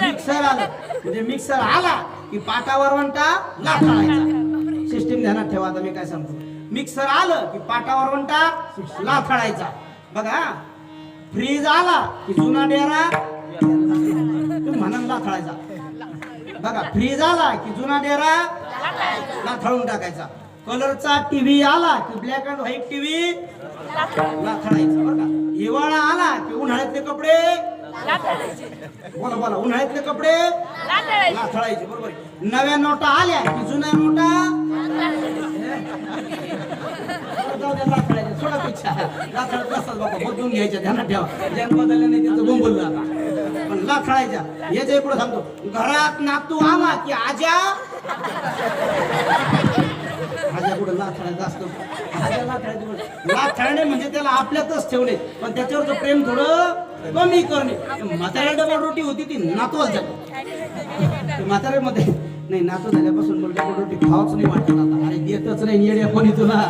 मिक्सर आलं. म्हणजे मिक्सर आला की पाटा वरवंटा लाथाळायचा. सिस्टीम ध्यानात ठेवा. आता मी काय सांगतो, मिक्सर आलं की पाटा वरवंटा लाथाळायचा. बघा फ्रीज आला की जुना डेरा तुम्ही म्हणाल लाथाळायचा. बघा फ्रीज आला की जुना डेरा लाथाळून टाकायचा. कलरचा टीव्ही आला की ब्लॅक अँड व्हाईट टीव्ही लाथाळायचा. बरं का, हिवाळा आला की उन्हाळ्यातले कपडे बोला उन्हाळ्यातले कपडे लाथाळायचे. बरोबर. नव्या नोटा आल्या की जुन्या नोटा थोडा पेक्षा लाथाळत नसतात बाबा, बदलून घ्यायच्या. ध्यानात ठेवा, ज्यांना बदललं नाही त्यांचं बोंबललं आता. पण लाथाळायच्या. याच्या पुढे सांगतो, घरात नातू आला की आजा पुढे लाथाळायचं असतं. लाथाळणे म्हणजे त्याला आपल्यातच ठेवणे, पण त्याच्यावरचं प्रेम थोडं कमी करणे. म्हाताऱ्या डबल रोटी होती ती नातूच झाली. म्हाताऱ्यामध्ये नाही, नातू झाल्यापासून मला डबल रोटी खावाच नाही वाटत आता. अरे देतच नाही येड्या कोणी तुला,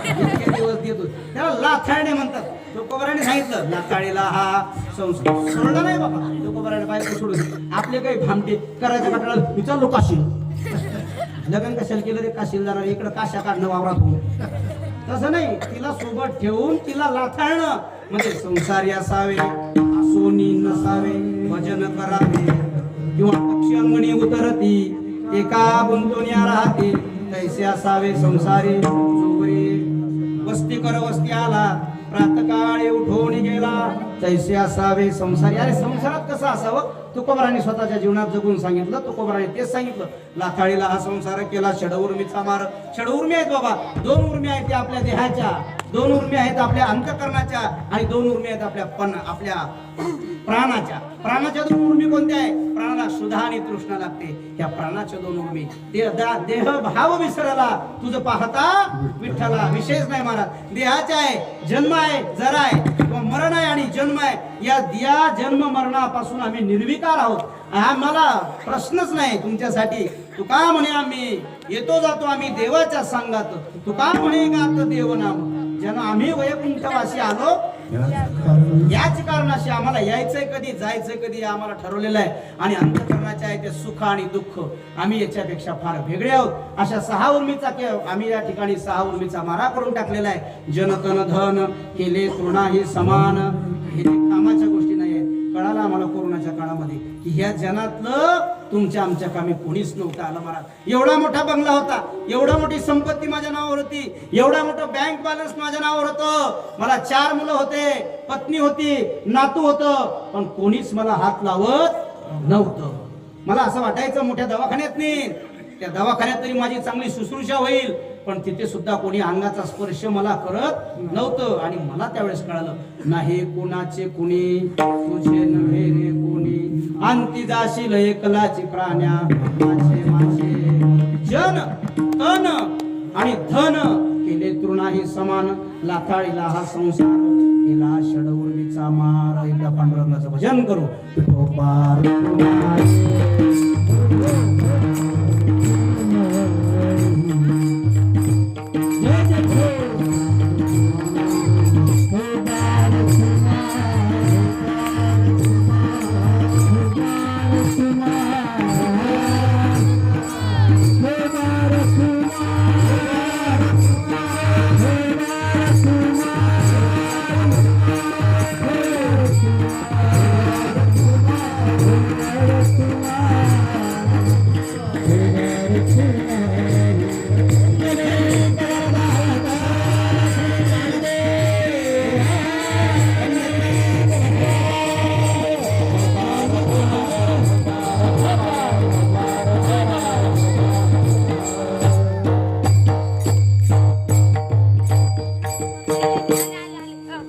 इतके दिवस देतो. त्याला लाथाळणे म्हणतात. तुकोबराने सांगितलं लाथाळीला हा संस्कार सोडला नाही बाबा. तुकोबराने बायको सोडून आपले काही भामटे करायच्या कटाळा विचारलो काशील. लग्न कशाला केलं रे, काशील जाणार, इकडं काशा काढणं वावरात होऊन. तसं नाही, तिला सोबत ठेवून तिला लाथाळणं म्हणजे संसारी असावे, सोनी नसावे, भजन करावे किंवा पक्षी अंगणी उतरती एका गुंतवण्या राहते तैसे असावे संसारी. वस्ती कर वस्ती आला प्रातकाळी उठवून गेला तैसे असावे संसारी. अरे संसारात कसं असावं तुकोबराने स्वतःच्या जीवनात जगून सांगितलं. तुकोबराने तेच सांगितलं, लाथाळीला हा संसार केला षडउर्मीचा मार. षडउर्मी आहेत बाबा, 2 उर्मी आहेत त्या आपल्या देहाच्या, 2 उर्मी आहेत आपल्या अंतकरणाच्या आणि 2 उर्मी आहेत आपल्या प्राणाच्या. प्राणाच्या 2 उर्मी कोणत्या आहे, प्राणाला सुधा आणि तृष्णा लागते. त्या प्राणाच्या 2 उर्मी देह भाव विसरला तुझं पाहता विठ्ठला. विशेष नाही महाराज, देहाच्या आहे, जन्म आहे, जरा आहे किंवा मरण आहे आणि जन्म आहे. या जन्म मरणापासून आम्ही निर्विकार आहोत. आम्हाला प्रश्नच नाही तुमच्यासाठी. तू का म्हणे आम्ही येतो जातो आम्ही देवाच्या संगात. तू का म्हणे गात देवनाम. ज्यानं आम्ही वैकुंठवासी आलो याच कारणाशी आम्हाला यायचंय कधी जायचंय कधी आम्हाला ठरवलेलं आहे. आणि अंतःकरणाचे आहे ते सुख आणि दुःख आम्ही याच्यापेक्षा फार वेगळे आहोत. अशा 6 उर्मीचा आम्ही या ठिकाणी 6 उर्मीचा मारा करून टाकलेला आहे. जनतन धन केले तृणाही समान. हे कामाच्या गोष्टी नाही आहेत. कळालं आम्हाला कोरोनाच्या काळामध्ये की ह्या जनातलं तुमच्या आमच्या कामी कोणीच नव्हतं आलं महाराज. एवढा मोठा बंगला होता, एवढा मोठी संपत्ती माझ्या नावावर होती, एवढा मोठं बँक बॅलन्स माझ्या नावावर होतं, मला 4 मुलं होते, पत्नी होती, नातू होतं, पण कोणीच मला हात लावत नव्हतं. मला असं वाटायचं मोठ्या दवाखान्यात नाही, त्या दवाखान्यात तरी माझी चांगली शुश्रूषा होईल, पण तिथे सुद्धा कोणी अंगाचा स्पर्श मला करत नव्हतं. आणि मला त्यावेळेस कळालं नाही कोणाचे कुणी तुझे नव्हे रे कोणी, अंती जाशील एकलाची प्राण्या माझे माझे. जन तन आणि धन केले तृणाही समान, लाथाळीला हा संसार केला षडउर्मीचा मार. एकदा पांडुरंगाचं भजन करू. विठोबा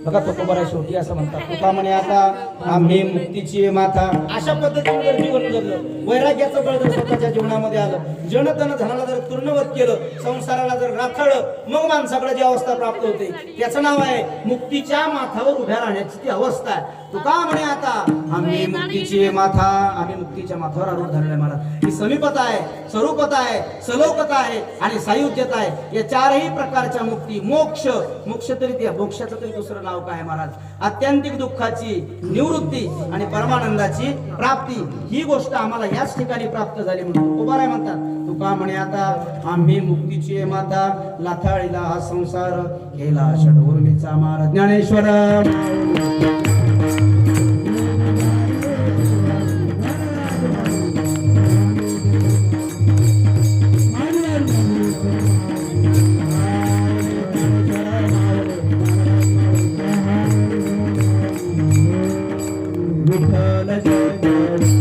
बघा तुकोबा शेवटी असं म्हणतात. तुका म्हणे आता आम्ही मुक्तीची माथा. अशा पद्धतीने जर जीवन जगलं, वैराग्याचं बळ जर स्वतःच्या जीवनामध्ये आलं, जनतन धनाला जर तृणवत केलं, संसाराला जर राखलं, मग माणसाकडे जी अवस्था प्राप्त होते त्याचं नाव आहे मुक्तीच्या माथावर उभ्या राहण्याची ती अवस्था आहे. तुका म्हणे आता आम्ही मुक्तीची माथा, आम्ही मुक्तीच्या माथावर आरूढ धरले महाराज. ही समीपता आहे, स्वरूपता आहे, सलोकता आहे आणि सायुज्यता आहे. या 4ही प्रकारच्या मुक्ती, मोक्ष, मोक्ष तरी त्या मोक्षाचं तरी दुसरं नाव काय महाराज, आत्यंतिक दुःखाची निवृत्ती आणि परमानंदाची प्राप्ती, ही गोष्ट आम्हाला याच ठिकाणी प्राप्त झाली म्हणून तुकोबाराय म्हणतात. तुका म्हणे आता आम्ही मुक्तीची माता, लाथाळीला हा संसार केला षडउर्मीचा मार. ज्ञानेश्वर विठ्ठल जय जय